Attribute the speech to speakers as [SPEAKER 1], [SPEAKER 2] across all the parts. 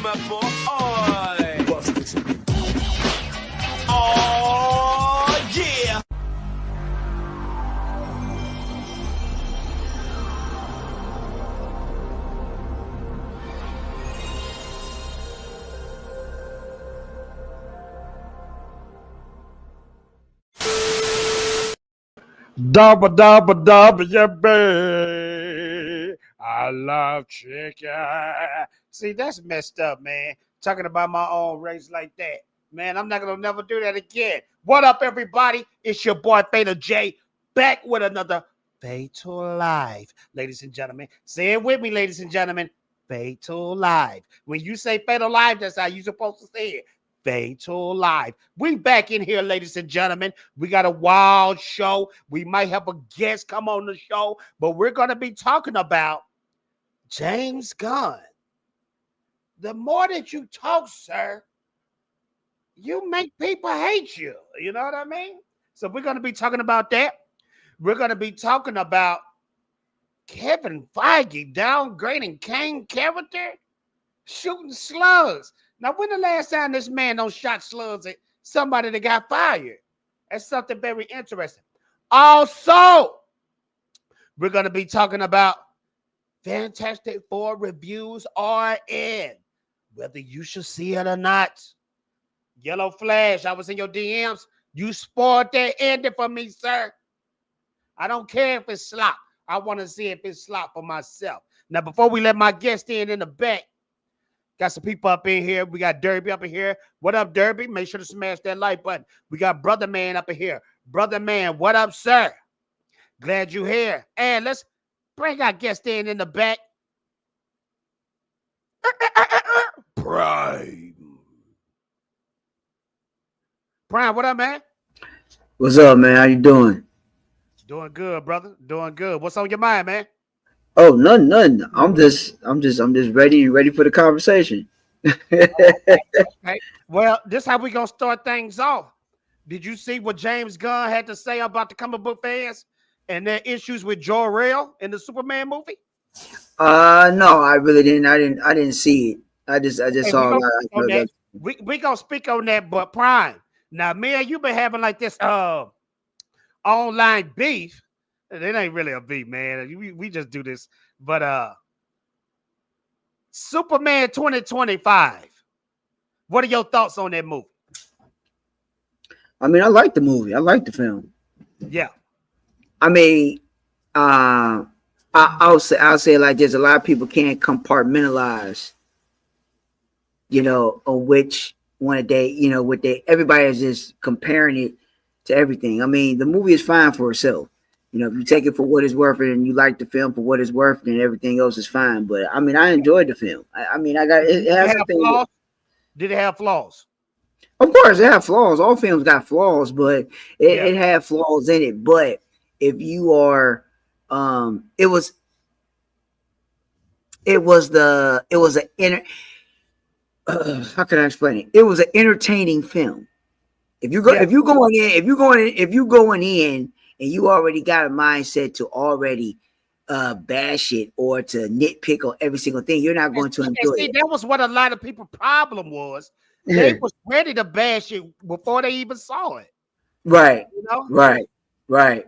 [SPEAKER 1] my boy. Oh, yeah.
[SPEAKER 2] Double, double, double, yeah, babe. I love chicken. See, that's messed up, man. Talking about my own race like that. Man, I'm not going to never do that again. What up, everybody? It's your boy, Fatal J, back with another Fatal Live. Ladies and gentlemen, say it with me, ladies and gentlemen. Fatal Live. When you say Fatal Live, that's how you're supposed to say it. Fatal Live. We back in here, ladies and gentlemen. We got a wild show. We might have a guest come on the show, but we're going to be talking about James Gunn. The more that you talk, sir, you make people hate you. You know what I mean? So we're going to be talking about that. We're going to be talking about Kevin Feige downgrading Kang character, shooting slugs. Now, when the last time this man don't shot slugs at somebody that got fired? That's something very interesting. Also, we're going to be talking about Fantastic Four reviews are in, whether you should see it or not. Yellow Flash, I was in your DMs. You spoiled that ending for me, sir. I don't care if it's slop. I want to see if it's slop for myself. Now, before we let my guest in the back, got some people up in here. We got Derby up in here. What up, Derby? Make sure to smash that like button. We got Brother Man up in here. Brother Man, what up, sir? Glad you here. And let's bring our guest in the back. Prime. Prime, what up, man?
[SPEAKER 3] What's up, man? How you doing?
[SPEAKER 2] Doing good, brother. Doing good. What's on your mind, man?
[SPEAKER 3] Oh, nothing. I'm just ready for the conversation.
[SPEAKER 2] Okay. Well, this is how we gonna start things off. Did you see what James Gunn had to say about the comic book fans and their issues with Jor-El in the Superman movie?
[SPEAKER 3] No, I really didn't. I didn't see it. I just
[SPEAKER 2] Hey,
[SPEAKER 3] saw
[SPEAKER 2] we gonna speak on that, but Prime. Now, man, you've been having like this online beef. It ain't really a beef, man. We just do this. But Superman 2025. What are your thoughts on that movie?
[SPEAKER 3] I mean, I like the movie. I like the film.
[SPEAKER 2] Yeah.
[SPEAKER 3] I mean, I'll say like this: a lot of people can't compartmentalize, on which one everybody is just comparing it to everything. I mean, the movie is fine for itself. If you take it for what it's worth and you like the film for what it's worth, then everything else is fine. But I mean, I enjoyed the film. It has
[SPEAKER 2] flaws? Did it have flaws?
[SPEAKER 3] Of course, it had flaws. All films got flaws, but it had flaws in it. But if you are, it was how can I explain it? It was an entertaining film. If you're going in and you already got a mindset to already bash it or to nitpick on every single thing, you're not going to enjoy it.
[SPEAKER 2] That was what a lot of people's problem was. They was ready to bash it before they even saw it.
[SPEAKER 3] Right. Right.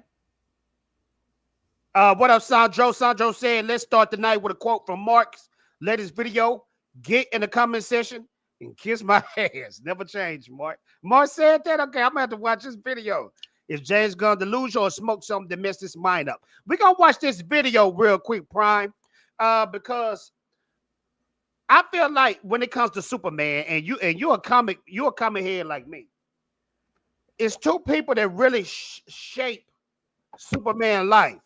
[SPEAKER 2] What up, Sandro? Sandro said, let's start the night with a quote from Mark's latest video. Get in the comment section and kiss my ass. Never change, Mark. Mark said that? Okay, I'm going to have to watch this video. Is James Gunn delusional or smoke something to mess this mind up? We're going to watch this video real quick, Prime, because I feel like when it comes to Superman, and you're a comic head like me, it's two people that really shape Superman life.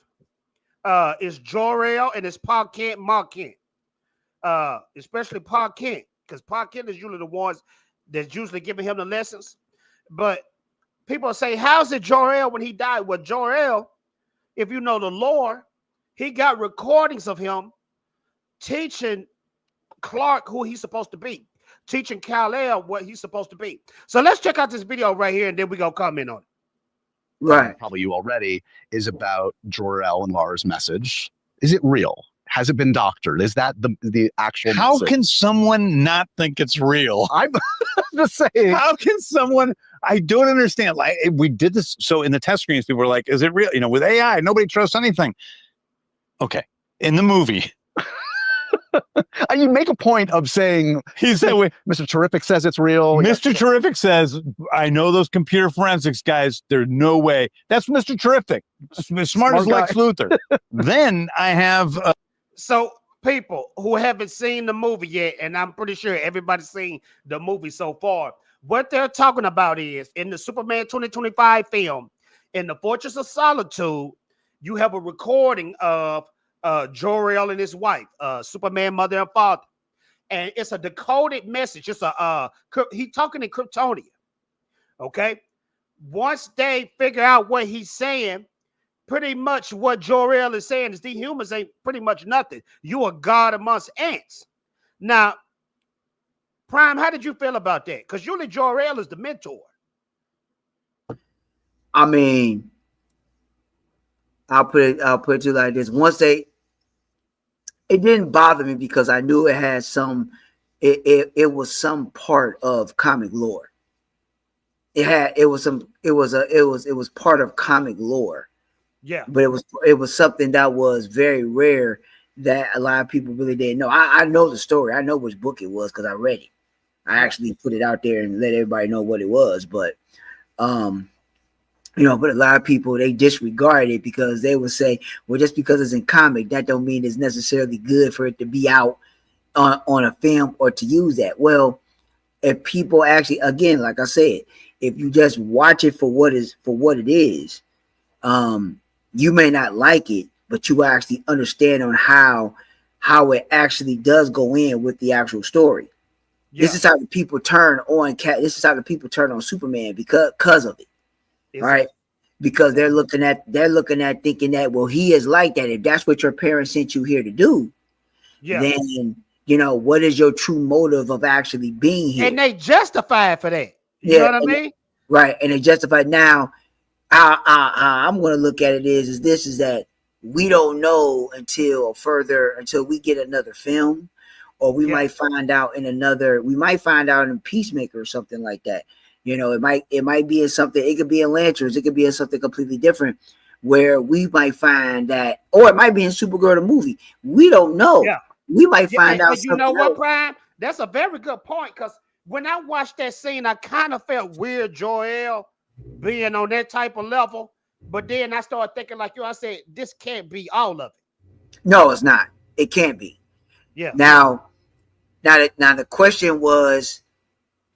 [SPEAKER 2] It's Jor-El and it's Mark Kent. Especially Park Kent, because Park Kent is usually the ones that's usually giving him the lessons. But people say, how's it Jor-El when he died? Well, Jor-El, if you know the lore, he got recordings of him teaching Clark who he's supposed to be, teaching Kal-El what he's supposed to be. So let's check out this video right here, and then we're going to comment on it.
[SPEAKER 3] Right.
[SPEAKER 4] Probably you already, is about Jor-El and Lara's message. Is it real? Has it been doctored? Is that the actual
[SPEAKER 5] How
[SPEAKER 4] message?
[SPEAKER 5] can someone not think it's real?
[SPEAKER 4] I'm just saying.
[SPEAKER 5] How can someone? I don't understand. Like we did this. So in the test screens, people were like, "Is it real?" You know, with AI, nobody trusts anything. Okay, in the movie,
[SPEAKER 4] You make a point of saying
[SPEAKER 5] he said,
[SPEAKER 4] Mr. Terrific says it's real.
[SPEAKER 5] "Mr. Terrific says, I know those computer forensics guys. There's no way." That's Mr. Terrific, smart as
[SPEAKER 4] guy.
[SPEAKER 5] Lex Luthor. Then I have.
[SPEAKER 2] So people who haven't seen the movie yet, and I'm pretty sure everybody's seen the movie so far, what they're talking about is in the Superman 2025 film, in the Fortress of Solitude, you have a recording of Jor-El and his wife, Superman mother and father, and it's a decoded message. It's he talking in Kryptonian. Okay, once they figure out what he's saying, pretty much what Jor-El is saying is the humans ain't pretty much nothing. You a god amongst ants. Now, Prime, how did you feel about that? Because usually Jor-El is the mentor.
[SPEAKER 3] I mean, I'll put it to you like this. It didn't bother me because I knew it had it was some part of comic lore. It was part of comic lore.
[SPEAKER 2] Yeah.
[SPEAKER 3] But it was something that was very rare that a lot of people really didn't know. I know the story. I know which book it was because I read it. I actually put it out there and let everybody know what it was. But but a lot of people, they disregard it because they would say, well, just because it's in comic, that don't mean it's necessarily good for it to be out on a film or to use that. Well, if people actually, again, like I said, if you just watch it for what it is, you may not like it, but you actually understand on how it actually does go in with the actual story. Yeah. This is how the people turn on This is how the people turn on Superman because of it. Right, because they're looking at thinking that, well, he is like that. If that's what your parents sent you here to do, then what is your true motive of actually being here?
[SPEAKER 2] And they justify for that. You know what I mean?
[SPEAKER 3] Right, and they justify. Now, I'm going to look at it is that we don't know until we get another film, or we might find out in Peacemaker or something like that. It might be in something. It could be in Lanterns. It could be in something completely different, where we might find that, or it might be in Supergirl the movie. We don't know. Yeah. We might find out.
[SPEAKER 2] You know what, Prime? That's a very good point. Because when I watched that scene, I kind of felt weird, Jor-El being on that type of level. But then I started thinking, like you, I said, this can't be all of it.
[SPEAKER 3] No, it's not. It can't be.
[SPEAKER 2] Yeah.
[SPEAKER 3] Now the question was,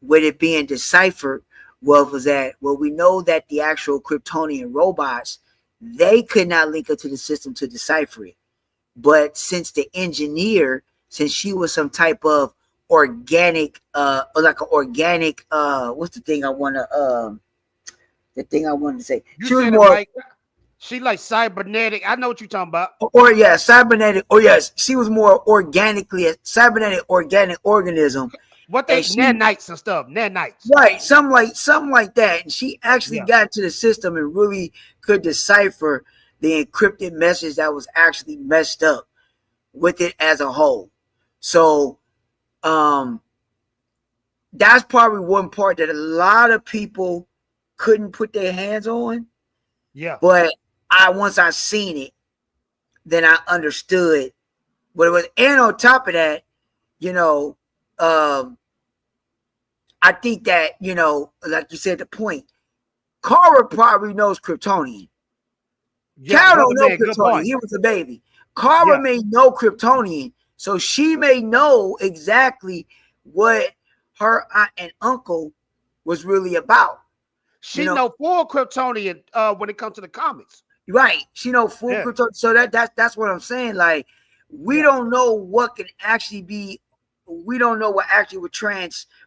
[SPEAKER 3] with it being deciphered, we know that the actual Kryptonian robots, they could not link up to the system to decipher it. But since the engineer, since she was some type of organic, what's the thing I want to say? She was more
[SPEAKER 2] she like cybernetic. I know what you're talking about.
[SPEAKER 3] Cybernetic. Oh yes, she was more organically a cybernetic organic organism.
[SPEAKER 2] What they nanites and stuff, nanites.
[SPEAKER 3] Right, something like that. And she actually got into the system and really could decipher the encrypted message that was actually messed up with it as a whole. So that's probably one part that a lot of people couldn't put their hands on.
[SPEAKER 2] Yeah.
[SPEAKER 3] But once I seen it, then I understood what it was. And on top of that, I think that, like you said, the point, Kara probably knows Kryptonian. Cal don't know Kryptonian. He was a baby. Kara may know Kryptonian, so she may know exactly what her aunt and uncle was really about.
[SPEAKER 2] She know full Kryptonian when it comes to the comics.
[SPEAKER 3] Right. She know full Kryptonian. So that's what I'm saying. Like, we don't know what can actually be. We don't know what actually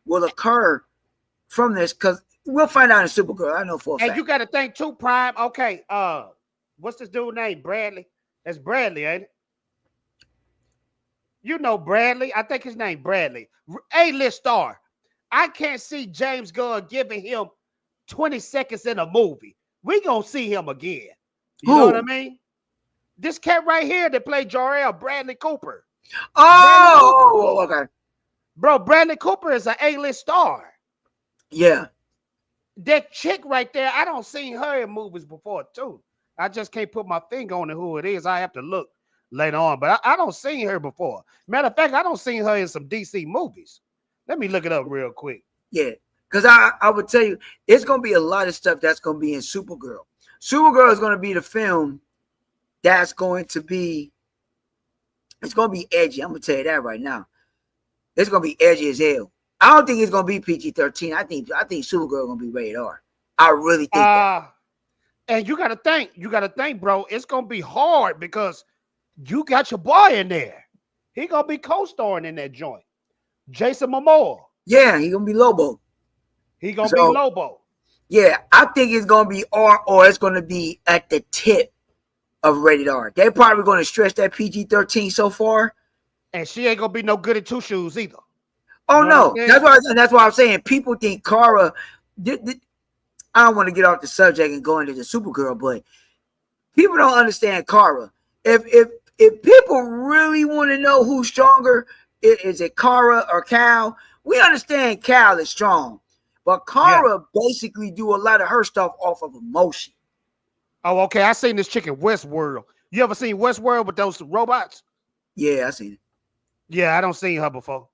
[SPEAKER 3] will occur from this, because we'll find out in Supergirl. I know for a fact.
[SPEAKER 2] And you got to think too, Prime. Okay, what's this dude's name? Bradley. That's Bradley, ain't it? You know Bradley. I think his name Bradley. A-list star. I can't see James Gunn giving him 20 seconds in a movie. We gonna see him again. You know what I mean? This cat right here that played Jor-El, Bradley Cooper.
[SPEAKER 3] Oh, okay.
[SPEAKER 2] Bro, Bradley Cooper is an A-list star.
[SPEAKER 3] Yeah.
[SPEAKER 2] That chick right there, I don't seen her in movies before too. I just can't put my finger on who it is. I have to look later on, but I don't seen her before. Matter of fact, I don't seen her in some DC movies. Let me look it up real quick.
[SPEAKER 3] Yeah, because I would tell you, it's going to be a lot of stuff that's going to be in Supergirl. Supergirl is going to be the film that's going to be, it's going to be edgy. I'm going to tell you that right now. It's going to be edgy as hell. I don't think it's going to be PG-13. I think Supergirl going to be rated R. I really think that.
[SPEAKER 2] And you got to think, bro, it's going to be hard because you got your boy in there. He going to be co-starring in that joint. Jason Momoa.
[SPEAKER 3] Yeah, he going to be Lobo.
[SPEAKER 2] He going to be Lobo.
[SPEAKER 3] Yeah, I think it's going to be R, or it's going to be at the tip of rated R. They're probably going to stretch that PG-13 so far. And
[SPEAKER 2] she ain't going to be no good at two shoes either.
[SPEAKER 3] Oh, no. That's why I'm saying people think Kara, I don't want to get off the subject and go into the Supergirl, but people don't understand Kara. If people really want to know who's stronger, is it Kara or Cal? We understand Cal is strong, but Kara basically do a lot of her stuff off of emotion.
[SPEAKER 2] Oh, okay. I seen this chick in Westworld. You ever seen Westworld with those robots?
[SPEAKER 3] Yeah, I seen it.
[SPEAKER 2] Yeah, I don't seen her before.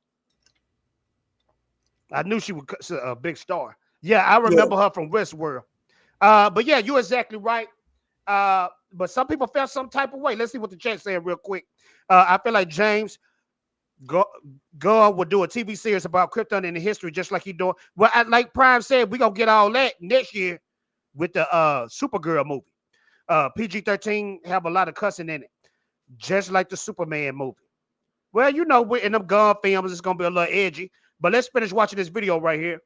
[SPEAKER 2] I knew she was a big star. Yeah, I remember her from Westworld. But yeah, you're exactly right. But some people felt some type of way. Let's see what the chat saying real quick. I feel like James Gunn would do a TV series about Krypton in the history, just like he doing. Well, like Prime said, we're gonna get all that next year with the Supergirl movie. PG-13 have a lot of cussing in it, just like the Superman movie. Well, you know, in them Gunn films, it's gonna be a little edgy. But let's finish watching this video right here.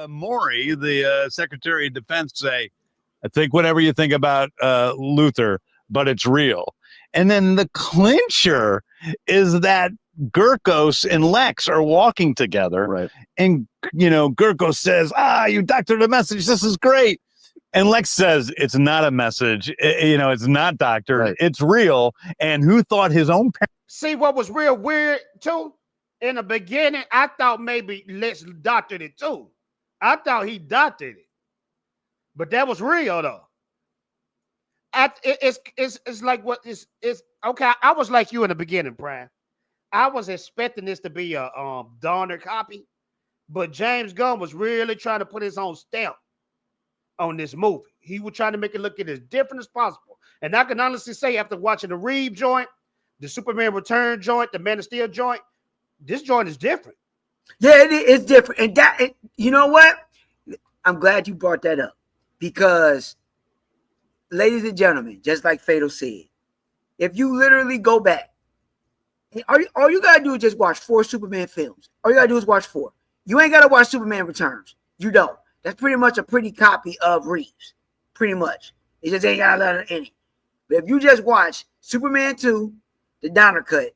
[SPEAKER 5] Maury, the Secretary of Defense, say, I think whatever you think about Luthor, but it's real. And then the clincher is that Gurkos and Lex are walking together.
[SPEAKER 4] Right.
[SPEAKER 5] And, you know, Gurkos says, you doctored a message. This is great. And Lex says, it's not a message. It's not doctored. Right. It's real. And who thought his own parents?
[SPEAKER 2] See what was real weird, too? In the beginning, I thought maybe Lex doctored it, too. I thought he doctored it. But that was real, though. It's like what is okay. I was like you in the beginning, Brian. I was expecting this to be a Donner copy, but James Gunn was really trying to put his own stamp on this movie. He was trying to make it look as different as possible. And I can honestly say, after watching the Reeves joint, the Superman Return joint, the Man of Steel joint, this joint is different.
[SPEAKER 3] Yeah, it's different. And you know what? I'm glad you brought that up because, ladies and gentlemen, just like Fatal said, if you literally go back, all you gotta do is just watch 4 Superman films. All you gotta do is watch 4. You ain't gotta watch Superman Returns. You don't. That's pretty much a pretty copy of Reeves. Pretty much. It just ain't got a lot in it. But if you just watch Superman 2, the Donner cut,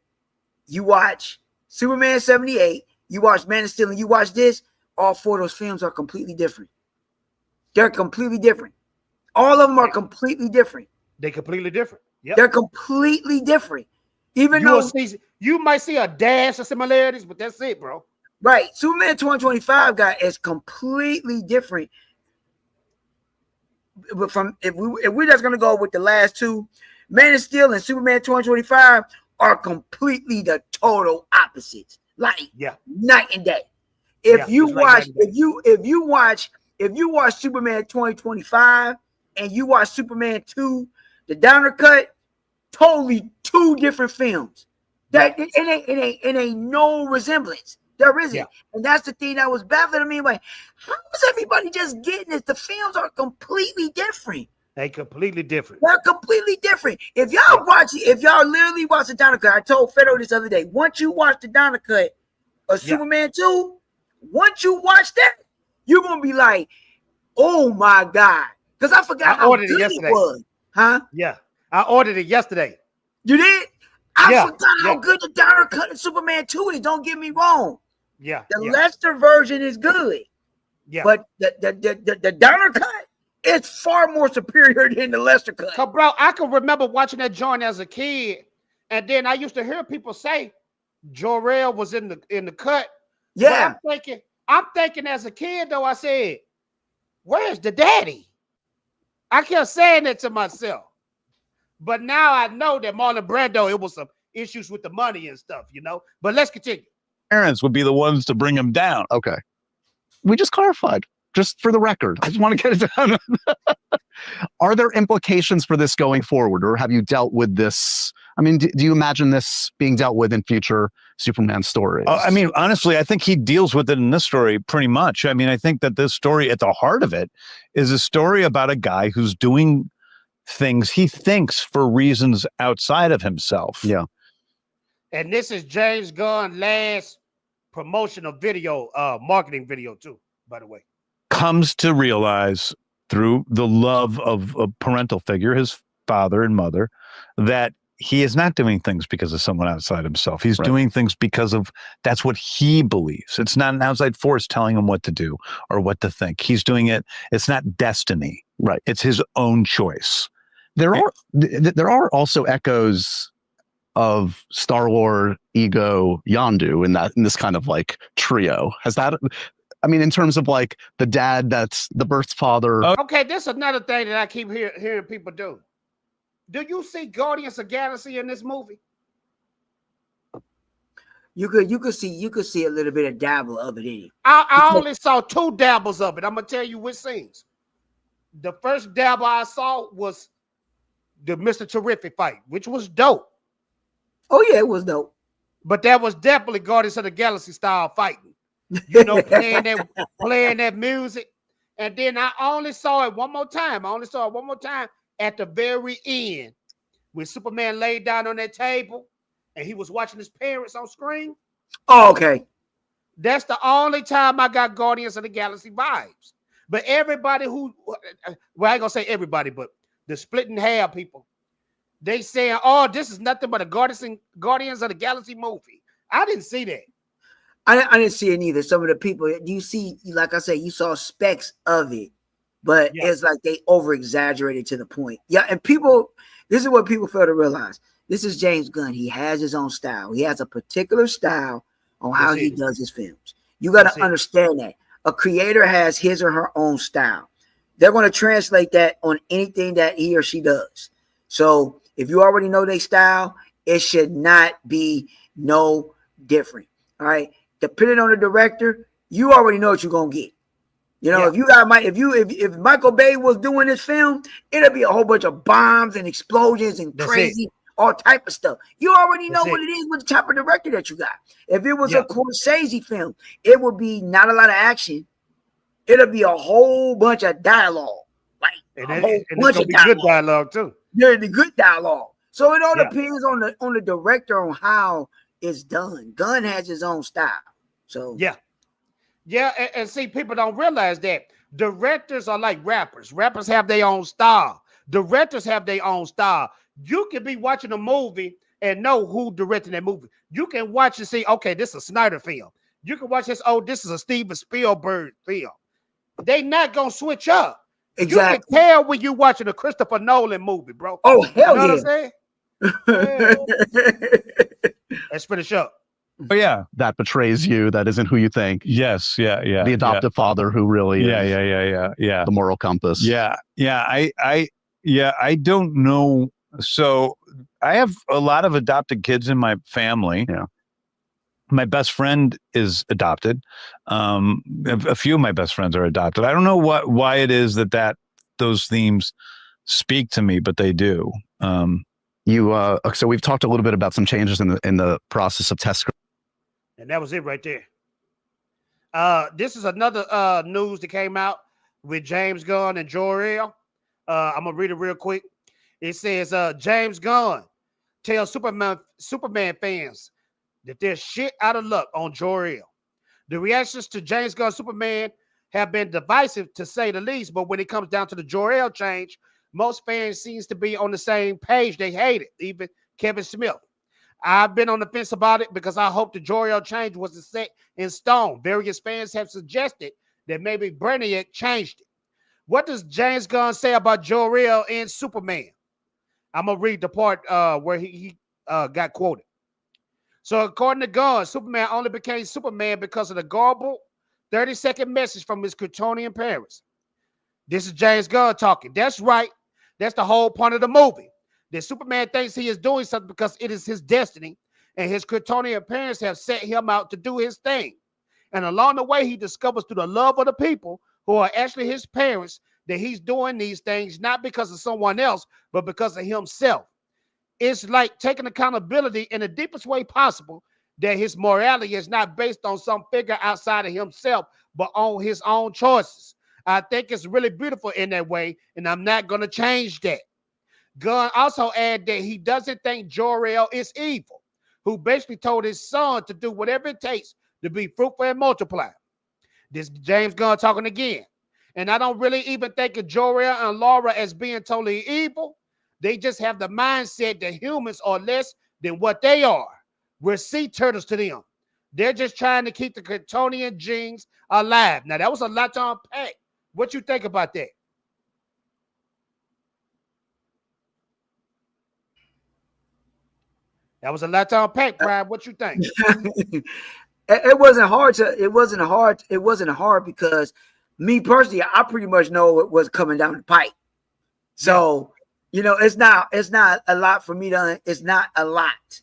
[SPEAKER 3] you watch Superman 78, you watch Man of Steel, and you watch this, all 4 of those films are completely different. They're completely different. All of them are completely different.
[SPEAKER 2] They're completely different. Yep.
[SPEAKER 3] They're completely different. Even though
[SPEAKER 2] you might see a dash of similarities, but that's it, bro.
[SPEAKER 3] Right. Superman 2025 is completely different. But if we're just gonna go with the last 2, Man of Steel and Superman 2025 are completely the total opposites. Like night and day. If you watch Superman 2025 and you watch Superman 2, the Donner cut, totally 2 different films. That it ain't no resemblance. There isn't. Yeah. And that's the thing that was baffling to me. Like, how is everybody just getting this? The films are completely different.
[SPEAKER 2] They completely different.
[SPEAKER 3] They're completely different. If y'all literally watch the Donner cut, I told Fedor this other day, once you watch the Donner cut of Superman 2, once you watch that, you're gonna be like, oh my God. Because I forgot how good it was. Huh?
[SPEAKER 2] Yeah. I ordered it yesterday.
[SPEAKER 3] You did? I forgot how good the Donner cut of Superman 2 is. Don't get me wrong.
[SPEAKER 2] Yeah.
[SPEAKER 3] The Lester version is good.
[SPEAKER 2] Yeah.
[SPEAKER 3] But the Donner cut It's far more superior than the Lester cut.
[SPEAKER 2] Cause bro, I can remember watching that joint as a kid, and then I used to hear people say Jor-El was in the cut.
[SPEAKER 3] Yeah.
[SPEAKER 2] But I'm thinking as a kid though, I said, where's the daddy? I kept saying it to myself. But now I know that Marlon Brando, it was some issues with the money and stuff, you know. But let's continue.
[SPEAKER 5] Parents would be the ones to bring him down.
[SPEAKER 4] Okay. We just clarified, just for the record. I just want to get it down. Are there implications for this going forward, or have you dealt with this? I mean, do you imagine this being dealt with in future Superman stories?
[SPEAKER 5] I mean, honestly, I think he deals with it in this story pretty much. I mean, I think that this story, at the heart of it, is a story about a guy who's doing things he thinks for reasons outside of himself.
[SPEAKER 4] Yeah.
[SPEAKER 2] And this is James Gunn's last promotional video, marketing video too, by the way.
[SPEAKER 5] Comes to realize through the love of a parental figure, his father and mother, that he is not doing things because of someone outside himself. He's doing things because of that's what he believes. It's not an outside force telling him what to do or what to think. He's doing it. It's not destiny.
[SPEAKER 4] Right.
[SPEAKER 5] It's his own choice.
[SPEAKER 4] There are also echoes of Star-Lord, Ego, Yondu in this kind of like trio. Has that? I mean, in terms of like the dad that's the birth father.
[SPEAKER 2] Okay, this is another thing that I keep hearing people do. Do you see Guardians of the Galaxy in this movie?
[SPEAKER 3] You could see a little bit of dabble of it in it.
[SPEAKER 2] I only saw 2 dabbles of it. I'm gonna tell you which scenes. The first dabble I saw was the Mr. Terrific fight, which was dope.
[SPEAKER 3] Oh yeah, it was dope.
[SPEAKER 2] But that was definitely Guardians of the Galaxy style fighting. You know, playing that music. And then I only saw it one more time. At the very end, when Superman laid down on that table and he was watching his parents on screen.
[SPEAKER 3] Oh, okay.
[SPEAKER 2] That's the only time I got Guardians of the Galaxy vibes. But everybody well, I ain't gonna say everybody, but the split in half people, they saying, oh, this is nothing but a Guardians of the Galaxy movie. I didn't see that.
[SPEAKER 3] I didn't see it either. Some of the people, you see, like I said, you saw specks of it, but it's like they over-exaggerated to the point. Yeah, and this is what people fail to realize. This is James Gunn. He has his own style. He has a particular style on how he does his films. You got to understand that. A creator has his or her own style. They're going to translate that on anything that he or she does. So if you already know their style, it should not be no different. All right. Depending on the director, you already know what you're gonna get. You know, if Michael Bay was doing this film, it'll be a whole bunch of bombs and explosions and crazy, all type of stuff. You already know what it is with the type of director that you got. If it was a Scorsese film, it would be not a lot of action. It'll be a whole bunch of dialogue, like
[SPEAKER 2] it's gonna be good dialogue too.
[SPEAKER 3] Yeah, the good dialogue. So it all depends on the director on how it's done. Gunn has his own style. So
[SPEAKER 2] and see, people don't realize that directors are like rappers. Rappers have their own style. Directors have their own style. You can be watching a movie and know who directed that movie. You can watch and see, okay, this is a Snyder film. You can watch this, this is a Steven Spielberg film. They not gonna switch up.
[SPEAKER 3] Exactly.
[SPEAKER 2] You can tell when you're watching a Christopher Nolan movie, bro.
[SPEAKER 3] Oh, hell
[SPEAKER 2] you know what I'm saying? Let's finish up.
[SPEAKER 5] Oh yeah,
[SPEAKER 4] that betrays you. That isn't who you think.
[SPEAKER 5] Yes, yeah.
[SPEAKER 4] The adoptive father who really is
[SPEAKER 5] yeah.
[SPEAKER 4] the moral compass.
[SPEAKER 5] Yeah. I don't know. So I have a lot of adopted kids in my family.
[SPEAKER 4] Yeah.
[SPEAKER 5] My best friend is adopted. A few of my best friends are adopted. I don't know why it is that those themes speak to me, but they do.
[SPEAKER 4] So we've talked a little bit about some changes in the process of test script.
[SPEAKER 2] And that was it right there. This is another news that came out with James Gunn and Jor-El. I'm gonna read it real quick. It says James Gunn tells Superman fans that they're shit out of luck on Jor-El. The reactions to James Gunn's Superman have been divisive to say the least, but when it comes down to the Jor-El change, most fans seems to be on the same page. They hate it, even Kevin Smith. I've been on the fence about it because I hope the Jor-El change wasn't set in stone. Various fans have suggested that maybe Brainiac changed it. What does James Gunn say about Jor-El in Superman? I'm gonna read the part where he got quoted. So according to Gunn, Superman only became Superman because of the garbled 30-second message from his Kryptonian parents. This is James Gunn talking. That's right. That's the whole point of the movie. That Superman thinks he is doing something because it is his destiny, and his Kryptonian parents have set him out to do his thing. And along the way, he discovers through the love of the people who are actually his parents that he's doing these things not because of someone else, but because of himself. It's like taking accountability in the deepest way possible, that his morality is not based on some figure outside of himself, but on his own choices. I think it's really beautiful in that way, and I'm not going to change that. Gunn also added that he doesn't think Jor-El is evil, who basically told his son to do whatever it takes to be fruitful and multiply. This James Gunn talking again. And I don't really even think of Jor-El and Laura as being totally evil. They just have the mindset that humans are less than what they are. We're sea turtles to them. They're just trying to keep the Kryptonian genes alive. Now, that was a lot to unpack. What you think about that? That was a lot to unpack, Brian. What you think?
[SPEAKER 3] It wasn't hard to. It wasn't hard. It wasn't hard because me personally, I pretty much know what was coming down the pipe. So you know, it's not a lot for me to. It's not a lot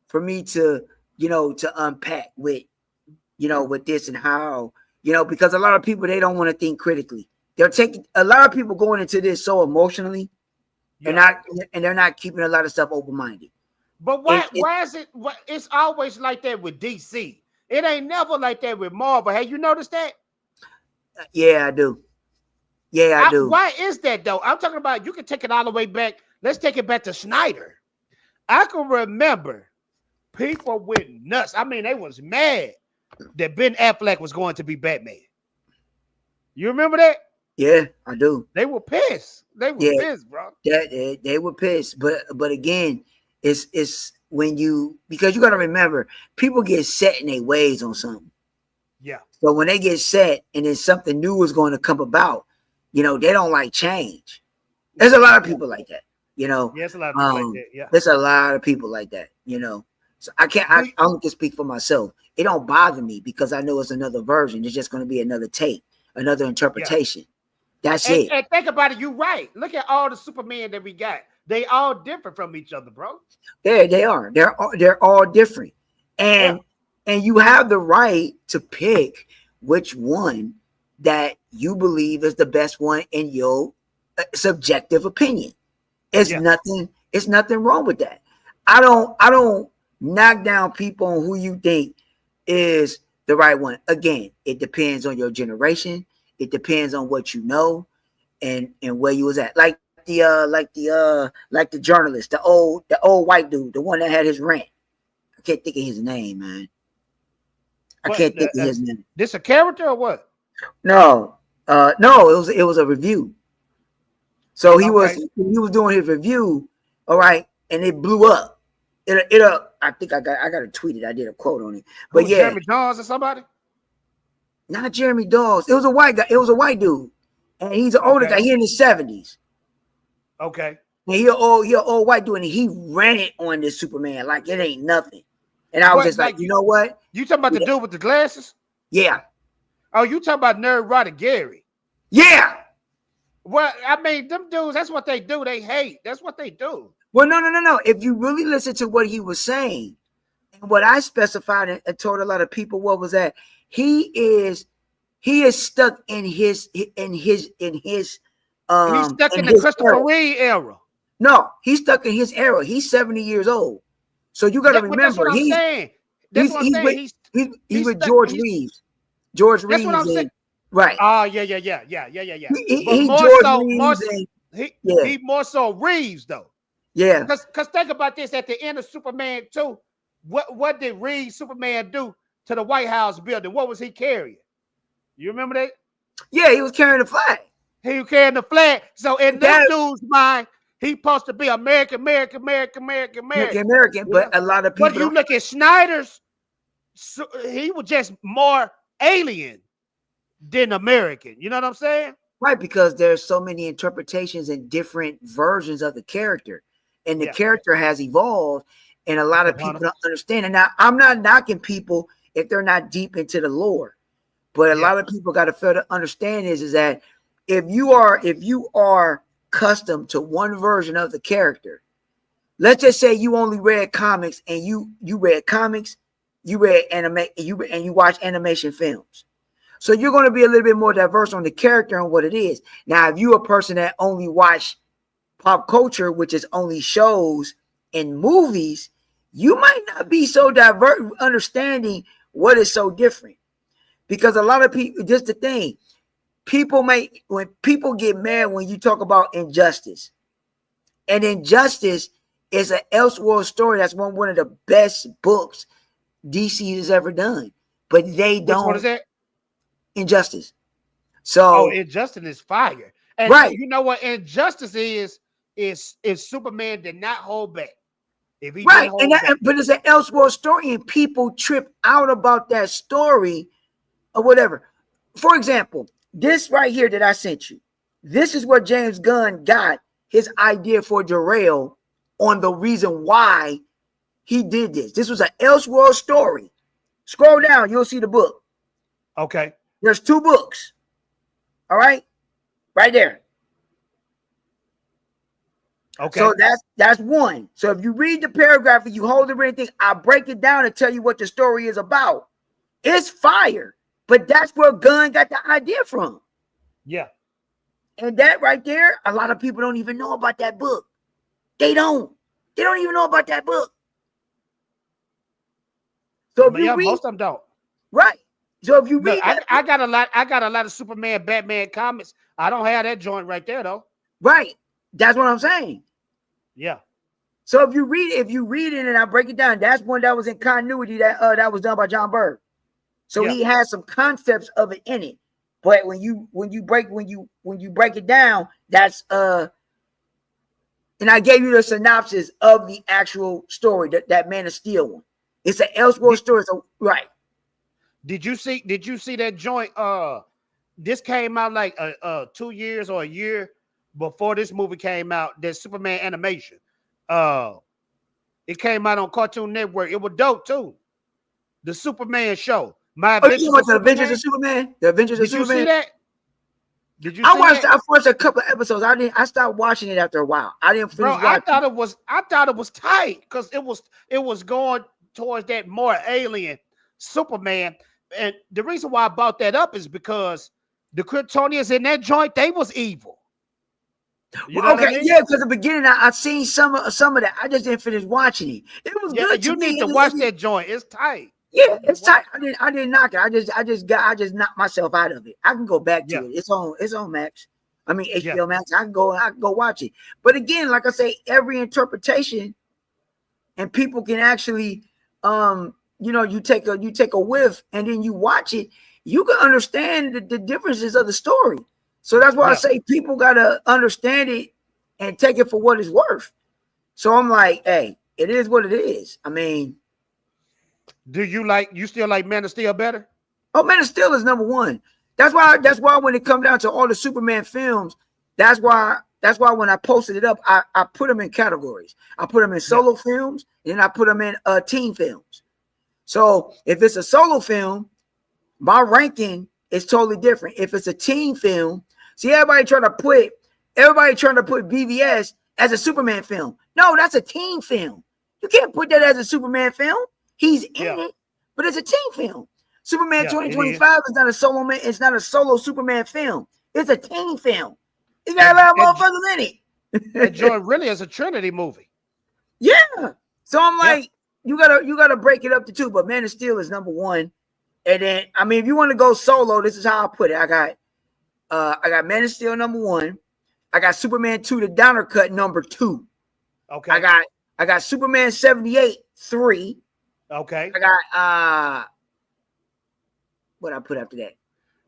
[SPEAKER 3] for me to, you know, to unpack with, you know, with this and how, you know, because a lot of people, they don't want to think critically. They're taking a lot of people going into this so emotionally, and they're not keeping a lot of stuff open minded.
[SPEAKER 2] But why is it? It's always like that with DC. It ain't never like that with Marvel. Have you noticed that?
[SPEAKER 3] Yeah, I do. Yeah, I do.
[SPEAKER 2] Why is that though? I'm talking about, you can take it all the way back. Let's take it back to Snyder. I can remember people went nuts. I mean, they was mad that Ben Affleck was going to be Batman. You remember that?
[SPEAKER 3] Yeah, I do.
[SPEAKER 2] They were pissed. They were pissed, bro.
[SPEAKER 3] They were pissed. But again, it's when you, because you got to remember, people get set in their ways on something.
[SPEAKER 2] Yeah.
[SPEAKER 3] So when they get set and then something new is going to come about, you know, they don't like change. There's a lot of people like that, you know.
[SPEAKER 2] Yes, a lot of people like that. Yeah.
[SPEAKER 3] There's a lot of people like that, you know. So I only can speak for myself. It don't bother me because I know it's another version. It's just going to be another take, another interpretation. Yeah. That's it.
[SPEAKER 2] And think about it. You're right. Look at all the Superman that we got. They all different from each other, bro.
[SPEAKER 3] They are. They're all different. And you have the right to pick which one that you believe is the best one in your subjective opinion. It's nothing wrong with that. I don't knock down people on who you think is the right one. Again, it depends on your generation. It depends on what you know and where you was at. Like the journalist, the old white dude, the one that had his rant. I can't think of his name, man. I can't think of his name.
[SPEAKER 2] This a character or what?
[SPEAKER 3] No, it was a review. So he was doing his review, all right, and it blew up. I think I got to tweet it. I did a quote on it. But yeah,
[SPEAKER 2] Jeremy Dawes or somebody?
[SPEAKER 3] Not Jeremy Dawes. It was a white guy. It was a white dude, and he's an older guy. He in his 70s.
[SPEAKER 2] Okay.
[SPEAKER 3] And he an old white dude, and he ran it on this Superman like it ain't nothing. And I was just like, you know what?
[SPEAKER 2] You talking about the dude with the glasses?
[SPEAKER 3] Yeah.
[SPEAKER 2] Oh, you talking about Nerd Rider Gary?
[SPEAKER 3] Yeah.
[SPEAKER 2] Well, I mean, them dudes, that's what they do. They hate. That's what they do.
[SPEAKER 3] Well, no. If you really listen to what he was saying, and what I specified and told a lot of people, what was that? He is stuck in his he's stuck
[SPEAKER 2] in the Christopher Reeve era.
[SPEAKER 3] No, he's stuck in his era. He's 70 years old. So you got to remember,
[SPEAKER 2] that's what I'm saying. That's what I'm saying.
[SPEAKER 3] He's with George Reeves. George Reeves.
[SPEAKER 2] That's what I'm saying.
[SPEAKER 3] Right.
[SPEAKER 2] Oh, yeah. He more so Reeves though.
[SPEAKER 3] Yeah.
[SPEAKER 2] Because think about this, at the end of Superman 2, what did Reeves Superman do to the White House building? What was he carrying? You remember that?
[SPEAKER 3] Yeah, he was carrying the flag.
[SPEAKER 2] He was carrying the flag. So in this dude's mind, he's supposed to be American.
[SPEAKER 3] But a lot of people.
[SPEAKER 2] But you look at Snyder's, he was just more alien than American. You know what I'm saying?
[SPEAKER 3] Right, because there's so many interpretations and different versions of the character, and the character has evolved, and a lot of people don't understand. And now, I'm not knocking people if they're not deep into the lore, but a lot of people got to feel to understand is that if you are accustomed to one version of the character, let's just say you only read comics and you read comics, you read anime, and you watch animation films. So you're going to be a little bit more diverse on the character and what it is. Now, if you're a person that only watch pop culture, which is only shows and movies, you might not be so diverse understanding what is so different. Because a lot of people, just the thing, when people get mad when you talk about injustice, and injustice is an Elseworld story. That's one of the best books DC has ever done. But they don't.
[SPEAKER 2] Which one is that?
[SPEAKER 3] Injustice. So
[SPEAKER 2] Injustice is fire. And
[SPEAKER 3] right.
[SPEAKER 2] You know what Injustice is Superman did not hold back. If he
[SPEAKER 3] right.
[SPEAKER 2] Didn't hold back.
[SPEAKER 3] But it's an Elseworld story, and people trip out about that story or whatever. For example, this right here that I sent you, this is where James Gunn got his idea for Jor-El on the reason why he did this. This was an Elseworld story. Scroll down, you'll see the book.
[SPEAKER 2] Okay.
[SPEAKER 3] There's 2 books. All right. Right there.
[SPEAKER 2] Okay.
[SPEAKER 3] So that's one. So if you read the paragraph and you hold it or anything, I break it down and tell you what the story is about. It's fire. But that's where Gunn got the idea from.
[SPEAKER 2] Yeah.
[SPEAKER 3] And that right there, a lot of people don't even know about that book. They don't even know about that book. So if you read,
[SPEAKER 2] most of them don't.
[SPEAKER 3] Right. So if you read,
[SPEAKER 2] I got a lot of Superman, Batman comics. I don't have that joint right there though.
[SPEAKER 3] Right. That's what I'm saying.
[SPEAKER 2] Yeah.
[SPEAKER 3] So if you read it and I break it down, that's one that was in continuity that was done by John Byrne. So he has some concepts of it in it. But when you break it down, that's and I gave you the synopsis of the actual story, that Man of Steel one. It's an Elseworld story. So right.
[SPEAKER 2] Did you see that joint? This came out like 2 years or a year before this movie came out. That Superman animation. It came out on Cartoon Network. It was dope too. The Superman show. My Adventures of
[SPEAKER 3] the Adventures of Superman. The Adventures of Superman.
[SPEAKER 2] Did you see that? Did you?
[SPEAKER 3] I watched a couple of episodes. I stopped watching it after a while. I didn't finish watching.
[SPEAKER 2] I thought it was tight because it was going towards that more alien Superman. And the reason why I brought that up is because the Kryptonians in that joint, they was evil. You know what I mean?
[SPEAKER 3] Yeah, because the beginning I seen some of that. I just didn't finish watching it. It was good.
[SPEAKER 2] You need to watch that joint. It's tight.
[SPEAKER 3] Yeah, it's tight. I didn't knock it. I just knocked myself out of it. I can go back to it. It's on Max. I mean HBO Max. I can go watch it. But again, like I say, every interpretation, and people can actually you take a whiff and then you watch it, you can understand the differences of the story. So that's why I say people gotta understand it and take it for what it's worth. So I'm like, hey, it is what it is. I mean,
[SPEAKER 2] do you still like Man of Steel better?
[SPEAKER 3] Oh, Man of Steel is number one. That's why when it comes down to all the Superman films, that's why when I posted it up, I put them in categories. I put them in solo films, and then I put them in team films. So if it's a solo film, my ranking is totally different. If it's a team film, see everybody trying to put BVS as a Superman film. No, that's a team film. You can't put that as a Superman film. He's in it, but it's a team film. Superman 2025 is not a solo man. It's not a solo Superman film. It's a team film. It's got a lot of motherfuckers in it.
[SPEAKER 2] And Joy really is a Trinity movie.
[SPEAKER 3] Yeah. So I'm like, you gotta break it up to two. But Man of Steel is number one. And then, I mean, if you want to go solo, this is how I put it. I got Man of Steel number one. I got Superman 2, the Downer Cut number 2.
[SPEAKER 2] Okay.
[SPEAKER 3] I got Superman 78 3.
[SPEAKER 2] Okay.
[SPEAKER 3] I got what I put after that.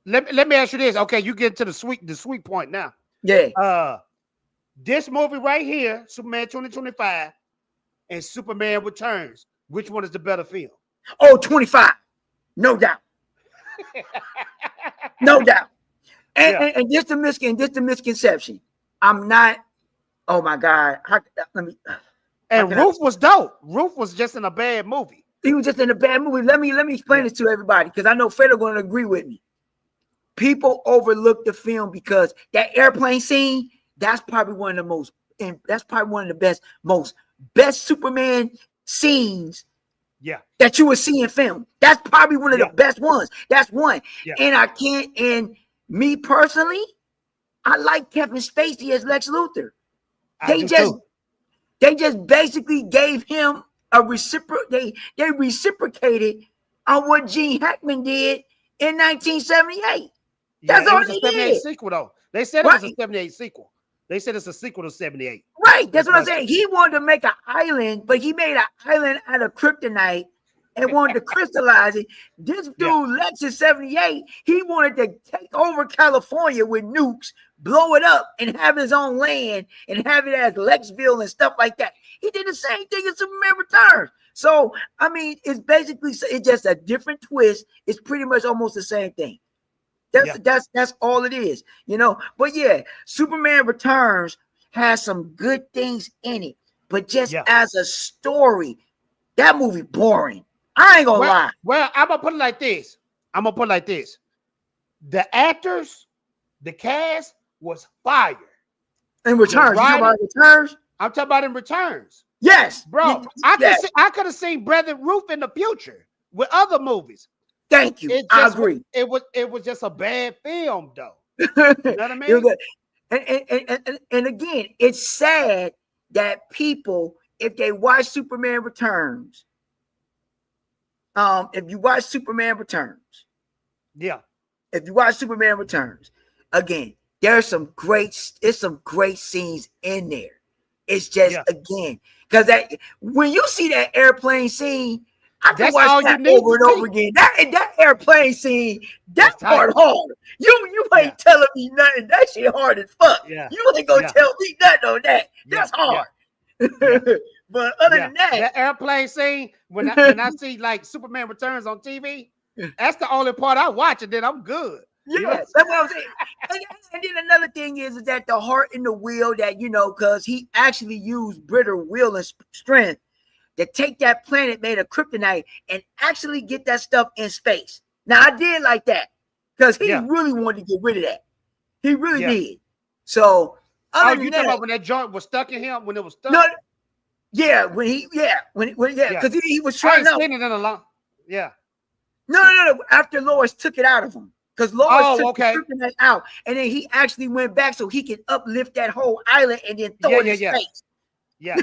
[SPEAKER 2] Let me ask you this. Okay, you get to the sweet point now.
[SPEAKER 3] Yeah.
[SPEAKER 2] This movie right here, Superman 2025 and Superman Returns. Which one is the better film?
[SPEAKER 3] Oh, 25. No doubt. No doubt. And just the misconception. I'm not. Oh my God. Let me.
[SPEAKER 2] And Roof was dope. Roof was just in a bad movie.
[SPEAKER 3] He was just in a bad movie. Let me explain this to everybody because I know Fred are going to agree with me. People overlook the film because that airplane scene. That's probably one of the most, and that's probably one of the best Superman scenes.
[SPEAKER 2] Yeah.
[SPEAKER 3] That you would see in film. That's probably one of the best ones. That's one.
[SPEAKER 2] Yeah.
[SPEAKER 3] And me personally, I like Kevin Spacey as Lex Luthor. They just basically gave him a they reciprocated on what Gene Hackman did in 1978. That's all they did.
[SPEAKER 2] Sequel though. They said it was a 78 sequel. They said it's a sequel to 78.
[SPEAKER 3] Right. That's what I'm saying. He wanted to make an island, but he made an island out of kryptonite and wanted to crystallize it. This dude, Lex in 78, he wanted to take over California with nukes, blow it up, and have his own land and have it as Lexville and stuff like that. He did the same thing in Superman Returns. So, I mean, it's just a different twist. It's pretty much almost the same thing. That's all it is, you know. But yeah, Superman Returns has some good things in it, but just as a story, that movie boring. I ain't gonna lie.
[SPEAKER 2] Well, I'm gonna put it like this. The actors, the cast was fire.
[SPEAKER 3] In Returns, you talking about Returns?
[SPEAKER 2] I'm talking about in Returns.
[SPEAKER 3] Yes,
[SPEAKER 2] bro. I could have seen Brother Roof in the future with other movies.
[SPEAKER 3] Thank you. I agree.
[SPEAKER 2] It was just a bad film, though. You know what I mean?
[SPEAKER 3] And again, it's sad that people, if they watch Superman Returns, if you watch Superman Returns, again, there's some great scenes in there. It's just again, because when you see that airplane scene, I can watch that over and over again. That airplane scene, that part hard. You ain't telling me nothing. That shit hard as fuck. Yeah. You ain't gonna tell me nothing on that. That's hard. But other than that
[SPEAKER 2] airplane scene, when I see like Superman Returns on TV, that's the only part I watch, and then I'm good.
[SPEAKER 3] Yes, that's what I'm saying. And then another thing is that the heart in the wheel that, you know, because he actually used brittle will and strength to take that planet made of kryptonite and actually get that stuff in space. Now, I did like that because he really wanted to get rid of that. He really did. So,
[SPEAKER 2] you talking about when that joint was stuck in him, when it was stuck?
[SPEAKER 3] No, because he was trying to spin
[SPEAKER 2] it in a long. Yeah.
[SPEAKER 3] No. After Lois took it out of him. Because Lois took the kryptonite out, and then he actually went back so he could uplift that whole island and then throw it in space.
[SPEAKER 2] Yeah.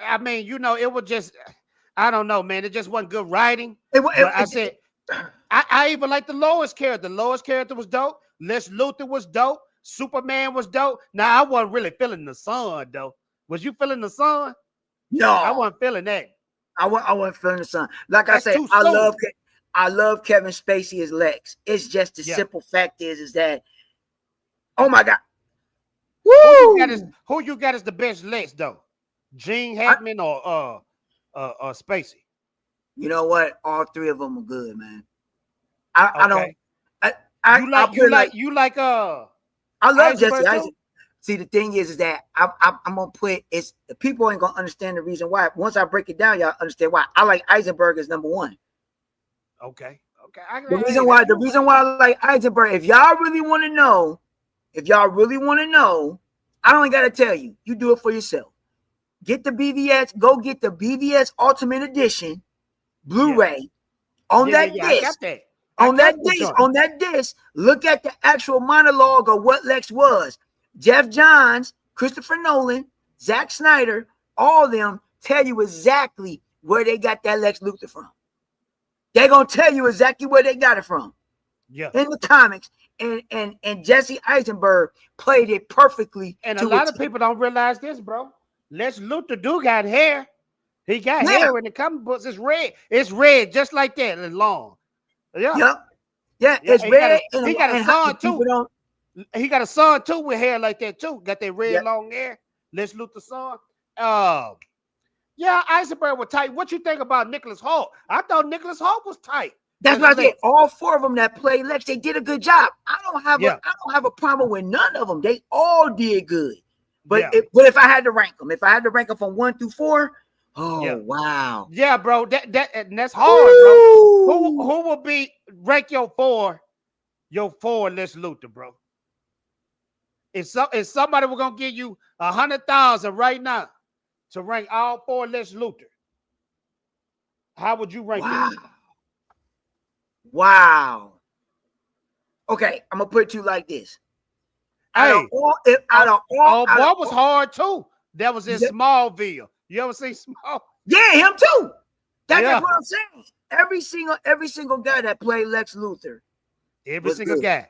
[SPEAKER 2] I mean, you know, it was just, I don't know, man. It just wasn't good writing. I even like the Lois character. The Lois character was dope. Lex Luthor was dope. Superman was dope. Now, I wasn't really feeling the sun, though. Was you feeling the sun?
[SPEAKER 3] No.
[SPEAKER 2] I wasn't feeling that.
[SPEAKER 3] I wasn't feeling the sun. Like I said, I love Kevin Spacey as Lex. It's just the simple fact is that, oh my God.
[SPEAKER 2] Woo! Who you got as the best Lex, though? Gene Hackman or Spacey? You
[SPEAKER 3] know what? All three of them are good, man. I love Jesse Eisenberg. See, the thing is that I'm gonna put the people ain't gonna understand the reason why. Once I break it down, y'all understand why. I like Eisenberg as number one.
[SPEAKER 2] Okay.
[SPEAKER 3] The reason why I like Eisenberg, if y'all really want to know, I don't gotta tell you. You do it for yourself. Get the BVS. Go get the BVS Ultimate Edition Blu-ray on that disc. On that disc, look at the actual monologue of what Lex was. Jeff Johns, Christopher Nolan, Zack Snyder, all of them tell you exactly where they got that Lex Luthor from. They're gonna tell you exactly where they got it from. Yeah. In the comics. And Jesse Eisenberg played it perfectly.
[SPEAKER 2] And a lot of people don't realize this, bro. Lex Luthor do got hair. He got hair in the comic books. It's red. It's red just like that and long. Yeah.
[SPEAKER 3] Yeah, it's red.
[SPEAKER 2] He got a son too. He got a son too with hair like that too. Got that red long hair. Lex Luthor's son. Yeah, Eisenberg was tight. What you think about Nicholas Hoult? I thought Nicholas Hoult was tight.
[SPEAKER 3] That's what I said. All 4 of them that played Lex, they did a good job. I don't have a problem with none of them. They all did good. But if I had to rank them, from 1 through 4, wow.
[SPEAKER 2] Yeah, bro. That's hard, bro. Who will be rank your 4 Lex Luthor, bro? If somebody were gonna give you 100,000 right now to rank all 4 Lex Luthor, how would you rank it?
[SPEAKER 3] Wow. Okay, I'm gonna put it to you like this.
[SPEAKER 2] Boy was hard too. That was in Smallville. You ever see Small?
[SPEAKER 3] Yeah, him too. That's what I'm saying. Every single guy that played Lex Luthor.
[SPEAKER 2] Every single guy.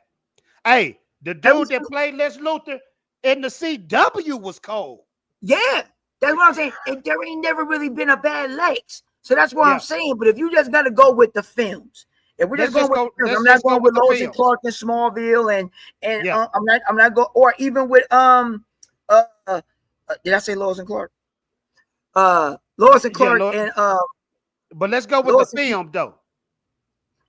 [SPEAKER 2] Hey, the dude that played Lex Luthor in the CW was cold.
[SPEAKER 3] Yeah, that's what I'm saying. And there ain't never really been a bad Lex. So that's what I'm saying. But if you just gotta go with the films, if we're just going with the films, I'm not going with Lois and Clark and Smallville and I'm not going, or even with did I say Lois and Clark? Lois and Clark and
[SPEAKER 2] but let's go with the film though.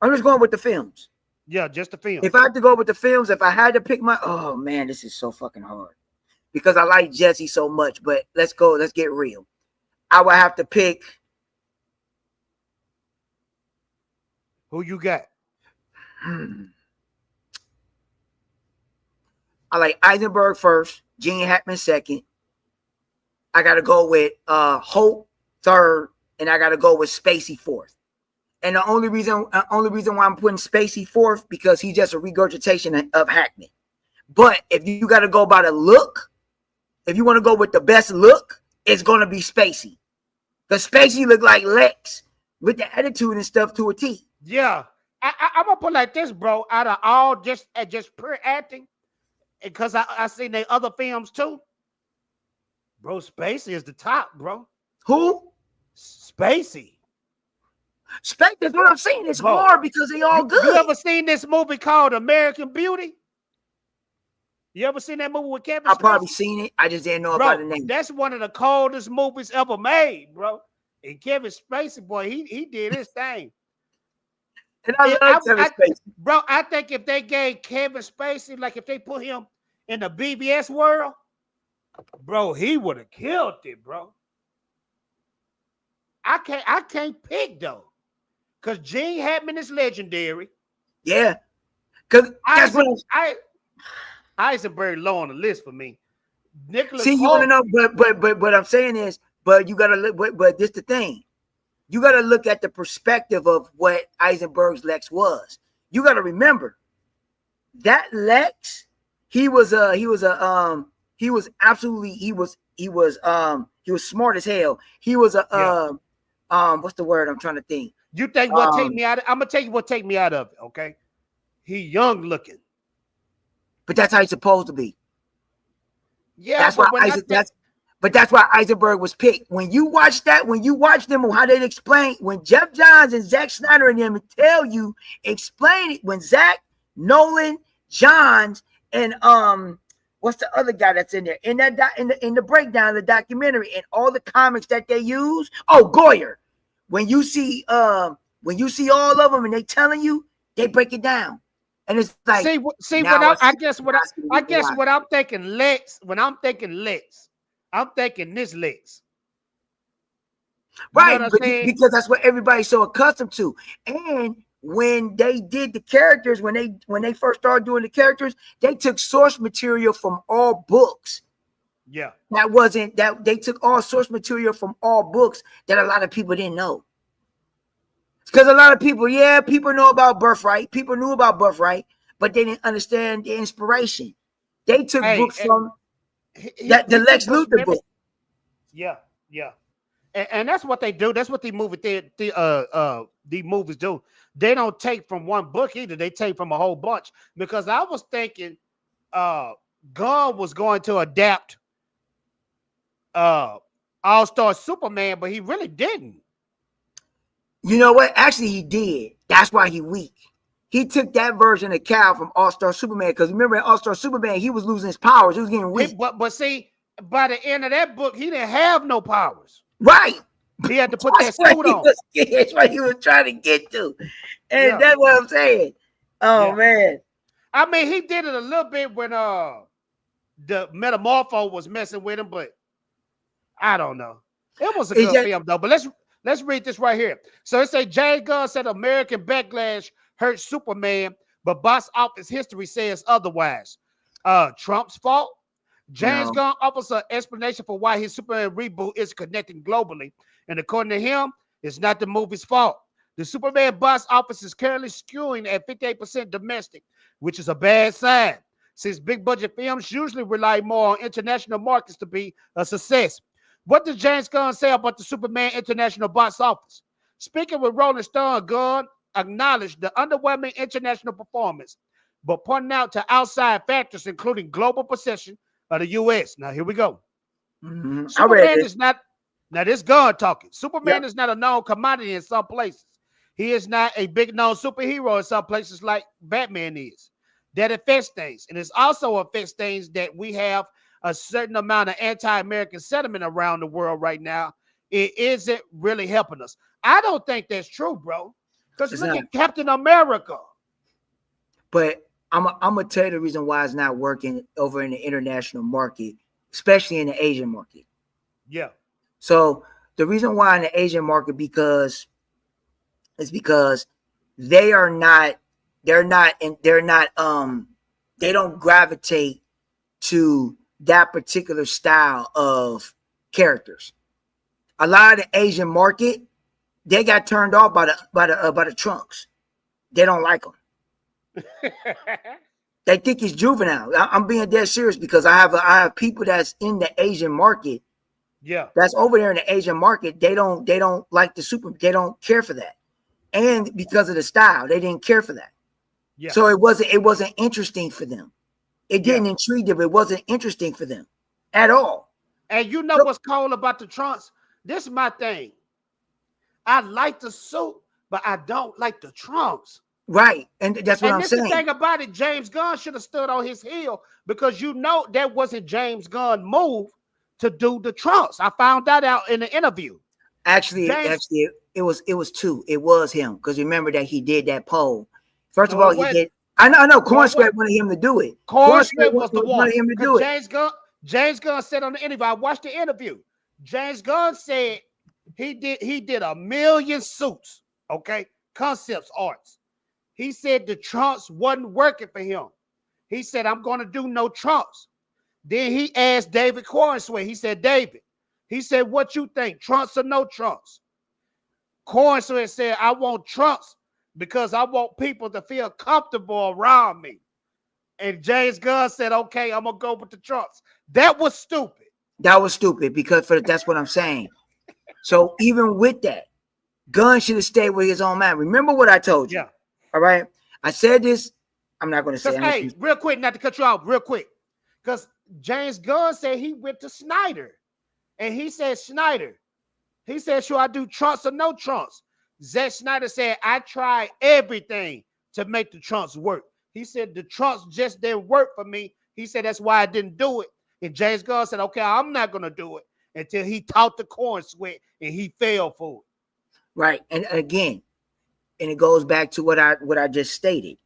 [SPEAKER 3] I'm just going with the films.
[SPEAKER 2] Yeah, just the film.
[SPEAKER 3] If I had to go with the films, if I had to pick oh man, this is so fucking hard because I like Jesse so much. But let's get real. I would have to pick.
[SPEAKER 2] Who you got?
[SPEAKER 3] I like Eisenberg first, Gene Hackman second. I gotta go with Hope third, and I gotta go with Spacey fourth. And the only reason why I'm putting Spacey fourth because he's just a regurgitation of Hackman. But if you got to go by the look, if you want to go with the best look, it's gonna be Spacey. Because Spacey look like Lex with the attitude and stuff to a T.
[SPEAKER 2] Yeah, I'm gonna put it like this, bro. Out of all just pure acting, because I seen the other films too, bro. Spacey is the top, bro.
[SPEAKER 3] Who?
[SPEAKER 2] Spacey.
[SPEAKER 3] That's what I'm saying. It's hard because they all good.
[SPEAKER 2] You ever seen this movie called American Beauty? You ever seen that movie with Kevin Feige?
[SPEAKER 3] I probably seen it. I just didn't know about the name.
[SPEAKER 2] That's one of the coldest movies ever made, bro. And Kevin Spacey, boy, he did his thing.
[SPEAKER 3] And I love Kevin Spacey.
[SPEAKER 2] Bro, I think if they gave Kevin Spacey, like if they put him in the BBS world, bro, he would have killed it, bro. I can't pick though. Because Gene Hackman is legendary.
[SPEAKER 3] Yeah. Because
[SPEAKER 2] Eisenberg low on the list for me. Nicholas
[SPEAKER 3] See, you want to know, but I'm saying is, but you gotta look, but this the thing. You gotta look at the perspective of what Eisenberg's Lex was. You gotta remember that Lex, he was smart as hell. He was what's the word I'm trying to think?
[SPEAKER 2] You think what take me out? I'm gonna tell you what take me out of it. Okay, he young looking,
[SPEAKER 3] but that's how he's supposed to be.
[SPEAKER 2] Yeah,
[SPEAKER 3] that's why Eisenberg was picked. When you watch them, how they explain when Jeff Johns and Zack Snyder and them explain it. When Zack, Nolan, Johns, and what's the other guy that's in there in the breakdown of the documentary and all the comics that they use? Oh, Goyer. When you see all of them and they telling you, they break it down, and it's like
[SPEAKER 2] I guess what I'm thinking Lex. When I'm thinking Lex, I'm thinking this Lex.
[SPEAKER 3] Right, because that's what everybody's so accustomed to. And when they did the characters, when they first started doing the characters, they took source material from all books.
[SPEAKER 2] Yeah.
[SPEAKER 3] They took all source material from all books that a lot of people didn't know. Because a lot of people know about Birthright. People knew about Birthright, but they didn't understand the inspiration. They took books from the Lex Luthor book.
[SPEAKER 2] Yeah. And that's what they do. That's what the movies do. They don't take from one book either. They take from a whole bunch. Because I was thinking Gunn was going to adapt All-Star Superman, but he really didn't.
[SPEAKER 3] You know what? Actually, he did. That's why he weak. He took that version of Cal from All-Star Superman. Because remember, in All-Star Superman, he was losing his powers. He was getting weak.
[SPEAKER 2] But see, by the end of that book, he didn't have no powers.
[SPEAKER 3] Right.
[SPEAKER 2] He had to put that
[SPEAKER 3] That's what
[SPEAKER 2] suit
[SPEAKER 3] he
[SPEAKER 2] on.
[SPEAKER 3] that's what he was trying to get to. And
[SPEAKER 2] Yeah.
[SPEAKER 3] that's what I'm saying. Oh
[SPEAKER 2] Yeah.
[SPEAKER 3] man.
[SPEAKER 2] I mean, he did it a little bit when the Metamorpho was messing with him, but I don't know. It was a
[SPEAKER 3] It's
[SPEAKER 2] good
[SPEAKER 3] just-
[SPEAKER 2] film though. But let's read this right here. So it say James Gunn said American Backlash hurt Superman, but box office history says otherwise. Trump's fault. James
[SPEAKER 3] No.
[SPEAKER 2] Gunn offers an explanation for why his Superman reboot is connecting globally, and according to him, it's not the movie's fault. The Superman box office is currently skewing at 58% domestic, which is a bad sign, since big budget films usually rely more on international markets to be a success. What does James Gunn say about the Superman international box office? Speaking with Rolling Stone, Gunn acknowledged the underwhelming international performance, but pointing out to outside factors, including global possession of the U.S. Now, here we go.
[SPEAKER 3] Mhm. I read
[SPEAKER 2] Superman
[SPEAKER 3] this.
[SPEAKER 2] is not, now this Gunn talking. Superman
[SPEAKER 3] Yep.
[SPEAKER 2] is not a known commodity in some places. He is not a big known superhero in some places like Batman is. That affects things. And it also affects things that we have a certain amount of anti-American sentiment around the world right now. It isn't really helping us. I don't think that's true, bro. Because
[SPEAKER 3] It's
[SPEAKER 2] look
[SPEAKER 3] not.
[SPEAKER 2] at Captain America.
[SPEAKER 3] But I'm gonna tell you the reason why it's not working over in the international market, especially in the Asian market.
[SPEAKER 2] Yeah.
[SPEAKER 3] So the reason why in the Asian market because they are not they don't gravitate to that particular style of characters. A lot of the Asian market, they got turned off by the Trunks. They don't like them. They think he's juvenile. I'm being dead serious because I have people that's in the Asian market.
[SPEAKER 2] Yeah.
[SPEAKER 3] That's over there in the Asian market. They don't like the super. They don't care for that, and because of the style, they didn't care for that.
[SPEAKER 2] Yeah.
[SPEAKER 3] So it wasn't interesting for them. It didn't
[SPEAKER 2] Yeah.
[SPEAKER 3] intrigue them. It wasn't interesting for them at all.
[SPEAKER 2] And you know
[SPEAKER 3] So-
[SPEAKER 2] what's cool about the Trunks? This is my thing. I like the suit, but I don't like the Trunks.
[SPEAKER 3] Right, and that's what
[SPEAKER 2] And
[SPEAKER 3] I'm
[SPEAKER 2] this is the
[SPEAKER 3] saying.
[SPEAKER 2] thing about it. James Gunn should have stood on his heel because you know that wasn't James Gunn's move to do the Trunks. I found that out in the interview.
[SPEAKER 3] Actually, it was two. It was him because remember that he did that poll. First of all, he did. I know. Corn Sweat wanted him to do it.
[SPEAKER 2] Corn Sweat was the one.
[SPEAKER 3] Wanted him to do it.
[SPEAKER 2] James Gunn said on the interview. I watched the interview. James Gunn said he did 1 million suits. Okay, concepts arts. He said the Trunks wasn't working for him. He said, I'm going to do no Trunks. Then he asked David Cornsway. He said, David, he said, what you think? Trunks or no Trunks? Cornsway said, I want Trunks because I want people to feel comfortable around me. And James Gunn said, okay, I'm going to go with the Trunks. That was stupid.
[SPEAKER 3] That was stupid because that's what I'm saying. So even with that, Gunn should have stayed with his own man. Remember what I told you.
[SPEAKER 2] Yeah.
[SPEAKER 3] All right. I said this. I'm not going to say it.
[SPEAKER 2] Hey, real quick, not to cut you off, real quick. Because James Gunn said he went to Snyder. And he said, Snyder, he said, should I do Trunks or no Trunks? Zack Snyder said, I tried everything to make the Trunks work. He said, the Trunks just didn't work for me. He said, that's why I didn't do it. And James Gunn said, okay, I'm not going to do it until he taught the Corn Sweat and he fell for it.
[SPEAKER 3] Right. And again, and it goes back to what I just stated.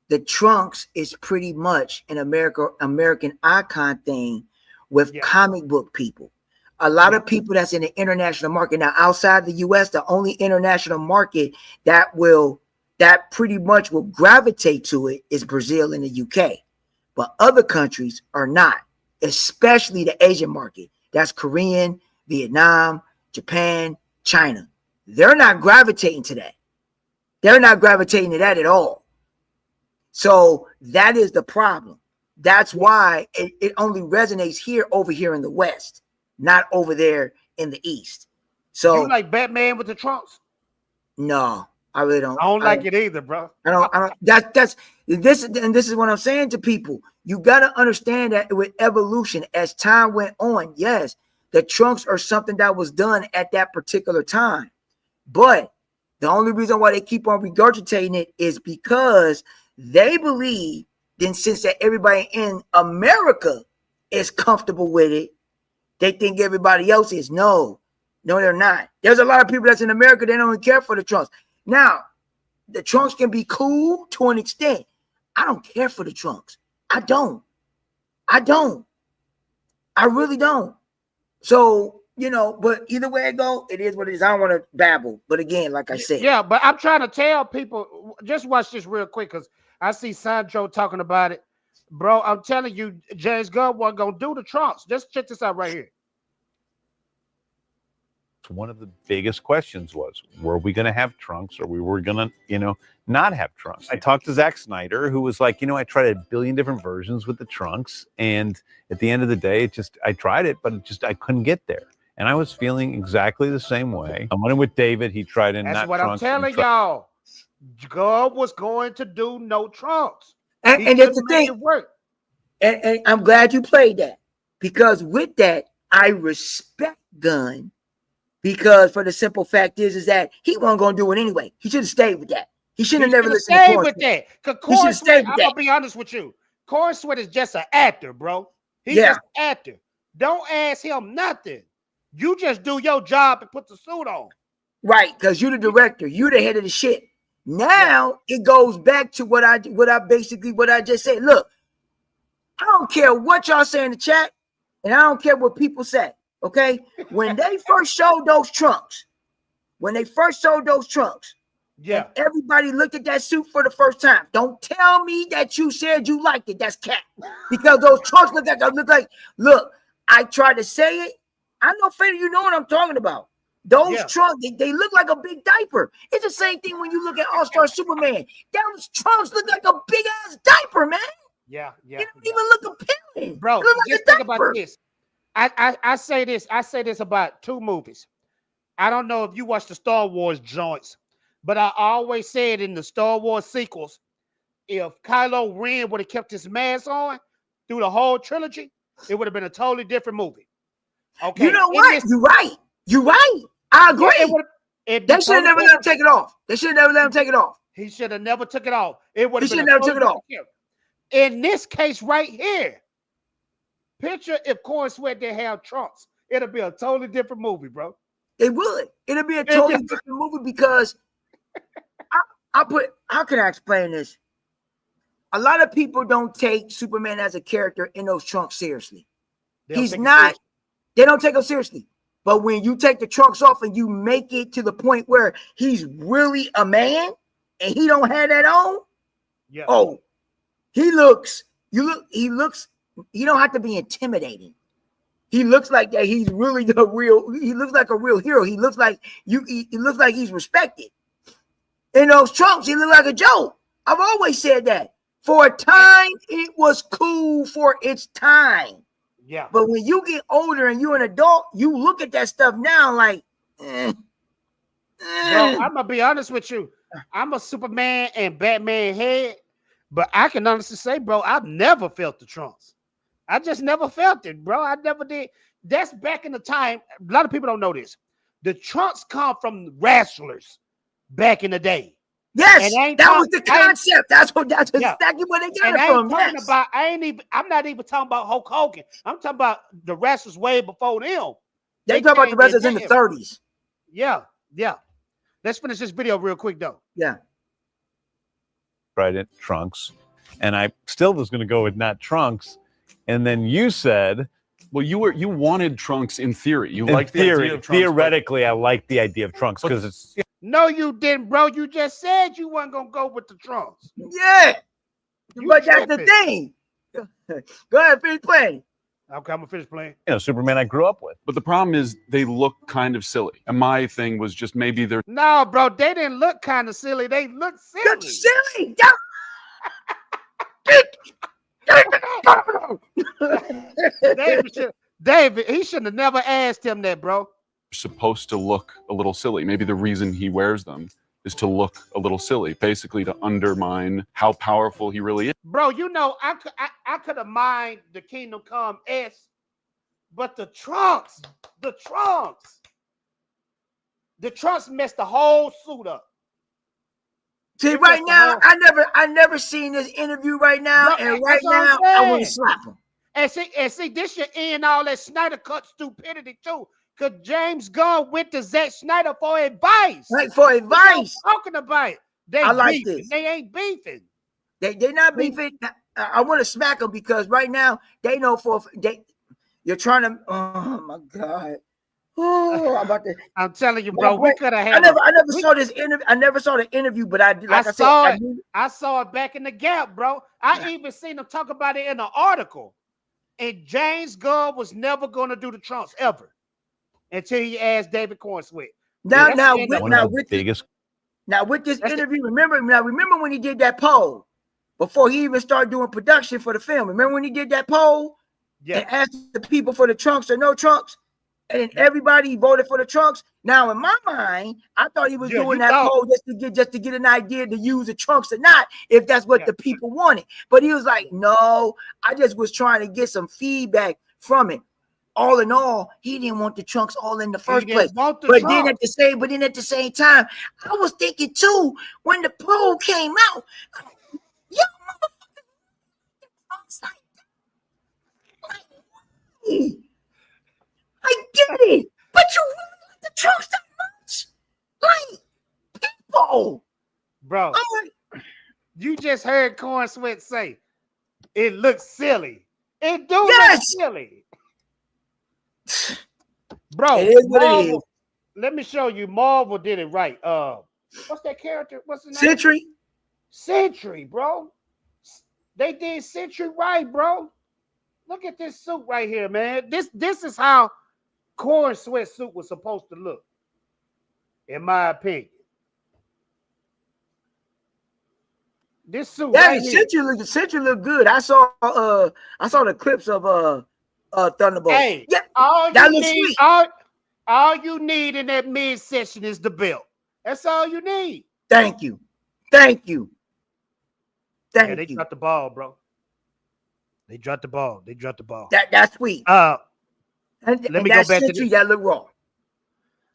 [SPEAKER 3] The Trunks is pretty much an American icon thing with comic book people. A lot of people that's in the international market. Now, outside the US, the only international market that pretty much will gravitate to it is Brazil and the UK. But other countries are not, especially the Asian market. That's Korean, Vietnam, Japan, China. They're not gravitating to that. They're not gravitating to that at all. So that is the problem. That's why it only resonates over here in the West, not over there in the East. So
[SPEAKER 2] you like Batman with the Trunks?
[SPEAKER 3] No, I really don't.
[SPEAKER 2] I don't like it either, bro.
[SPEAKER 3] I don't. This is what I'm saying to people. You got to understand that with evolution, as time went on, yes, the Trunks are something that was done at that particular time. But the only reason why they keep on regurgitating it is because they believe then since that everybody in America is comfortable with it, they think everybody else is. No, No, they're not. There's a lot of people that's in America, they don't even care for the trunks. Now, the trunks can be cool to an extent. I don't care for the trunks. I don't. I really don't. So, you know, but either way it go, it is what it is. I don't want to babble. But again, like I said.
[SPEAKER 2] Yeah, but I'm trying to tell people, just watch this real quick, because I see Sancho talking about it. Bro, I'm telling you, James Gunn wasn't going to do the trunks. Just check this out right here.
[SPEAKER 5] One of the biggest questions was, were we going to have trunks, or we were going to, you know, not have trunks? I talked to Zack Snyder, who was like, you know, I tried a billion different versions with the trunks, and at the end of the day, I tried it, but I couldn't get there. And I was feeling exactly the same way. I went in with David. He tried in
[SPEAKER 2] That's
[SPEAKER 5] not
[SPEAKER 2] what
[SPEAKER 5] trunks.
[SPEAKER 2] I'm telling y'all. Gunn was going to do no trunks.
[SPEAKER 3] And that's the thing.
[SPEAKER 2] It work.
[SPEAKER 3] And I'm glad you played that, because with that, I respect Gunn, because for the simple fact is that he wasn't going to do it anyway. He should have stayed with that. He shouldn't have never listened to
[SPEAKER 2] with that.
[SPEAKER 3] He should have stayed with
[SPEAKER 2] I'm
[SPEAKER 3] that.
[SPEAKER 2] going to be honest with you. Corey Sweat is just an actor, bro. He's
[SPEAKER 3] Yeah.
[SPEAKER 2] just an actor. Don't ask him nothing. You just do your job and put the suit on.
[SPEAKER 3] Right, because you're the director. You're the head of the shit. Now it goes back to what I just said. Look, I don't care what y'all say in the chat, and I don't care what people say. Okay, when they first showed those trunks,
[SPEAKER 2] Yeah,
[SPEAKER 3] and everybody looked at that suit for the first time. Don't tell me that you said you liked it. That's cat, because those trunks look like. Look, I tried to say it. I know, Fader, you know what I'm talking about. Those trunks, they look like a big diaper. It's the same thing when you look at All-Star Superman. Those trunks look like a big ass diaper, man.
[SPEAKER 2] Yeah.
[SPEAKER 3] They don't even look appealing,
[SPEAKER 2] Bro.
[SPEAKER 3] They look like
[SPEAKER 2] Just
[SPEAKER 3] a
[SPEAKER 2] think
[SPEAKER 3] diaper.
[SPEAKER 2] about this. I say this about two movies. I don't know if you watch the Star Wars joints, but I always said in the Star Wars sequels, if Kylo Ren would have kept his mask on through the whole trilogy, it would have been a totally different movie. Okay,
[SPEAKER 3] You know what? You're right. I agree. They should have never let him take it off. He should have never took it off. It would have been never took it off. In this case right here, picture if Corey Sweat didn't have trunks, it'll be a totally different movie, bro. It would. It'll be a totally different movie, because how can I explain this? A lot of people don't take Superman as a character in those trunks seriously. He's not. They don't take him seriously. But when you take the trunks off and you make it to the point where he's really a man and he don't have that on, he don't have to be intimidating. He looks like that. He's really he looks like a real hero. He looks like he looks like he's respected. In those trunks, he looked like a joke. I've always said that. For a time, it was cool for its time.
[SPEAKER 2] Yeah.
[SPEAKER 3] But when you get older and you're an adult, you look at that stuff now like,
[SPEAKER 2] Bro, I'm gonna be honest with you. I'm a Superman and Batman head, but I can honestly say, bro, I've never felt the trunks. I just never felt it, bro. I never did. That's back in the time. A lot of people don't know this. The trunks come from wrestlers back in the day.
[SPEAKER 3] Yes, that was the concept. That's exactly where they got it from.
[SPEAKER 2] I'm not even talking about Hulk Hogan. I'm talking about the wrestlers way before them.
[SPEAKER 3] They talk about the wrestlers in the 30s.
[SPEAKER 2] Yeah. Let's finish this video real quick, though.
[SPEAKER 3] Yeah.
[SPEAKER 5] Tried it, trunks, and I still was going to go with not trunks, and then you said,
[SPEAKER 6] well, you wanted trunks in theory. You liked the idea of trunks.
[SPEAKER 5] Theoretically, I like the idea of trunks because it's.
[SPEAKER 2] No, you didn't, bro. You just said you weren't gonna go with the trunks.
[SPEAKER 3] Yeah, but that's the thing. Go ahead, finish playing.
[SPEAKER 2] Okay, I'm gonna finish playing.
[SPEAKER 5] Superman I grew up with.
[SPEAKER 6] But the problem is they look kind of silly. And my thing was just maybe they're.
[SPEAKER 2] No, bro, they didn't look kind of silly. They look silly.
[SPEAKER 3] Look silly.
[SPEAKER 2] David, he shouldn't have never asked him that, bro.
[SPEAKER 6] Supposed to look a little silly. Maybe the reason he wears them is to look a little silly, basically to undermine how powerful he really is.
[SPEAKER 2] Bro, I could have mined the Kingdom Come S, but the trunks messed the whole suit up.
[SPEAKER 3] See, right now, I never seen this interview right now, and right now I want to slap him.
[SPEAKER 2] And see, this should end all that Snyder Cut stupidity too. Because James Gunn went to Zack Snyder for advice.
[SPEAKER 3] Like for advice.
[SPEAKER 2] Talking about it. They
[SPEAKER 3] I like
[SPEAKER 2] beefing.
[SPEAKER 3] this.
[SPEAKER 2] They ain't beefing.
[SPEAKER 3] They're not beefing. I want to smack them because right now they know you're trying to. Oh my God. Oh, I'm about to.
[SPEAKER 2] I'm telling you, bro. We could have had.
[SPEAKER 3] I never saw this interview. I never saw the interview, but I
[SPEAKER 2] saw it. I saw it back in the Gap, bro. I even seen them talk about it in an article. And James Gunn was never going to do the Trunks ever until he asked David Cornswet.
[SPEAKER 3] Now with this interview, remember when he did that poll before he even started doing production for the film? Remember when he did that poll and asked the people for the Trunks or no Trunks? And then everybody voted for the Trunks. Now, in my mind, I thought he was doing that poll just to get an idea to use the Trunks or not, if that's what the people wanted. But he was like, no, I just was trying to get some feedback from it. All in all, he didn't want the Trunks all in the first place. But then at the same time, I was thinking too, when the poll came out, yo, motherfucker, I get it, but you really like the Trunks that much? Like, people.
[SPEAKER 2] Bro, you just heard Cornswet say, it looks silly. It do look silly. Bro,
[SPEAKER 3] it is what it is.
[SPEAKER 2] Let me show you. Marvel did it right. What's that character? What's the name?
[SPEAKER 3] Sentry?
[SPEAKER 2] Sentry, bro. They did Sentry right, bro. Look at this suit right here, man. This is how Cornswet suit was supposed to look, in my opinion. This suit right here.
[SPEAKER 3] Sentry look good. I saw the clips of Thunderbolt.
[SPEAKER 2] Hey,
[SPEAKER 3] yeah,
[SPEAKER 2] all you need in that midsection is the belt. That's all you need.
[SPEAKER 3] Thank you.
[SPEAKER 2] They dropped the ball, bro. They dropped the ball.
[SPEAKER 3] That's sweet.
[SPEAKER 2] Let me go back to this.
[SPEAKER 3] That look raw.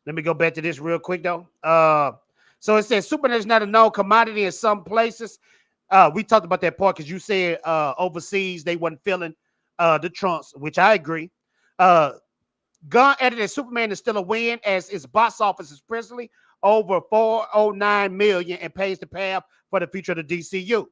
[SPEAKER 2] Let me go back to this real quick though. So it says Superman is not a known commodity in some places. We talked about that part because you said overseas they wasn't feeling the Trunks, which I agree. Gunn added that Superman is still a win as its box office is presently over 409 million and pays the path for the future of the DCU.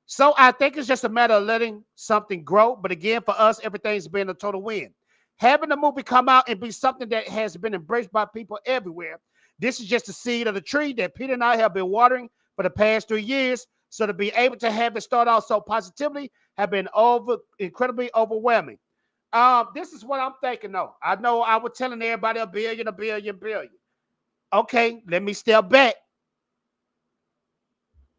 [SPEAKER 2] So I think it's just a matter of letting something grow. But again, for us, everything's been a total win. Having the movie come out and be something that has been embraced by people everywhere. This is just the seed of the tree that Peter and I have been watering for the past 3 years. So to be able to have it start out so positively have been incredibly overwhelming. This is what I'm thinking though. I know I was telling everybody a billion. Okay, let me step back.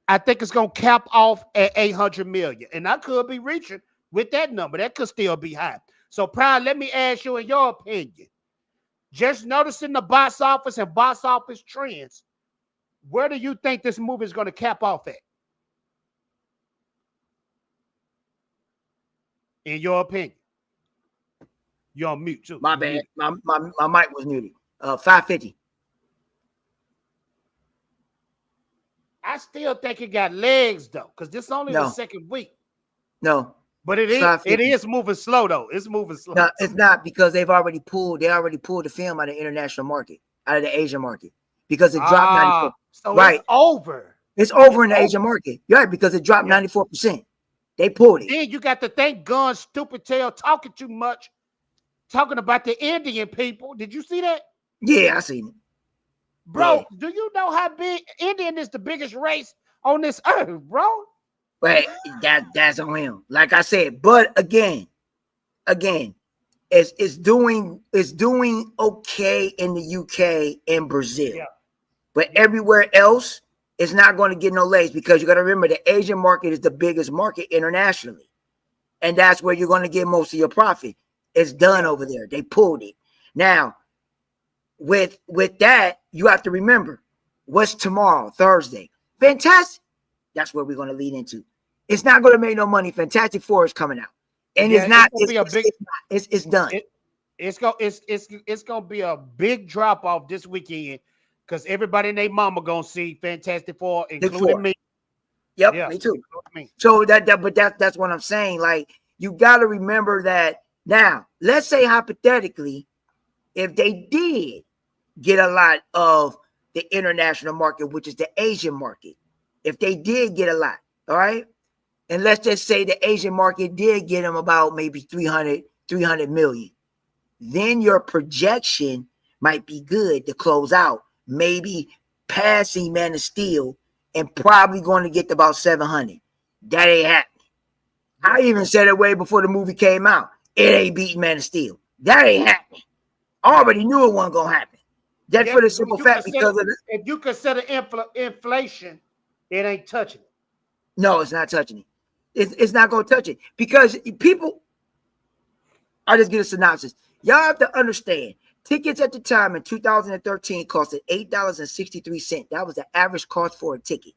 [SPEAKER 2] I think it's going to cap off at 800 million. And I could be reaching with that number. That could still be high. So, Prime, let me ask you in your opinion. Just noticing the box office and box office trends, where do you think this movie is going to cap off at? In your opinion. You're on mute, too.
[SPEAKER 3] My bad. My mic was muted. 550.
[SPEAKER 2] I still think it got legs though, because this is only the second week.
[SPEAKER 3] No,
[SPEAKER 2] but it is moving slow though. It's moving slow.
[SPEAKER 3] No, it's not because they already pulled the film out of the international market, out of the Asian market, because it dropped 94%.
[SPEAKER 2] So right. It's over.
[SPEAKER 3] It's over in the Asian market. You're right, because it dropped 94%. They pulled it.
[SPEAKER 2] Then you got to thank Gunn's stupid tail talking too much, talking about the Indian people. Did you see that?
[SPEAKER 3] Yeah, I seen it.
[SPEAKER 2] Bro, do you know how big Indian is the biggest race on this earth, bro?
[SPEAKER 3] Right, that's on him. Like I said, but again, it's doing okay in the UK and Brazil, but everywhere else it's not going to get no legs because you got to remember the Asian market is the biggest market internationally, and that's where you're going to get most of your profit. It's done over there. They pulled it now. With that, you have to remember what's tomorrow, Thursday. Fantastic. That's what we're going to lead into. It's not going to make no money. Fantastic Four is coming out, and it's not. It's done.
[SPEAKER 2] It's gonna be a big drop off this weekend because everybody and their mama gonna see Fantastic Four, including me.
[SPEAKER 3] Yep, yeah, me too. So that's what I'm saying. Like you got to remember that now. Let's say hypothetically. if they did get a lot of the international market, which is the Asian market, if they did get a lot, all right, and let's just say the Asian market did get them about maybe 300 million, then your projection might be good to close out, maybe passing Man of Steel and probably going to get to about 700. That ain't happening. I even said it way before the movie came out. It ain't beating Man of Steel. That ain't happening. I already knew it wasn't gonna happen. That's for the simple fact because of
[SPEAKER 2] if you consider inflation, it ain't touching it.
[SPEAKER 3] No, it's not touching it. It's not gonna touch it because people. I'll just get a synopsis. Y'all have to understand. Tickets at the time in 2013 costed $8.63. That was the average cost for a ticket.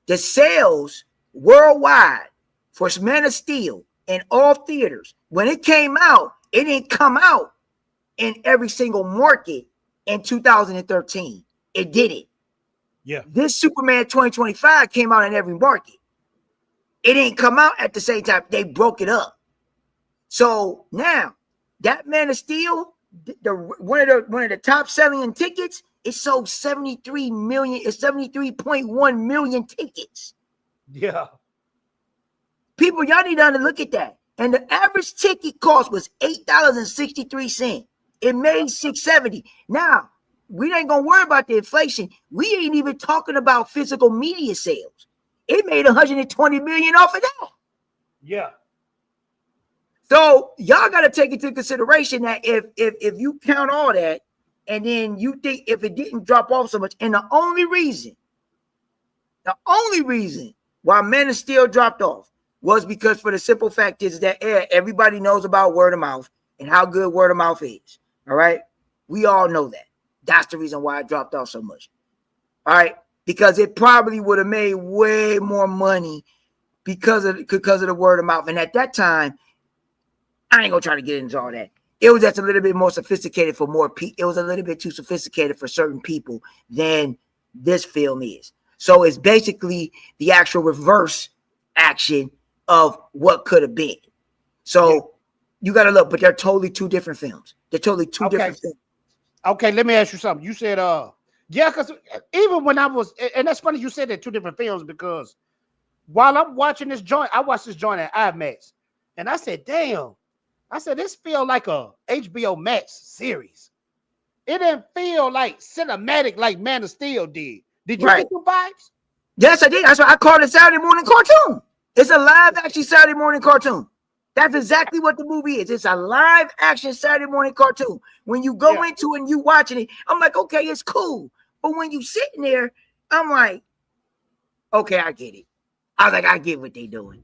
[SPEAKER 3] The sales worldwide for Man of Steel in all theaters, when it came out, it didn't come out in every single market in 2013. It didn't.
[SPEAKER 2] Yeah.
[SPEAKER 3] This Superman 2025 came out in every market. It didn't come out at the same time. They broke it up. So now that Man of Steel, one of the top selling tickets, it sold 73 million. It's 73.1 million tickets.
[SPEAKER 2] Yeah.
[SPEAKER 3] People, y'all need to look at that. And the average ticket cost was $8.63. It made $6.70. Now, we ain't gonna worry about the inflation. We ain't even talking about physical media sales. It made 120 million off of that.
[SPEAKER 2] Yeah.
[SPEAKER 3] So y'all got to take into consideration that if you count all that, and then you think if it didn't drop off so much, and the only reason why Man of Steel dropped off was because for the simple fact is that everybody knows about word of mouth and how good word of mouth is. All right, we all know that. That's the reason why it dropped off so much. All right, because it probably would have made way more money because of the word of mouth, and at that time. I ain't gonna try to get into all that. It was just a little bit more sophisticated for more people. It was a little bit too sophisticated for certain people than this film is. So it's basically the actual reverse action of what could have been. So you got to look, but they're totally two different films. They're totally two different films.
[SPEAKER 2] Okay, let me ask you something. You said, yeah, because even when I was, and that's funny you said they're two different films because while I'm watching this joint, I watched this joint at IMAX, and I said, damn. I said, this feel like a HBO Max series. It didn't feel like cinematic like Man of Steel did. Did you get the vibes?
[SPEAKER 3] Yes, I did. That's why I called it Saturday morning cartoon. It's a live action Saturday morning cartoon. That's exactly what the movie is. It's a live action Saturday morning cartoon. When you go into it and you watching it, I'm like, okay, it's cool. But when you sitting there, I'm like, okay, I get it. I was like, I get what they doing.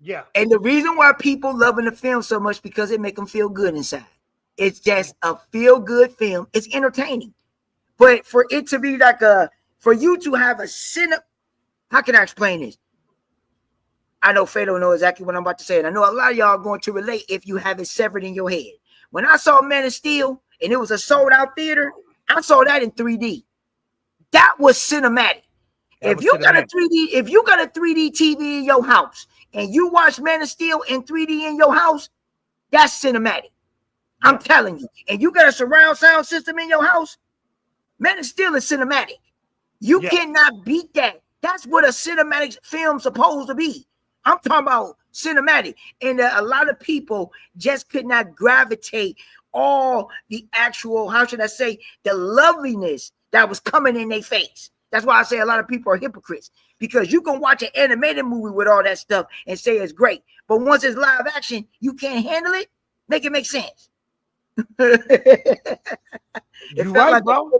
[SPEAKER 2] Yeah.
[SPEAKER 3] And the reason why people loving the film so much because it make them feel good inside. It's just a feel good film. It's entertaining. But for it to be like for you to have a how can I explain this? I know Faye don't know exactly what I'm about to say. And I know a lot of y'all are going to relate if you have it severed in your head. When I saw Man of Steel and it was a sold out theater, I saw that in 3D. That was cinematic. If you got a 3D TV in your house and you watch Man of Steel in 3D in your house, that's cinematic. I'm telling you. And you got a surround sound system in your house, Man of Steel is cinematic. You cannot beat that. That's what a cinematic film's supposed to be. I'm talking about cinematic. And a lot of people just could not gravitate all the actual, how should I say, the loveliness that was coming in their face. That's why I say a lot of people are hypocrites, because you can watch an animated movie with all that stuff and say it's great. But once it's live action, you can't handle it. Make it make sense.
[SPEAKER 2] You're right, bro.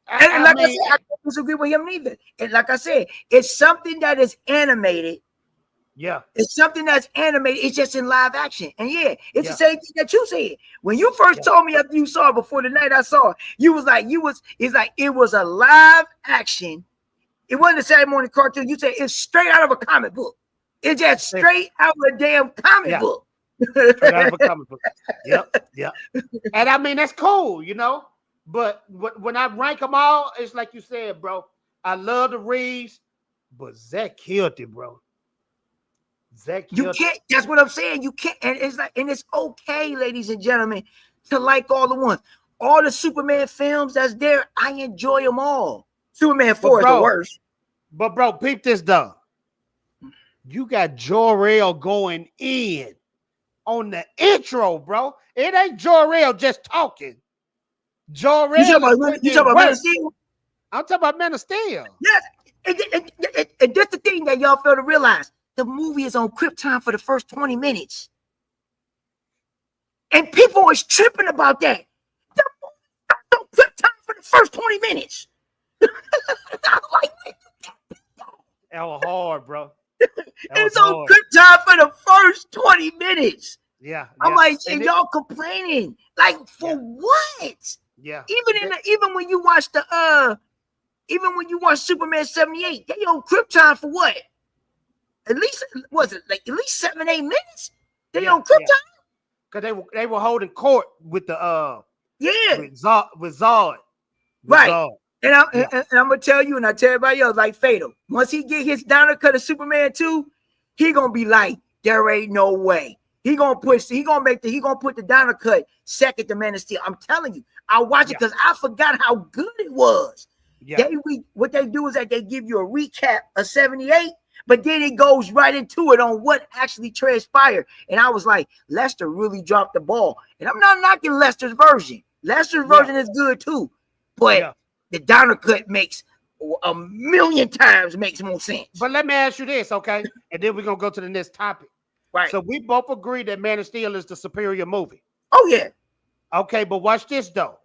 [SPEAKER 3] And like I said, I don't disagree with him neither. And like I said, it's something that is animated.
[SPEAKER 2] Yeah.
[SPEAKER 3] It's something that's animated. It's just in live action. And it's the same thing that you said. When you first told me after you saw it, before the night I saw it, it's like it was a live action. It wasn't a Saturday morning cartoon. You said it's straight out of a comic book. It's just straight out of a damn comic book.
[SPEAKER 2] Straight out of a comic book. Yep. And I mean, that's cool, you know. But when I rank them all, it's like you said, bro. I love the Reeves, but Zach killed it, bro. Zach killed
[SPEAKER 3] you can't. That's what I'm saying. You can't. And it's like, and it's okay, ladies and gentlemen, to like all the ones. All the Superman films that's there, I enjoy them all. Superman 4 is the worst.
[SPEAKER 2] But bro, peep this though. You got Jor-El going in on the intro, bro. It ain't Jor-El just talking. Jor-El
[SPEAKER 3] You talking about Man of Steel?
[SPEAKER 2] I'm talking about Man of Steel.
[SPEAKER 3] Yes. And that's the thing that y'all fail to realize. The movie is on Krypton for the first 20 minutes. And people is tripping about that. The movie is on Krypton for the first 20 minutes. I'm like,
[SPEAKER 2] that was hard, bro.
[SPEAKER 3] It's on Krypton for the first 20 minutes.
[SPEAKER 2] Yeah.
[SPEAKER 3] I'm like, and y'all complaining. Like, for what?
[SPEAKER 2] Yeah.
[SPEAKER 3] Even when you watch Superman 78, they on Krypton for what? At least was it like at least 7-8 minutes? They on Krypton?
[SPEAKER 2] Because they were holding court with the with Zod.
[SPEAKER 3] Right.
[SPEAKER 2] Zod.
[SPEAKER 3] And I'm gonna tell you, and I tell everybody else, like Fatal. Once he get his down cut of Superman 2, he gonna be like, there ain't no way. He gonna put the down cut second to Man of Steel. I'm telling you, I watch it because I forgot how good it was. Yeah. What they do is that they give you a recap of 78, but then it goes right into it on what actually transpired. And I was like, Lester really dropped the ball. And I'm not knocking Lester's version. Lester's version is good too, but the down cut makes a million times makes more sense.
[SPEAKER 2] But let me ask you this, okay? And then we're gonna go to the next topic.
[SPEAKER 3] Right.
[SPEAKER 2] So we both agree that Man of Steel is the superior movie.
[SPEAKER 3] Oh yeah.
[SPEAKER 2] Okay, but watch this though.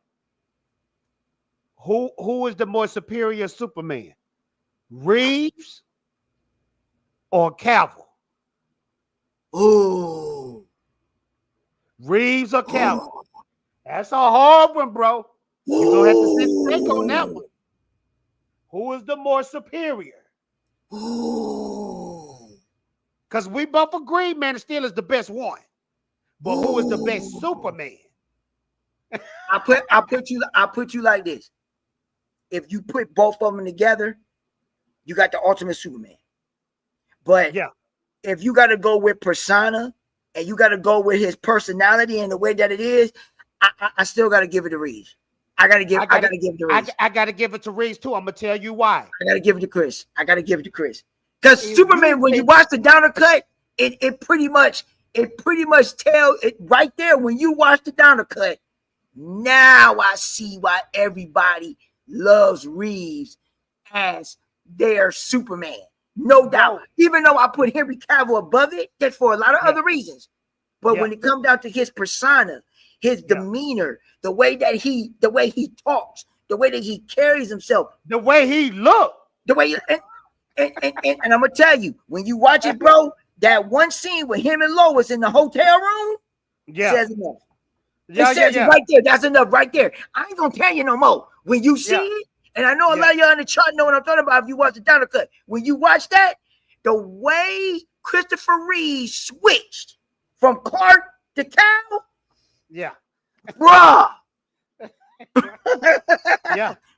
[SPEAKER 2] Who is the more superior Superman? Reeves or Cavill?
[SPEAKER 3] Ooh.
[SPEAKER 2] Reeves or Cavill? That's a hard one, bro. You're gonna have to think on that one. Who is the more superior? Because we both agree Man of Steel is the best one. But who is the best Superman?
[SPEAKER 3] I put you like this. If you put both of them together, you got the ultimate Superman. But if you got to go with persona and you got to go with his personality and the way that it is, I still got to give it to Reeves. I gotta give it to Reeves.
[SPEAKER 2] I gotta give it to Reeves too. I'm gonna tell you why.
[SPEAKER 3] I gotta give it to Chris. Because Superman, when you watch the downer cut, it pretty much tells it right there. When you watch the downer cut, now I see why everybody loves Reeves as their Superman. No doubt. Even though I put Henry Cavill above it, that's for a lot of other reasons. But when it comes down to his persona, his demeanor, the way he talks, the way that he carries himself,
[SPEAKER 2] the way he look,
[SPEAKER 3] the way and I'm gonna tell you, when you watch it, bro, that one scene with him and Lois in the hotel room, says enough. It says it right there. That's enough right there. I ain't gonna tell you no more. When you see it, and I know a lot of y'all in the chart know what I'm talking about if you watch the downer cut. When you watch that, the way Christopher Reeves switched from Clark to Cal, bruh.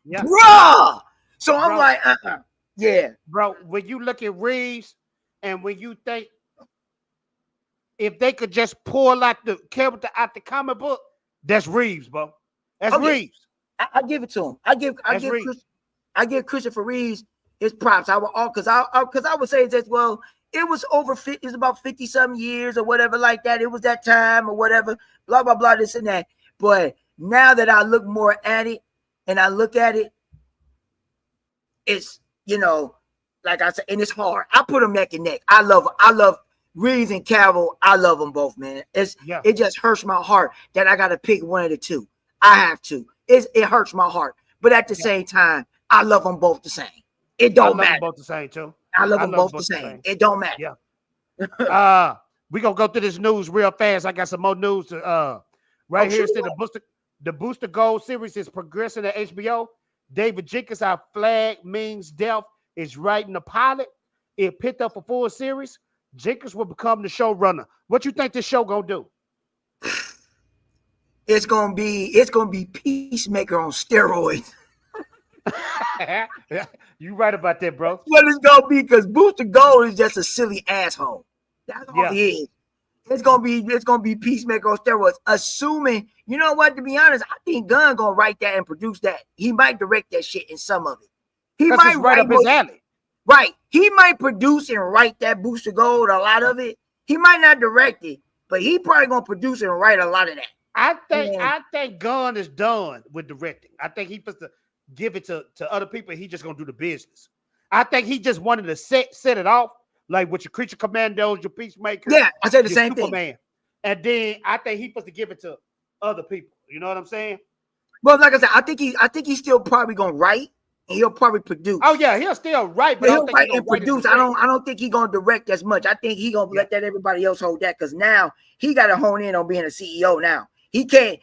[SPEAKER 3] Bruh. So I'm like,
[SPEAKER 2] bro. When you look at Reeves, and when you think if they could just pull out the character out the comic book, that's Reeves, bro. That's Reeves.
[SPEAKER 3] I give it to him. I give Christopher Reeves his props. I would say that, well, it was over 50, it's about 50-some years or whatever like that. It was that time or whatever, blah, blah, blah, this and that. But now that I look more at it and I look at it, it's, like I said, and it's hard. I put them neck and neck. I love Reeves and Cavill. I love them both, man. It just hurts my heart that I got to pick one of the two. I have to. It hurts my heart. But at the same time, I love them both the same. It don't matter. I love
[SPEAKER 2] them both the same, too.
[SPEAKER 3] I love them both the same. It don't matter.
[SPEAKER 2] Yeah. We're going to go through this news real fast. I got some more news. Here. Said the Booster Gold series is progressing at HBO. David Jenkins, our flag means death, is writing a pilot. It picked up a full series. Jenkins will become the showrunner. What you think this show going to do?
[SPEAKER 3] It's gonna be Peacemaker on steroids.
[SPEAKER 2] You right about that, bro.
[SPEAKER 3] That's what it's gonna be, because Booster Gold is just a silly asshole. That's all he is. It's gonna be Peacemaker on steroids. Assuming, you know what? To be honest, I think Gunn gonna write that and produce that. He might direct that shit in some of it. He might
[SPEAKER 2] right up his alley.
[SPEAKER 3] Right. He might produce and write that Booster Gold, a lot of it. He might not direct it, but he probably gonna produce and write a lot of that.
[SPEAKER 2] I think Gunn is done with directing. I think he's supposed to give it to other people. He just gonna do the business. I think he just wanted to set it off. Like with your Creature Commandos, your Peacemaker.
[SPEAKER 3] Yeah, I said the same
[SPEAKER 2] Superman.
[SPEAKER 3] thing.
[SPEAKER 2] And then I think he's supposed to give it to other people. You know what I'm saying?
[SPEAKER 3] Well, like I said, I think he's still probably gonna write and he'll probably produce.
[SPEAKER 2] Oh yeah, he'll still write, but
[SPEAKER 3] he'll write and produce. I don't think he's gonna direct as much. I think he's gonna let that everybody else hold that because now he got to hone in on being a CEO. Now he can't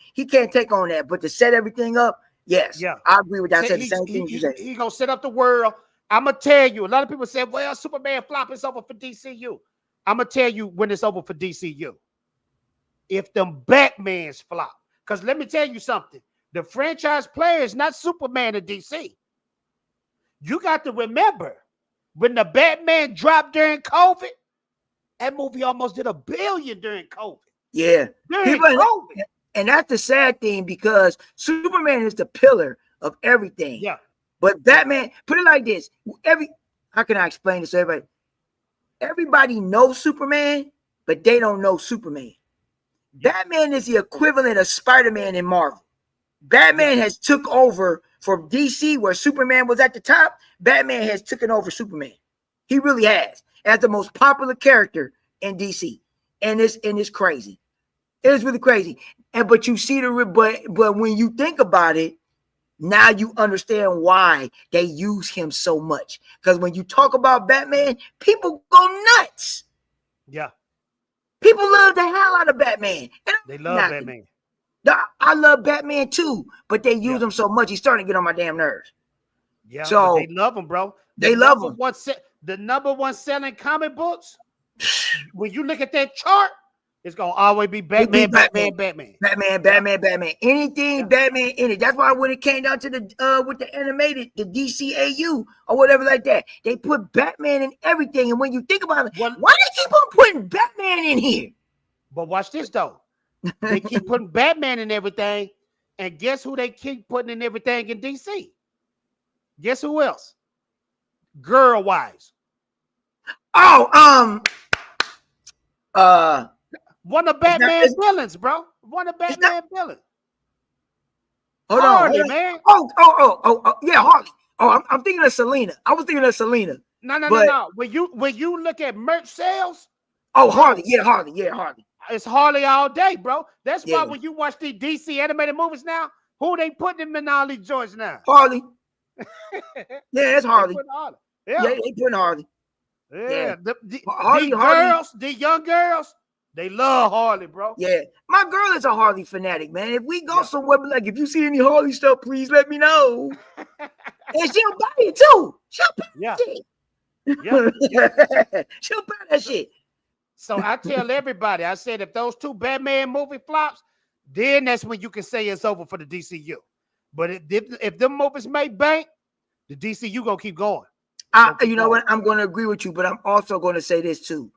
[SPEAKER 3] take on that, but to set everything up, yes, yeah, I agree with that. I said the same thing you said.
[SPEAKER 2] He's gonna set up the world. I'm gonna tell you, a lot of people say, well, Superman flop is over for DCU. I'm gonna tell you when it's over for DCU. If them Batmans flop. Because let me tell you something. The franchise player is not Superman in DC. You got to remember, when the Batman dropped during COVID, that movie almost did $1 billion during COVID.
[SPEAKER 3] Yeah.
[SPEAKER 2] During COVID.
[SPEAKER 3] And that's the sad thing because Superman is the pillar of everything.
[SPEAKER 2] Yeah.
[SPEAKER 3] But Batman, put it like this. How can I explain this to everybody? Everybody knows Superman, but they don't know Superman. Batman is the equivalent of Spider-Man in Marvel. Batman has took over for DC where Superman was at the top. Batman has taken over Superman. He really has, as the most popular character in DC. And it's crazy. It is really crazy. But you see but when you think about it, now you understand why they use him so much. Because when you talk about Batman, people go nuts.
[SPEAKER 2] Yeah.
[SPEAKER 3] People love the hell out of Batman. And
[SPEAKER 2] they love Batman.
[SPEAKER 3] I love Batman too, but they use him so much, he's starting to get on my damn nerves.
[SPEAKER 2] Yeah, so they love him, bro.
[SPEAKER 3] They love him.
[SPEAKER 2] The number one selling comic books, when you look at that chart, it's gonna always be Batman.
[SPEAKER 3] Batman. Anything Batman in it. That's why when it came down to the with the animated, the DCAU or whatever like that, they put Batman in everything. And when you think about it, why they keep on putting Batman in here?
[SPEAKER 2] But watch this though. They keep putting Batman in everything, and guess who they keep putting in everything in DC? Guess who else? Girl wise. One of Batman's villains, bro. One of Batman's villains.
[SPEAKER 3] Hold
[SPEAKER 2] Harley,
[SPEAKER 3] on,
[SPEAKER 2] man.
[SPEAKER 3] Yeah, Harley. I'm thinking of Selena. I was thinking of Selena.
[SPEAKER 2] No. When you look at merch sales,
[SPEAKER 3] Harley. Yeah, Harley.
[SPEAKER 2] It's Harley all day, bro. That's why when you watch these DC animated movies now, who they putting them in all these joints now?
[SPEAKER 3] Harley. Yeah, it's Harley.
[SPEAKER 2] Yeah,
[SPEAKER 3] they putting Harley.
[SPEAKER 2] Yeah. The young girls, they love Harley, bro.
[SPEAKER 3] Yeah, my girl is a Harley fanatic, man. If we go somewhere, like if you see any Harley stuff, please let me know. And she'll buy it too. She'll buy it. She'll buy that shit.
[SPEAKER 2] So I tell everybody, I said if those two Batman movie flops, then that's when you can say it's over for the DCU. But if them movies make bank, the DCU gonna keep going.
[SPEAKER 3] You know what? I'm going to agree with you, but I'm also going to say this too.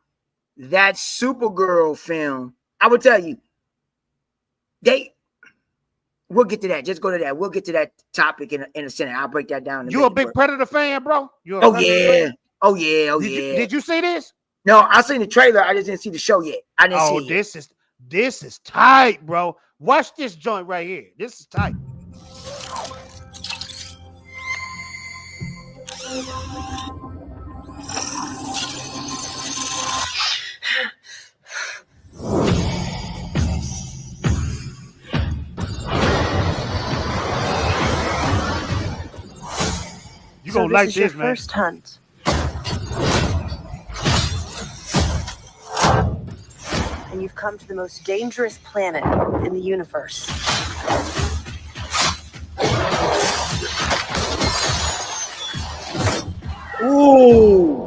[SPEAKER 3] That Supergirl film, I will tell you, we'll get to that. Just go to that. We'll get to that topic in a second. I'll break that down.
[SPEAKER 2] You a big Predator fan, bro?
[SPEAKER 3] Oh yeah. Did
[SPEAKER 2] you see this?
[SPEAKER 3] No, I seen the trailer. I just didn't see the show yet. I didn't see it.
[SPEAKER 2] This is tight, bro. Watch this joint right here. This is tight. You gonna like this, man.
[SPEAKER 7] First hunt. And you've come to the most dangerous planet in the universe.
[SPEAKER 3] Ooh.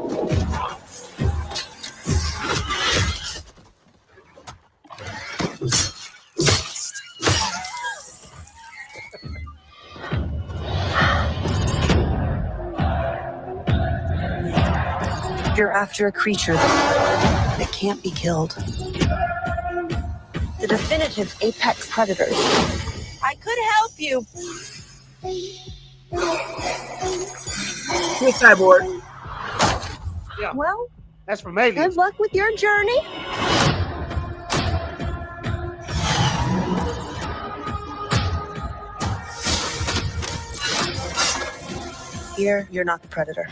[SPEAKER 7] You're after a creature that can't be killed. the definitive apex predators. I could help you.
[SPEAKER 3] Here's Cyborg.
[SPEAKER 2] Yeah,
[SPEAKER 7] Well,
[SPEAKER 2] that's from Aliens.
[SPEAKER 7] good luck with your journey. Here, you're not the predator.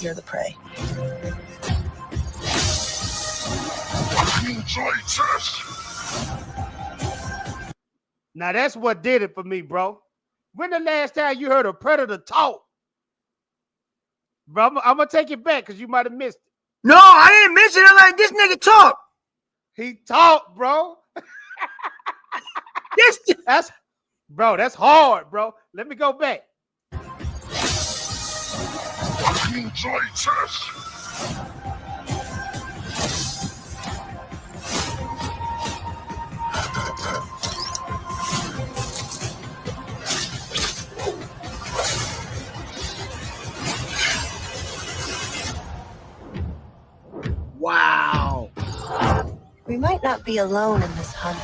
[SPEAKER 7] You're the prey.
[SPEAKER 2] Now that's what did it for me, bro. When the last time you heard a predator talk? Bro, I'm gonna take it back because you might have missed it.
[SPEAKER 3] No, I didn't mention it. Like, this nigga talk.
[SPEAKER 2] He talked, bro. That's hard, bro. Let me go back.
[SPEAKER 3] Wow.
[SPEAKER 7] We might not be alone in this hunt.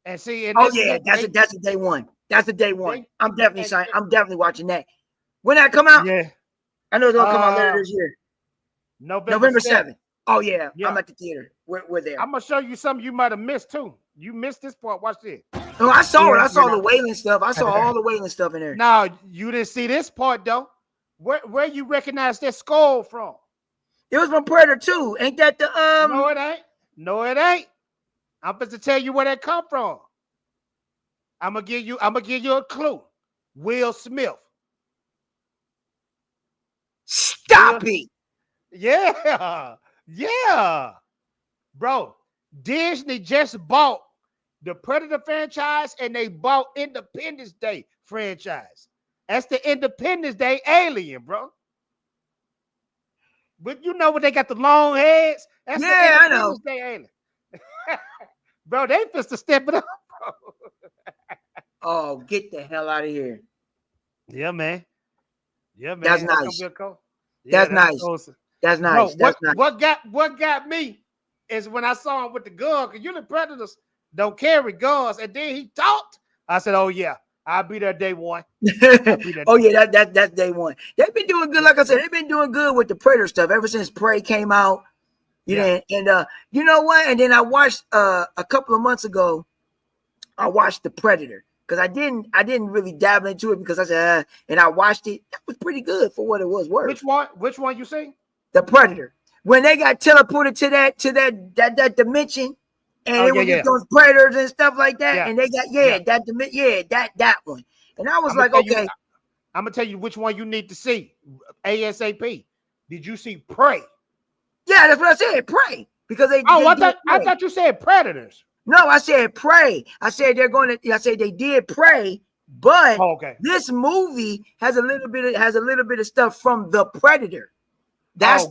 [SPEAKER 2] And see, and
[SPEAKER 3] Oh
[SPEAKER 2] this
[SPEAKER 3] yeah,
[SPEAKER 2] is
[SPEAKER 3] that's a day one. That's a day one.
[SPEAKER 2] they-
[SPEAKER 3] I'm definitely signing. I'm definitely watching that. When that come out?
[SPEAKER 2] yeah,
[SPEAKER 3] I know it's gonna come out later this year. November 7th. Oh yeah,
[SPEAKER 2] Yeah.
[SPEAKER 3] I'm at the theater. We're there.
[SPEAKER 2] I'm gonna show you something you might have missed too. You missed this part. Watch this.
[SPEAKER 3] Oh, I saw it.
[SPEAKER 2] Yeah,
[SPEAKER 3] I saw
[SPEAKER 2] yeah.
[SPEAKER 3] the Wayland stuff. I saw all the Wayland stuff in there.
[SPEAKER 2] Now you didn't see this part though. Where you recognize that skull from?
[SPEAKER 3] It was from Predator 2. Ain't that the
[SPEAKER 2] No, it ain't. No, it ain't. I'm supposed to tell you where that come from. I'm gonna give you a clue. Will Smith.
[SPEAKER 3] Stop it.
[SPEAKER 2] Yeah. Yeah. Bro, Disney just bought the Predator franchise and they bought Independence Day franchise. That's the Independence Day alien, bro. But you know what, they got the long heads? That's the
[SPEAKER 3] Yeah, I know.
[SPEAKER 2] Independence Day alien. Bro, they supposed to step it up, bro.
[SPEAKER 3] Oh, get the hell out of here.
[SPEAKER 2] Yeah, man. Yeah, man.
[SPEAKER 3] That's
[SPEAKER 2] gonna
[SPEAKER 3] nice.
[SPEAKER 2] be a cool.
[SPEAKER 3] That's
[SPEAKER 2] Yeah,
[SPEAKER 3] nice.
[SPEAKER 2] awesome.
[SPEAKER 3] That's
[SPEAKER 2] Bro,
[SPEAKER 3] nice. That's nice.
[SPEAKER 2] what got me is when I saw him with the gun, because usually Predators don't carry guns, and then he talked. I said, "Oh yeah, I'll be there day one."
[SPEAKER 3] Oh yeah, that's day one. They've been doing good. Like I said, they've been doing good with the Predator stuff ever since Prey came out. You know, and you know what? And then I watched a couple of months ago. I watched The Predator because I didn't really dabble into it because I said, and I watched it. That was pretty good for what it was worth.
[SPEAKER 2] Which one you see?
[SPEAKER 3] The Predator. When they got teleported to that dimension, and it was those predators and stuff like that, and they got that one. And I was like, okay.
[SPEAKER 2] I'm gonna tell you which one you need to see ASAP. Did you see Prey?
[SPEAKER 3] Yeah, that's what I said. Prey. Because I
[SPEAKER 2] thought you said Predators.
[SPEAKER 3] No, I said Prey. I said I said they did Prey, but this movie has a little bit of stuff from the Predator. That's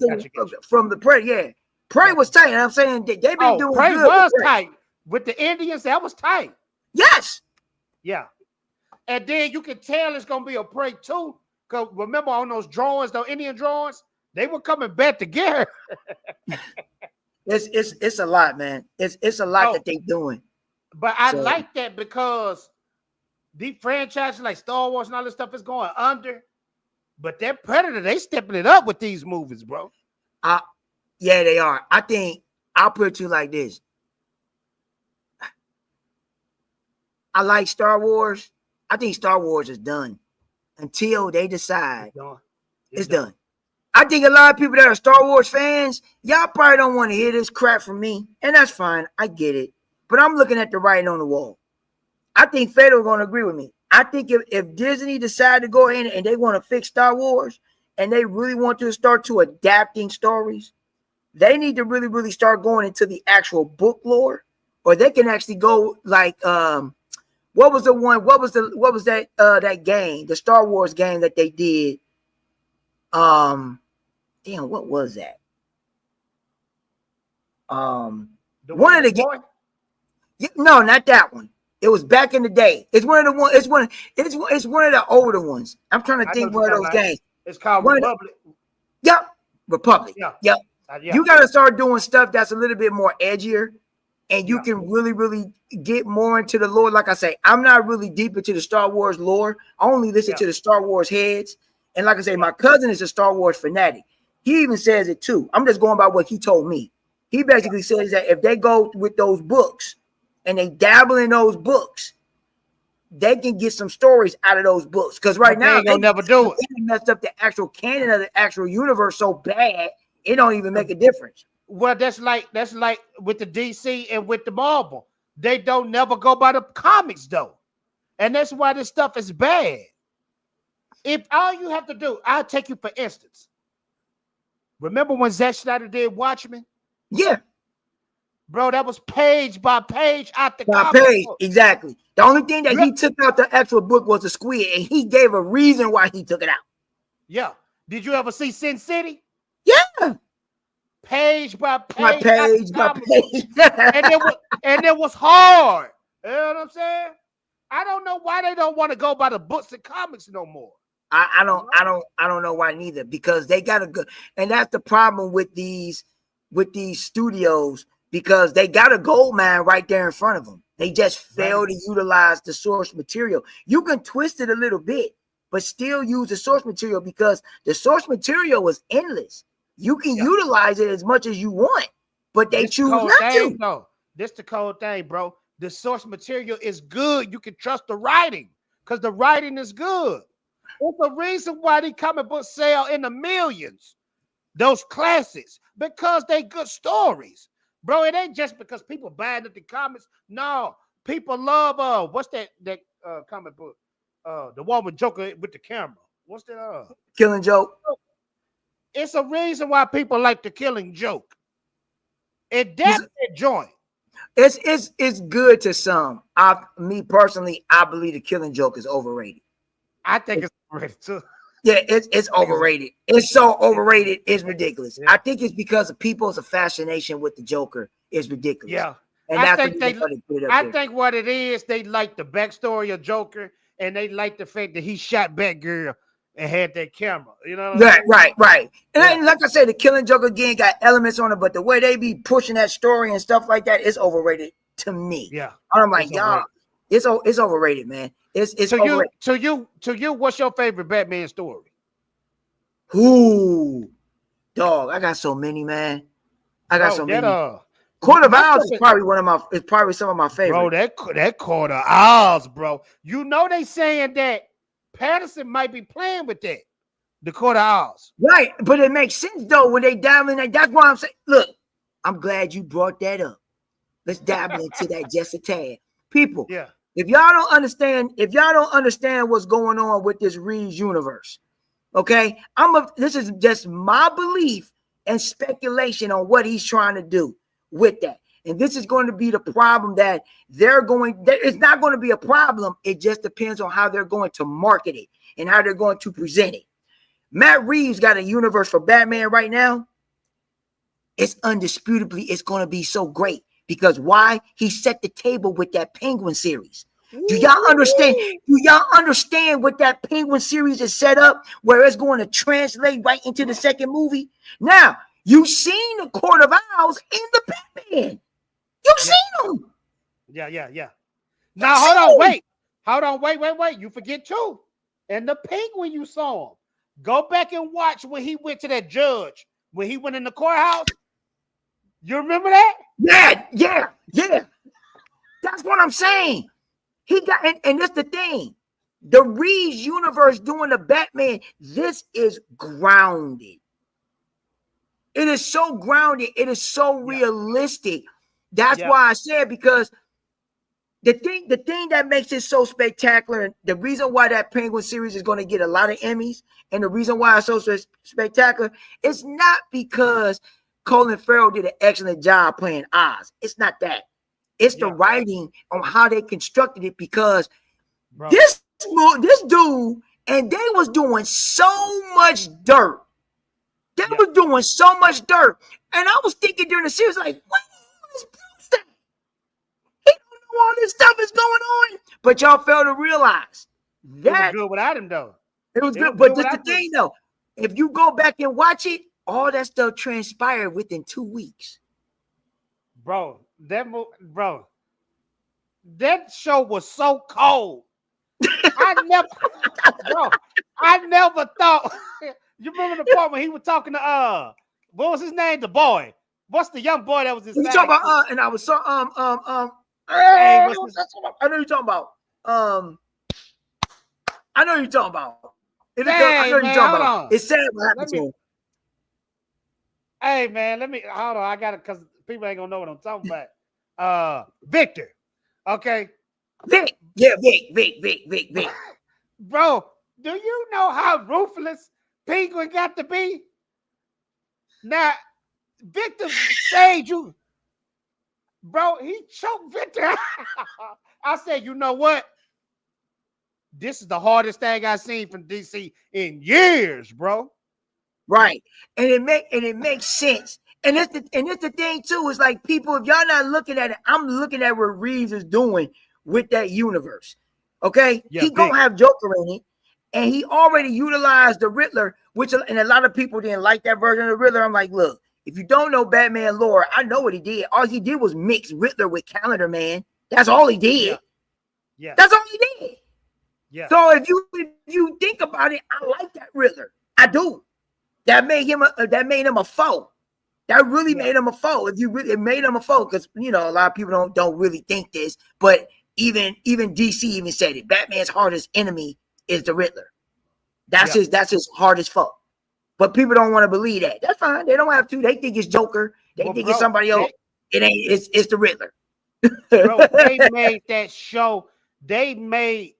[SPEAKER 3] from the Prey. Yeah, Prey was tight. And I'm saying they've been doing
[SPEAKER 2] Prey
[SPEAKER 3] good.
[SPEAKER 2] Was tight with the Indians. That was tight.
[SPEAKER 3] Yes.
[SPEAKER 2] Yeah, and then you can tell it's gonna be a Prey too. Cause remember on those drawings, those Indian drawings, they were coming back together.
[SPEAKER 3] It's a lot, man. It's a lot that they doing.
[SPEAKER 2] But I like that because these franchises like Star Wars and all this stuff is going under. But that Predator, they stepping it up with these movies, bro.
[SPEAKER 3] Yeah, they are. I think I'll put it to you like this. I like Star Wars. I think Star Wars is done until they decide it's done. I think a lot of people that are Star Wars fans, y'all probably don't want to hear this crap from me, and that's fine. I get it. But I'm looking at the writing on the wall. I think Feder's going to agree with me. I think if Disney decide to go in and they want to fix Star Wars and they really want to start to adapting stories, they need to really, really start going into the actual book lore, or they can actually go like what was that game, the Star Wars game that they did? Damn, what was that? One of the games. No, not that one. It was back in the day. It's one of the one. It's one of the older ones. I'm trying to think one of those games.
[SPEAKER 2] It's called
[SPEAKER 3] One
[SPEAKER 2] Republic.
[SPEAKER 3] Yep, Republic.
[SPEAKER 2] Yeah.
[SPEAKER 3] Yep.
[SPEAKER 2] Yeah.
[SPEAKER 3] You got to start doing stuff that's a little bit more edgier, and you
[SPEAKER 2] Yeah.
[SPEAKER 3] can really get more into the lore. Like I say, I'm not really deep into the Star Wars lore. I only listen to the Star Wars heads. And like I say, my cousin is a Star Wars fanatic. He even says it too. I'm just going by what he told me. He basically says that if they go with those books and they dabble in those books, they can get some stories out of those books. Because right now
[SPEAKER 2] they'll never do it.
[SPEAKER 3] They messed up the actual canon of the actual universe so bad it don't even make a difference.
[SPEAKER 2] Well, that's like with the DC and with the Marvel. They don't never go by the comics though, and that's why this stuff is bad. If all you have to do, I'll take you for instance. Remember when Zack Snyder did Watchmen?
[SPEAKER 3] Yeah.
[SPEAKER 2] Bro, that was page by page out the
[SPEAKER 3] By
[SPEAKER 2] comic
[SPEAKER 3] page,
[SPEAKER 2] book.
[SPEAKER 3] exactly. The only thing that he took out the actual book was the squid, and he gave a reason why he took it out.
[SPEAKER 2] Yeah. Did you ever see Sin City?
[SPEAKER 3] Yeah.
[SPEAKER 2] Page by page.
[SPEAKER 3] By page by page.
[SPEAKER 2] and it was hard. You know what I'm saying? I don't know why they don't want to go by the books and comics no more.
[SPEAKER 3] I don't know why neither, because they got a good, and that's the problem with these studios, because they got a gold mine right there in front of them. They just fail to utilize the source material. You can twist it a little bit, but still use the source material, because the source material is endless. You can utilize it as much as you want, but they choose not to.
[SPEAKER 2] No, this the cold thing, bro. The source material is good. You can trust the writing because the writing is good. It's the reason why these comic books sell in the millions. Those classics, because they good stories, bro. It ain't just because people bad at the comics. No, people love what's that comic book? The one with Joker with the camera. What's that?
[SPEAKER 3] Killing Joke.
[SPEAKER 2] It's a reason why people like the Killing Joke. That's that joint.
[SPEAKER 3] It's good to some. Me personally, I believe the Killing Joke is overrated.
[SPEAKER 2] I think it's overrated too.
[SPEAKER 3] Yeah, it's overrated. It's so overrated, it's ridiculous. Yeah. I think it's because of people's fascination with the Joker is ridiculous.
[SPEAKER 2] Yeah.
[SPEAKER 3] And
[SPEAKER 2] I think what it is, they like the backstory of Joker, and they like the fact that he shot Batgirl and had that camera. You know what
[SPEAKER 3] right. And like I said, the Killing Joke again got elements on it, but the way they be pushing that story and stuff like that is overrated to me.
[SPEAKER 2] Yeah.
[SPEAKER 3] I'm like, y'all, it's overrated, man. It's overrated.
[SPEAKER 2] To you, what's your favorite Batman story?
[SPEAKER 3] Ooh, dog, I got so many, man. I got so many. Court of Owls is probably some of my favorites.
[SPEAKER 2] Bro, that Court of Owls, bro. You know they saying that Patterson might be playing with that. The Court of Owls.
[SPEAKER 3] Right, but it makes sense though when they dive in that. That's why I'm saying, look, I'm glad you brought that up. Let's dive into that just a tad. People, if y'all don't understand what's going on with this Reeves universe, okay? This is just my belief and speculation on what he's trying to do with that. And this is going to be the problem that it's not going to be a problem. It just depends on how they're going to market it and how they're going to present it. Matt Reeves got a universe for Batman right now. It's undisputably, it's going to be so great. Because why? He set the table with that Penguin series. Do y'all understand? Do y'all understand what that Penguin series is set up, where it's going to translate right into the second movie? Now, you've seen the Court of Owls in the Batman. You've seen them.
[SPEAKER 2] Yeah. Now, hold on, wait. You forget too. And the Penguin, you saw him. Go back and watch when he went to that judge, when he went in the courthouse. You remember that?
[SPEAKER 3] Yeah. That's what I'm saying. He got, and that's the thing. The Reeves universe doing the Batman, this is grounded. It is so grounded. It is so realistic. That's why I said, because the thing that makes it so spectacular, and the reason why that Penguin series is going to get a lot of Emmys, and the reason why it's so spectacular, it's not because Colin Farrell did an excellent job playing Oz. It's not that. It's the writing on how they constructed it, because this dude, and they was doing so much dirt. They was doing so much dirt. And I was thinking during the series, like, what is that? He don't know all this stuff is going But y'all fail to realize
[SPEAKER 2] It was
[SPEAKER 3] that
[SPEAKER 2] good without him though.
[SPEAKER 3] it was
[SPEAKER 2] It
[SPEAKER 3] good.
[SPEAKER 2] was
[SPEAKER 3] But
[SPEAKER 2] good
[SPEAKER 3] this the
[SPEAKER 2] without them.
[SPEAKER 3] thing though. If you go back and watch it, all that stuff transpired within 2 weeks.
[SPEAKER 2] Bro, that show was so cold. I never thought. You remember the part when he was talking to what was his name? The boy. What's the young boy that was his
[SPEAKER 3] You talking
[SPEAKER 2] sidekick?
[SPEAKER 3] about and I was so
[SPEAKER 2] Hey, what's this?
[SPEAKER 3] I know you're talking about I know you're talking about. I know
[SPEAKER 2] Dang,
[SPEAKER 3] you're
[SPEAKER 2] man,
[SPEAKER 3] talking
[SPEAKER 2] hold
[SPEAKER 3] about.
[SPEAKER 2] on.
[SPEAKER 3] It's sad what happened
[SPEAKER 2] Let
[SPEAKER 3] to
[SPEAKER 2] me.
[SPEAKER 3] him.
[SPEAKER 2] Hey, man, let me hold on. I got it because people ain't gonna know what I'm talking about. Victor. Okay,
[SPEAKER 3] Vic. Yeah, Vic.
[SPEAKER 2] bro. Do you know how ruthless Penguin got to be? Now, Victor saved you, bro. He choked Victor. I said, you know what? This is the hardest thing I've seen from DC in years, bro.
[SPEAKER 3] Right. And it makes sense. And it's the thing too, is like people, if y'all not looking at it, I'm looking at what Reeves is doing with that universe. Okay,
[SPEAKER 2] Yeah,
[SPEAKER 3] he gonna have Joker in it, and he already utilized the Riddler, and a lot of people didn't like that version of the Riddler. I'm like, look, if you don't know Batman lore, I know what he did. All he did was mix Riddler with Calendar Man. That's all he did.
[SPEAKER 2] Yeah.
[SPEAKER 3] That's all he did.
[SPEAKER 2] Yeah.
[SPEAKER 3] So if you think about it, I like that Riddler. I do. That made him a foe. That really made him a foe. It made him a foe, because a lot of people don't really think this, but even DC even said it. Batman's hardest enemy is the Riddler. That's his hardest foe. But people don't want to believe that. That's fine. They don't have to. They think it's Joker. They think it's somebody else. It ain't. It's the Riddler.
[SPEAKER 2] Bro, they made that show. They made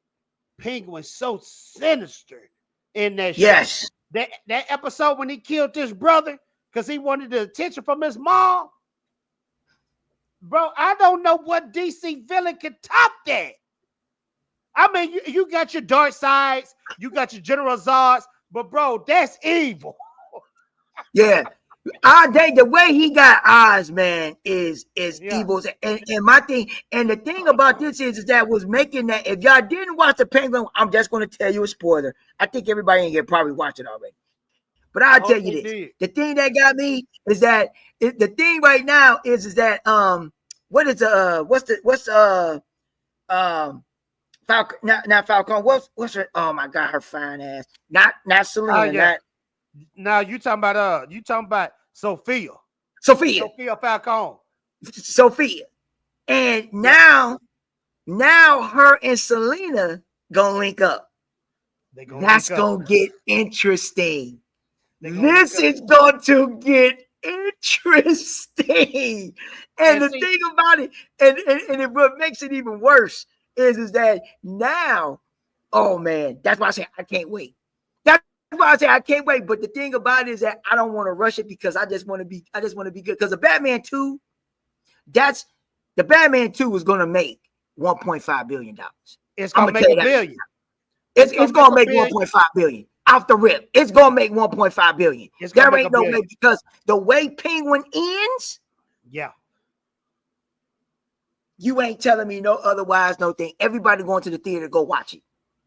[SPEAKER 2] Penguin so sinister in that show.
[SPEAKER 3] Yes.
[SPEAKER 2] That episode when he killed his brother because he wanted the attention from his mom. Bro, I don't know what DC villain could top that. I mean, you got your dark sides, you got your General Zards, but bro, that's evil.
[SPEAKER 3] Yeah. The way he got eyes, man, is evil. And my thing, and the thing about this is that was making that, if y'all didn't watch the Penguin, I'm just going to tell you a spoiler. I think everybody in here probably watched it already. But I'll tell you this. The thing that got me is that the thing right now is that Falcon, not Falcon, what's her, oh my god, her fine ass. Not Selena,
[SPEAKER 2] Now you talking about Sophia Falcone.
[SPEAKER 3] Sophia. And now her and Selena gonna link up. That's gonna get interesting. This is going to get interesting. And the thing about it, and what makes it even worse is that now, oh man, that's why I say I can't wait. That's why I say I can't wait. But the thing about it is that I don't want to rush it, because I just want to be good. Because the Batman 2 is going to make $1.5 billion.
[SPEAKER 2] It's going to make $1 billion.
[SPEAKER 3] It's going to make $1.5 billion. Off the rip, it's gonna make $1.5 billion. There ain't no way, because the way Penguin ends, you ain't telling me no otherwise, no thing. Everybody going to the theater to go watch it.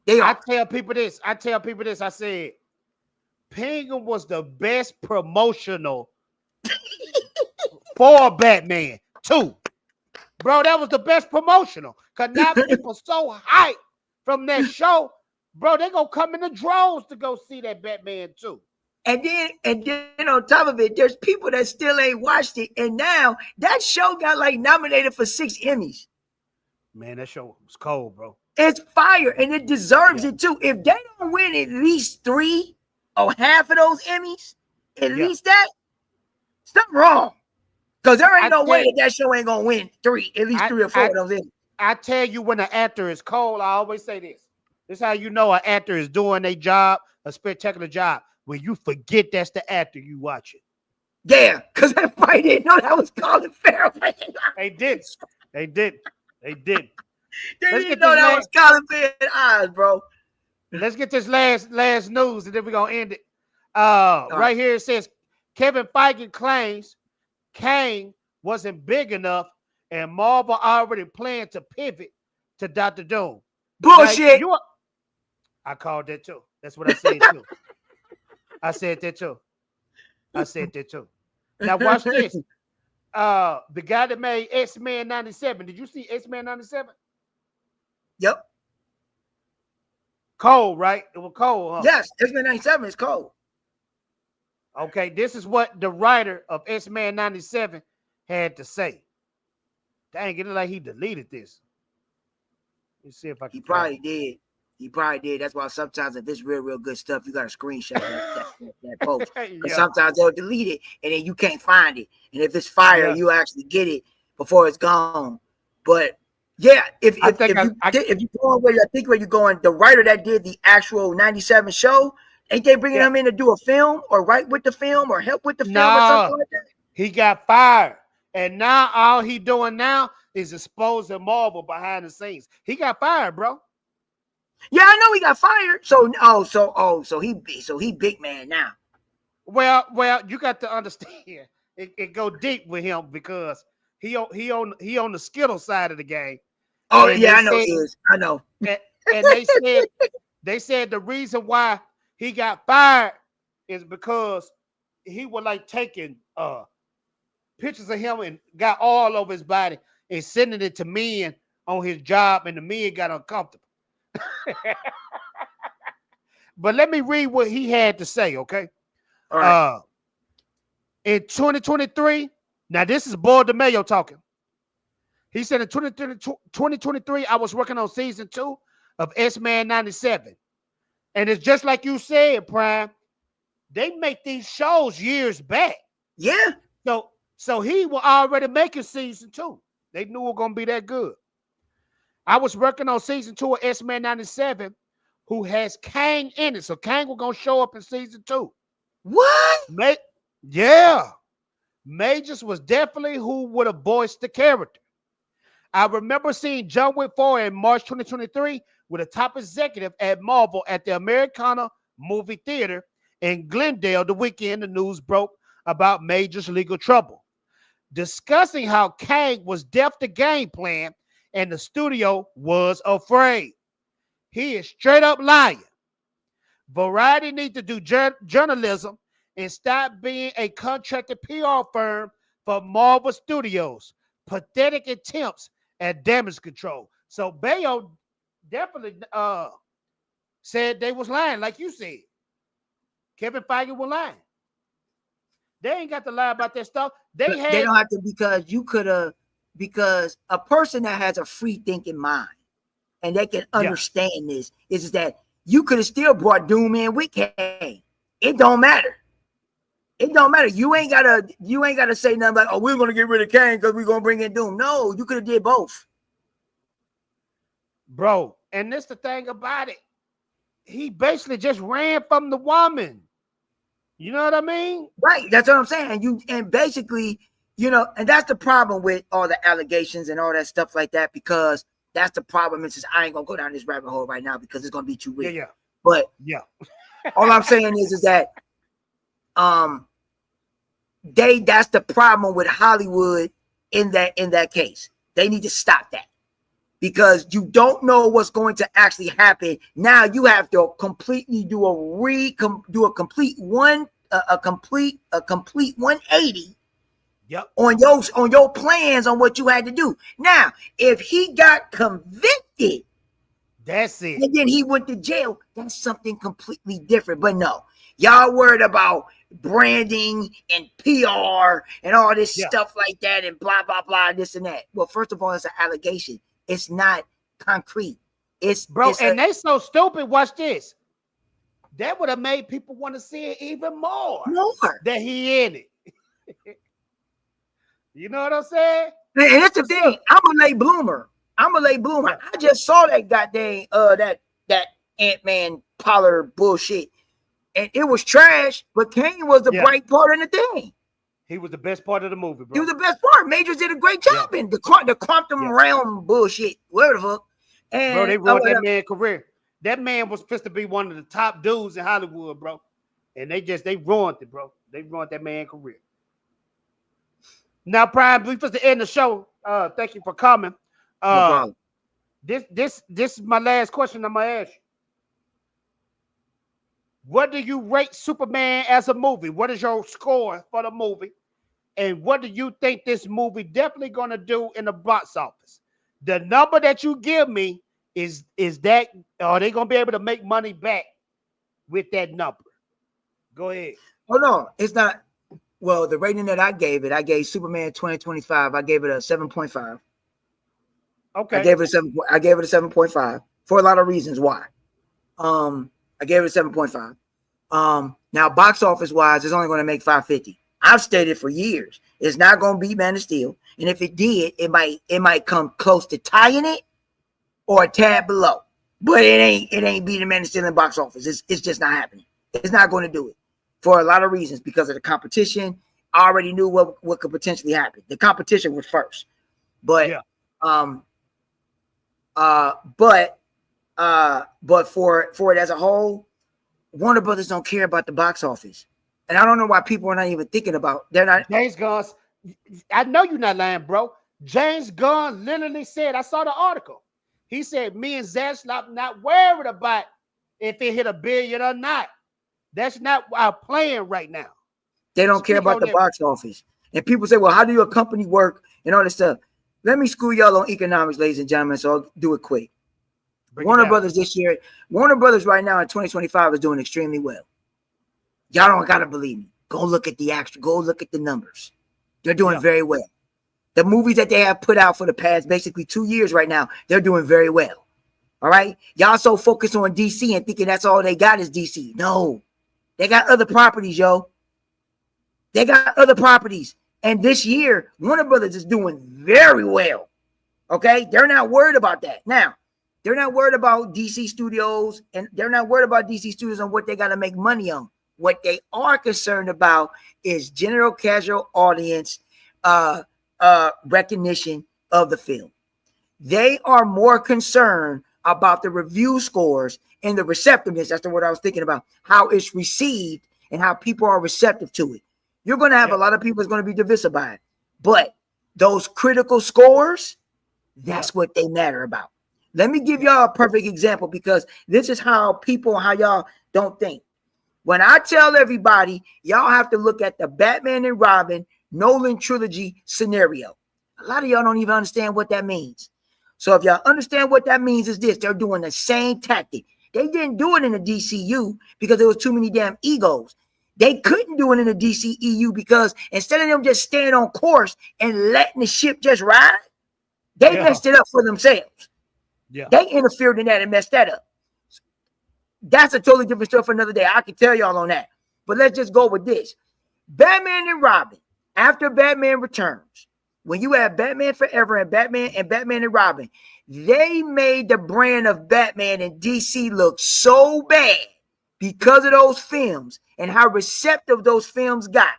[SPEAKER 2] I tell people this. I said, Penguin was the best promotional for Batman 2. Bro, that was the best promotional. Because now people so hyped from that show. Bro, they gonna come in the droves to go see that Batman 2.
[SPEAKER 3] And then on top of it, there's people that still ain't watched it. And now that show got nominated for 6 Emmys.
[SPEAKER 2] Man, that show was cold, bro.
[SPEAKER 3] It's fire, and it deserves it too. If they don't win at least 3 or half of those Emmys, at least that, something wrong. Because there ain't no way that show ain't gonna win at least 3 or 4 of those Emmys. I
[SPEAKER 2] tell you, when an actor is cold, I always say this. This is how you know an actor is doing a job, a spectacular job. When you forget that's the actor you watch it.
[SPEAKER 3] Yeah, because everybody didn't know that was Colin Farrell.
[SPEAKER 2] They did. They didn't
[SPEAKER 3] know that was Colin Farrell's eyes, bro.
[SPEAKER 2] Let's get this last news, and then we're going to end it. Right here it says, Kevin Feige claims Kang wasn't big enough, and Marvel already planned to pivot to Dr. Doom.
[SPEAKER 3] Bullshit.
[SPEAKER 2] Now, I called that too. That's what I said too. I said that too. Now watch this. The guy that made X-Men 97. Did you see X-Men 97?
[SPEAKER 3] Yep.
[SPEAKER 2] Cold, right? It was cold, huh?
[SPEAKER 3] Yes, X-Men 97 is cold.
[SPEAKER 2] Okay, this is what the writer of X-Men 97 had to say. Dang, it looked like he deleted this. Let's see if I can.
[SPEAKER 3] He probably did. He probably did. That's why sometimes if it's real good stuff, you got to screenshot that post. Because sometimes they'll delete it and then you can't find it. And if it's fire, you actually get it before it's gone. But yeah, if you go where I think where you're going, the writer that did the actual 97 show, ain't they bringing him in to do a film or write with the film or help with the film or something like that?
[SPEAKER 2] He got fired. And now all he doing now is exposing Marvel behind the scenes. He got fired, bro.
[SPEAKER 3] Yeah, I know he got fired. So he big man now.
[SPEAKER 2] Well, you got to understand. It go deep with him because he on the Skittle side of the game.
[SPEAKER 3] Oh yeah, I know he is. I know.
[SPEAKER 2] And they said the reason why he got fired is because he was like taking pictures of him and got all over his body and sending it to men on his job, and the men got uncomfortable. But let me read what he had to say, okay?
[SPEAKER 3] All right.
[SPEAKER 2] In 2023, now this is Boy DeMayo talking. He said in 2023, I was working on season 2 of X-Men 97. And it's just like you said, Prime. They make these shows years back.
[SPEAKER 3] Yeah.
[SPEAKER 2] So he was already making season 2. They knew it was going to be that good. I was working on season 2 of X-Men 97, who has Kang in it. So Kang was going to show up in season 2.
[SPEAKER 3] What?
[SPEAKER 2] Yeah. Majors was definitely who would have voiced the character. I remember seeing John Wick 4 in March 2023 with a top executive at Marvel at the Americana Movie Theater in Glendale the weekend the news broke about Major's legal trouble, discussing how Kang was deaf to game plan and the studio was afraid. He is straight up lying. Variety needs to do journalism and stop being a contracted PR firm for Marvel Studios. Pathetic attempts at damage control. So Bayo definitely said they was lying, like you said. Kevin Feige was lying. They ain't got to lie about that stuff. They don't
[SPEAKER 3] have to, because a person that has a free thinking mind and they can understand this is that you could have still brought Doom in with Kang. It don't matter. It don't matter. You ain't gotta say nothing like, oh, we're gonna get rid of Kang because we're gonna bring in Doom. No, you could have did both.
[SPEAKER 2] Bro, and that's the thing about it. He basically just ran from the woman. You know what I mean?
[SPEAKER 3] Right. That's what I'm saying. And basically, and that's the problem with all the allegations and all that stuff like that, because that's the problem. It's just, I ain't gonna go down this rabbit hole right now because it's gonna be too real.
[SPEAKER 2] Yeah.
[SPEAKER 3] But all I'm saying is that that's the problem with Hollywood in that case. They need to stop that, because you don't know what's going to actually happen. Now you have to completely do a complete 180 on your plans on what you had to do. Now, if he got convicted,
[SPEAKER 2] that's it.
[SPEAKER 3] And then he went to jail, that's something completely different. But no, y'all worried about branding and PR and all this stuff like that and blah, blah, blah, this and that. Well, first of all, it's an allegation. It's not concrete. They so
[SPEAKER 2] stupid. Watch this. That would have made people want to see it even more. That he in it. You know what I'm saying?
[SPEAKER 3] And that's the thing. I'm a late bloomer. I just saw that goddamn that Ant-Man Pollard bullshit, and it was trash. But Kang was the bright part in the thing.
[SPEAKER 2] He was the best part of the movie, bro.
[SPEAKER 3] He was the best part. Majors did a great job in the quantum realm bullshit. Whatever the fuck. And
[SPEAKER 2] bro, they ruined that man's career. That man was supposed to be one of the top dudes in Hollywood, bro. And they ruined it, bro. They ruined that man's career. Now, Prime, we supposed to end the show. Thank you for coming.
[SPEAKER 3] No problem.
[SPEAKER 2] This is my last question I'm gonna ask you. What do you rate Superman as a movie? What is your score for the movie? And what do you think this movie definitely gonna do in the box office? The number that you give me is that are they gonna be able to make money back with that number? Go ahead.
[SPEAKER 3] Oh no, it's not. Well, the rating that I gave Superman 2025. I gave it a 7.5.
[SPEAKER 2] Okay.
[SPEAKER 3] I gave it a 7. I gave it a 7.5 for a lot of reasons. Why? I gave it a 7.5. Now box office wise, it's only going to make 550. I've stated for years it's not going to beat Man of Steel, and if it did, it might come close to tying it or a tad below. But it ain't beating Man of Steel in the box office. It's just not happening. It's not going to do it for a lot of reasons because of the competition. I already knew what could potentially happen. The competition was first, but
[SPEAKER 2] Yeah.
[SPEAKER 3] But for it as a whole, Warner Brothers don't care about the box office, and I don't know why people are not even thinking about. They're not.
[SPEAKER 2] James Gunn, I know you're not lying, bro. James Gunn literally said, I saw the article. He said, me and Zack not worried about if it hit $1 billion or not. That's not our plan right now.
[SPEAKER 3] They don't care about the box office. And people say, well, how do your company work and all this stuff? Let me school y'all on economics, ladies and gentlemen, so I'll do it quick. Warner Brothers this year, Warner Brothers right now in 2025 is doing extremely well. Y'all don't gotta believe me. Go look at the numbers. They're doing very well. The movies that they have put out for the past basically 2 years right now, they're doing very well. All right. Y'all so focused on DC and thinking that's all they got is DC. No, they got other properties, yo. They got other properties. And this year, Warner Brothers is doing very well. Okay. They're not worried about that. Now, they're not worried about DC Studios, and they're not worried about DC Studios on what they got to make money on. What they are concerned about is general casual audience recognition of the film. They are more concerned about the review scores and the receptiveness. That's the word I was thinking about, how it's received and how people are receptive to it. You're going to have a lot of people that's going to be divisive by it, but those critical scores, that's what they matter about. Let me give y'all a perfect example because this is how y'all don't think. When I tell everybody, y'all have to look at the Batman and Robin Nolan trilogy scenario. A lot of y'all don't even understand what that means. So if y'all understand what that means is this, they're doing the same tactic. They didn't do it in the DCU because there was too many damn egos. They couldn't do it in the DCEU because instead of them just staying on course and letting the ship just ride, they messed it up for themselves.
[SPEAKER 2] Yeah.
[SPEAKER 3] They interfered in that and messed that up. That's a totally different story for another day. I can tell y'all on that. But let's just go with this. Batman and Robin, after Batman Returns, when you have Batman Forever and Batman and Robin, they made the brand of Batman and DC look so bad because of those films and how receptive those films got.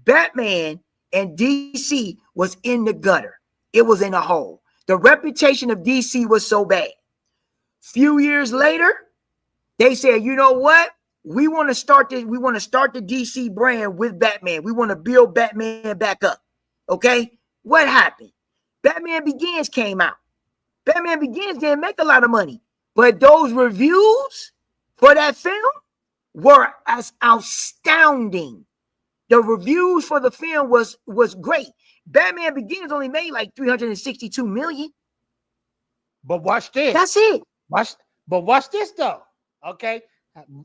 [SPEAKER 3] Batman and DC was in the gutter. It was in a hole. The reputation of DC was so bad. Few years later, they said, you know what? We want to start this. We want to start the DC brand with Batman. We want to build Batman back up. Okay? What happened? Batman Begins came out. Batman Begins didn't make a lot of money, but those reviews for that film were as astounding. The reviews for the film was great. Batman Begins only made like 362 million.
[SPEAKER 2] But watch this.
[SPEAKER 3] That's it.
[SPEAKER 2] Watch this though. Okay,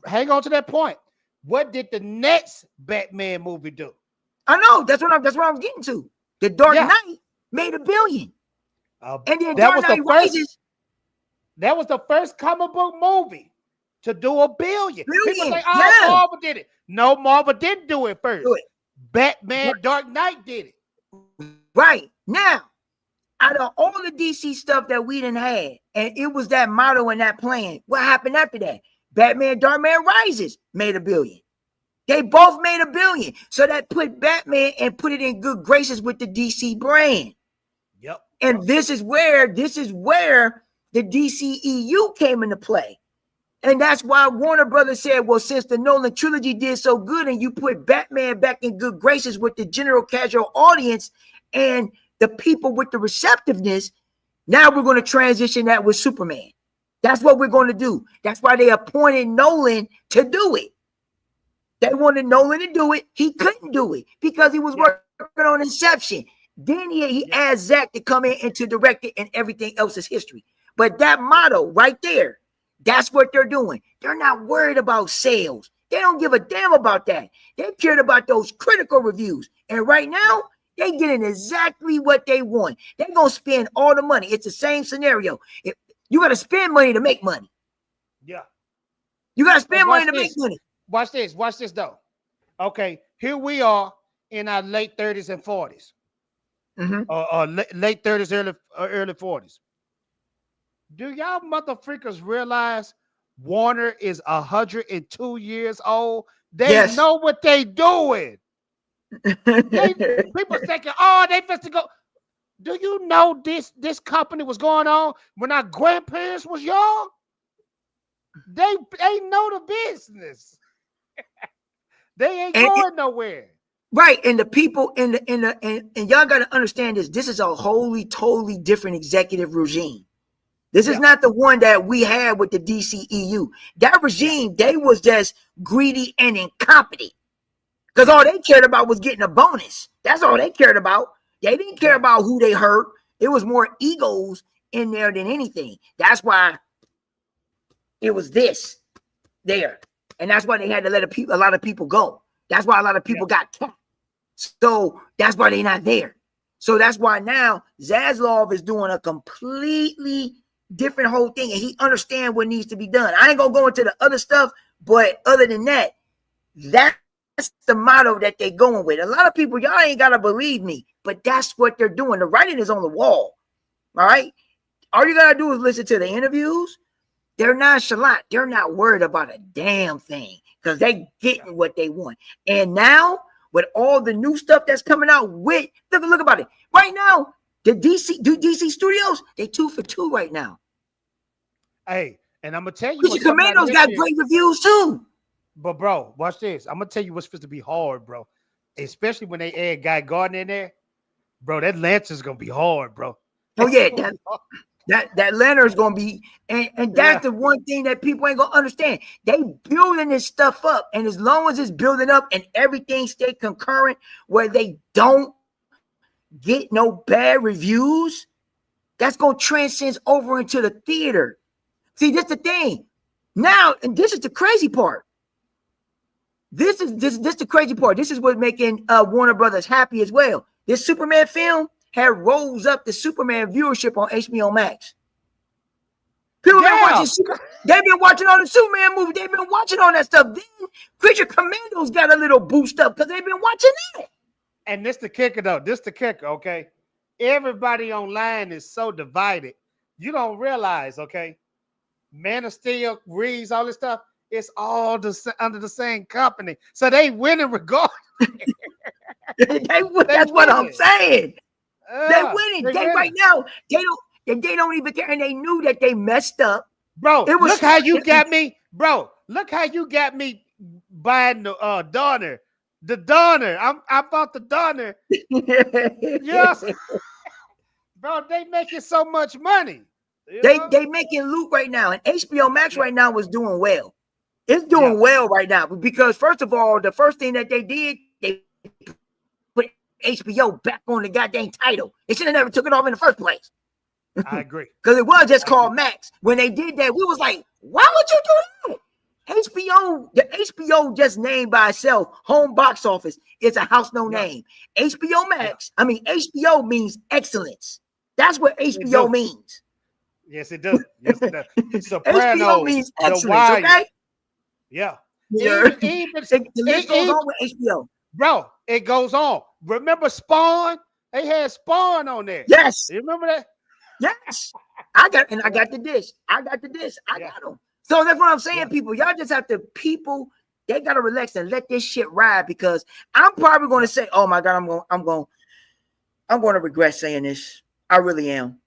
[SPEAKER 2] hang on to that point. What did the next Batman movie do?
[SPEAKER 3] I know that's what I was getting to. The Dark Knight made $1 billion, and then Dark Knight Rises.
[SPEAKER 2] That was the first comic book movie to do $1 billion. People say, "Oh, Marvel did it." No, Marvel didn't do it first. Batman Dark Knight did it.
[SPEAKER 3] Right now, out of all the DC stuff that we done had, and it was that motto and that plan, what happened after that? Batman Dark Knight Rises made $1 billion. They both made $1 billion. So that put Batman and put it in good graces with the DC brand.
[SPEAKER 2] Yep.
[SPEAKER 3] And this is where the DCEU came into play. And that's why Warner Brothers said, well, since the Nolan trilogy did so good and you put Batman back in good graces with the general casual audience and the people with the receptiveness, Now we're going to transition that with Superman. That's what we're going to do. That's why they appointed Nolan to do it. They wanted Nolan to do it. He couldn't do it because he was working on Inception. Then he asked Zach to come in and to direct it, and everything else is history. But that motto right there, that's what they're doing. They're not worried about sales. They don't give a damn about that. They cared about those critical reviews. And right now, they're getting exactly what they want. They're going to spend all the money. It's the same scenario. You got to spend money to make money.
[SPEAKER 2] Yeah.
[SPEAKER 3] You got to spend money to make money.
[SPEAKER 2] Watch this. Watch this, though. Okay, here we are in our late 30s and 40s. Or late 30s, early 40s. Do y'all motherfuckers realize Warner is 102 years old? They know what they doing. People thinking, oh, they supposed to go. Do you know this company was going on when our grandparents was young? They know the business. They ain't going nowhere.
[SPEAKER 3] Right. And the people and y'all got to understand this. This is a wholly, totally different executive regime. This is not the one that we had with the DCEU. That regime, they was just greedy and incompetent. Because all they cared about was getting a bonus. That's all they cared about. They didn't care about who they hurt. It was more egos in there than anything. That's why it was this there. And that's why they had to let a lot of people go. That's why a lot of people got kept. So that's why they're not there. So that's why now Zaslav is doing a completely different whole thing. And he understands what needs to be done. I ain't going to go into the other stuff. But other than that, that's the motto that they're going with. A lot of people, y'all ain't got to believe me. But that's what they're doing. The writing is on the wall. All right? All you got to do is listen to the interviews. They're nonchalant. They're not worried about a damn thing because they getting what they want. And now, with all the new stuff that's coming out with, look about it. Right now, the DC Studios, they 2 for 2 right now.
[SPEAKER 2] Hey, and I'm going to tell you.
[SPEAKER 3] Creature Commandos got great reviews too.
[SPEAKER 2] But, bro, watch this. I'm going to tell you what's supposed to be hard, bro. Especially when they add Guy Gardner in there. Bro, that Lancer's going to be hard, bro.
[SPEAKER 3] Oh, yeah. That Leonard's gonna be, and that's the one thing that people ain't gonna understand. They building this stuff up, and as long as it's building up and everything stay concurrent, where they don't get no bad reviews, that's gonna transcend over into the theater. See, that's the thing. Now, and this is the crazy part. This is the crazy part. This is what making Warner Brothers happy as well. This Superman film had rose up the Superman viewership on HBO Max. People been watching. They've been watching all the Superman movies. They've been watching all that stuff. Then Creature Commandos got a little boost up because they've been watching it.
[SPEAKER 2] And this the kicker, though. This the kicker, okay? Everybody online is so divided. You don't realize, okay? Man of Steel, Reeves, all this stuff, it's all under the same company. So they winning regardless.
[SPEAKER 3] That's what I'm saying. They winning. They right now. They don't even care, and they knew that they messed up.
[SPEAKER 2] Bro, look how you got me, bro. Look how you got me buying the Donner. The Donner. I bought the Donner. Yes. Bro, they making so much money.
[SPEAKER 3] They making loot right now, and HBO Max right now is doing well. It's doing well right now because first of all, the first thing that they did, they put HBO back on the goddamn title. They should have never took it off in the first place.
[SPEAKER 2] I agree.
[SPEAKER 3] Because it was just called Max. When they did that, we was like, why would you do that? The HBO just named by itself, home box office, it's a house no name. HBO Max, HBO means excellence. That's what HBO means.
[SPEAKER 2] Yes, it does. Yes, it does. Sopranos,
[SPEAKER 3] HBO means excellence, okay?
[SPEAKER 2] Yeah.
[SPEAKER 3] The list goes on with HBO.
[SPEAKER 2] Bro, it goes on. Remember Spawn? They had Spawn on there.
[SPEAKER 3] Yes.
[SPEAKER 2] You remember that?
[SPEAKER 3] Yes. I got the dish. I got them. So that's what I'm saying, people. Y'all just have to, they got to relax and let this shit ride because I'm probably going to say, oh my God, I'm going to regret saying this. I really am.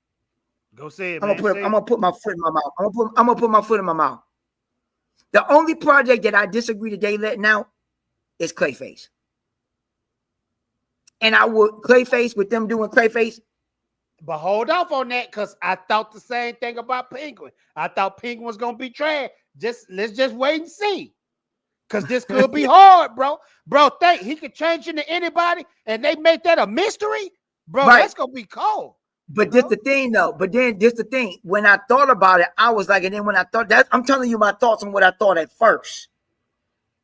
[SPEAKER 2] Go say it,
[SPEAKER 3] I'm going to put my foot in my mouth. I'm going to put my foot in my mouth. The only project that I disagree that they letting out is Clayface. And I would Clayface with them doing Clayface.
[SPEAKER 2] But hold off on that, because I thought the same thing about Penguin. I thought Penguin was gonna be trash. Let's just wait and see. Because this could be hard, bro. Bro, think he could change into anybody and they make that a mystery, bro.
[SPEAKER 3] Right.
[SPEAKER 2] That's gonna be cold.
[SPEAKER 3] But this the thing though. But then this the thing. When I thought about it, I was like, and then when I thought that, I'm telling you my thoughts on what I thought at first.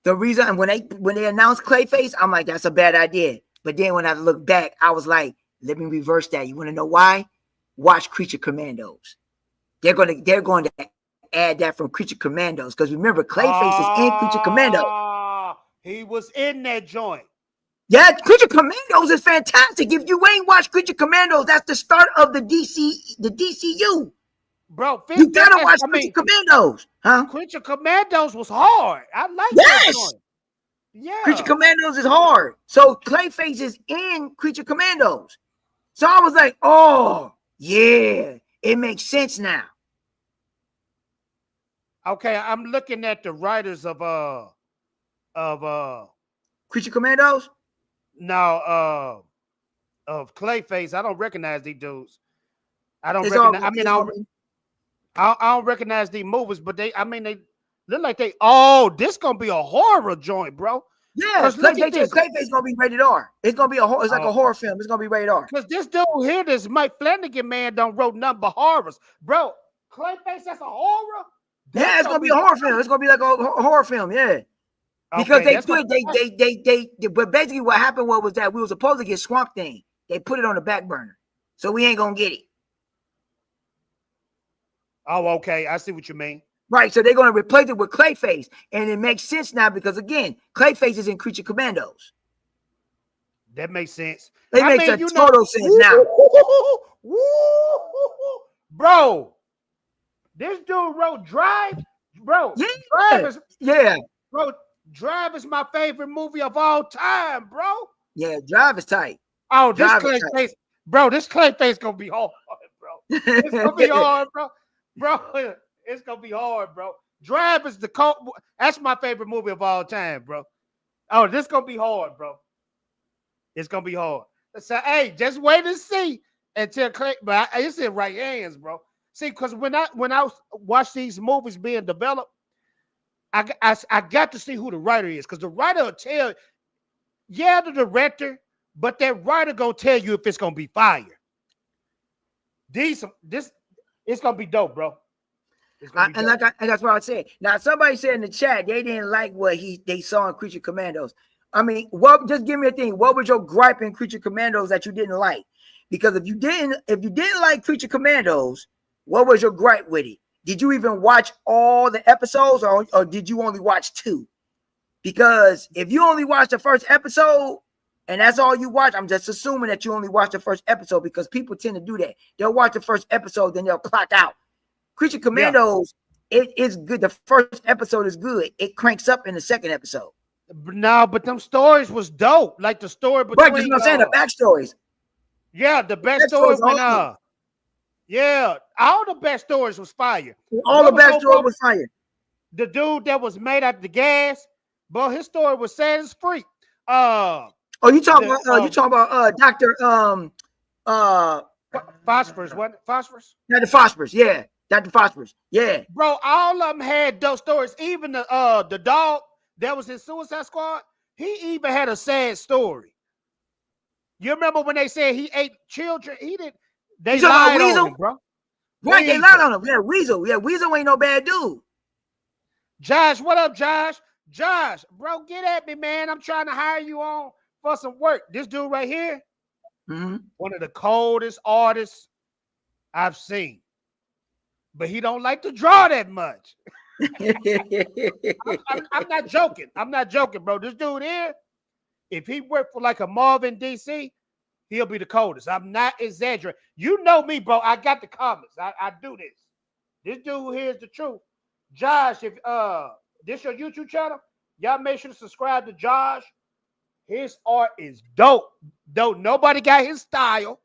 [SPEAKER 3] The reason when they announced Clayface, I'm like, that's a bad idea. But then when I look back, I was like, let me reverse that. You want to know why? Watch Creature Commandos. They're going to add that from Creature Commandos, because remember, Clayface is in Creature Commando.
[SPEAKER 2] He was in that joint.
[SPEAKER 3] Yeah, Creature Commandos is fantastic. If you ain't watched Creature Commandos, that's the start of the DCU.
[SPEAKER 2] Bro,
[SPEAKER 3] you gotta watch Creature Commandos, huh?
[SPEAKER 2] Creature Commandos was hard. I like that joint. Yeah,
[SPEAKER 3] Creature Commandos is hard. So Clayface is in Creature Commandos. So I was like, oh yeah, it makes sense now.
[SPEAKER 2] Okay, I'm looking at the writers of
[SPEAKER 3] Creature Commandos.
[SPEAKER 2] No, of Clayface. I don't recognize these dudes. I don't recognize. I don't recognize these movies, but they look like they. Oh, this gonna be a horror joint, bro.
[SPEAKER 3] Yeah, Clayface gonna be rated R. It's gonna be it's like a horror film. It's gonna be rated R.
[SPEAKER 2] Because this dude here, this Mike Flanagan man, don't wrote nothing but horrors, bro. Clayface, that's a horror.
[SPEAKER 3] Yeah, it's gonna be a horror film. It's gonna be like a horror film. Yeah, because but basically what happened was that we were supposed to get Swamp Thing. They put it on the back burner, so we ain't gonna get it.
[SPEAKER 2] Oh, okay. I see what you mean.
[SPEAKER 3] Right, so they're going to replace it with Clayface, and it makes sense now because, again, Clayface is in Creature Commandos.
[SPEAKER 2] That makes sense.
[SPEAKER 3] It makes total sense now.
[SPEAKER 2] Bro, this dude wrote Drive. Bro, Drive is my favorite movie of all time, bro.
[SPEAKER 3] Yeah, Drive is tight.
[SPEAKER 2] Oh, this Clayface, bro, this Clayface going to be hard, bro. It's going to be hard, bro. Bro, it's gonna be hard, bro. Drive is that's my favorite movie of all time, bro. Oh, this gonna be hard, bro. It's gonna be hard. So, hey, just wait and see until Clay. But it's in right hands, bro. See, because when I watch these movies being developed, I got to see who the writer is, because the writer will tell, the director, but that writer gonna tell you if it's gonna be fire. It's gonna be dope, bro.
[SPEAKER 3] And that's what I said. Now, somebody said in the chat they didn't like what they saw in Creature Commandos. I mean, just give me a thing. What was your gripe in Creature Commandos that you didn't like? Because if you didn't like Creature Commandos, what was your gripe with it? Did you even watch all the episodes, or did you only watch 2? Because if you only watch the first episode and that's all you watch, I'm just assuming that you only watch the first episode, because people tend to do that. They'll watch the first episode, then they'll clock out. Creature Commandos, it is good. The first episode is good. It cranks up in the second episode.
[SPEAKER 2] No, but them stories was dope. Like the story between.
[SPEAKER 3] Right, that's what I'm saying. The backstories.
[SPEAKER 2] Yeah, the backstory when all the backstories was fire.
[SPEAKER 3] All the backstory was fire.
[SPEAKER 2] The dude that was made out of the gas, but his story was sad as freak.
[SPEAKER 3] You talking about Dr.
[SPEAKER 2] Phosphorus, what? Phosphorus?
[SPEAKER 3] Yeah, the Phosphorus, yeah. Dr. Phosphorus, yeah.
[SPEAKER 2] Bro, all of them had those stories. Even the dog that was in Suicide Squad, he even had a sad story. You remember when they said he ate children? He didn't. They lied on him, bro.
[SPEAKER 3] Right, they lied on him. Yeah, Weasel. Yeah, Weasel ain't no bad dude.
[SPEAKER 2] Josh, what up, Josh? Josh, bro, get at me, man. I'm trying to hire you on for some work. This dude right here, one of the coldest artists I've seen. But he don't like to draw that much. I'm not joking. I'm not joking, bro. This dude here, if he worked for like a Marvin DC, he'll be the coldest. I'm not exaggerating. You know me, bro. I got the comments. I do this. This dude here is the truth. Josh, if this your YouTube channel, y'all make sure to subscribe to Josh. His art is dope. Dope. Nobody got his style.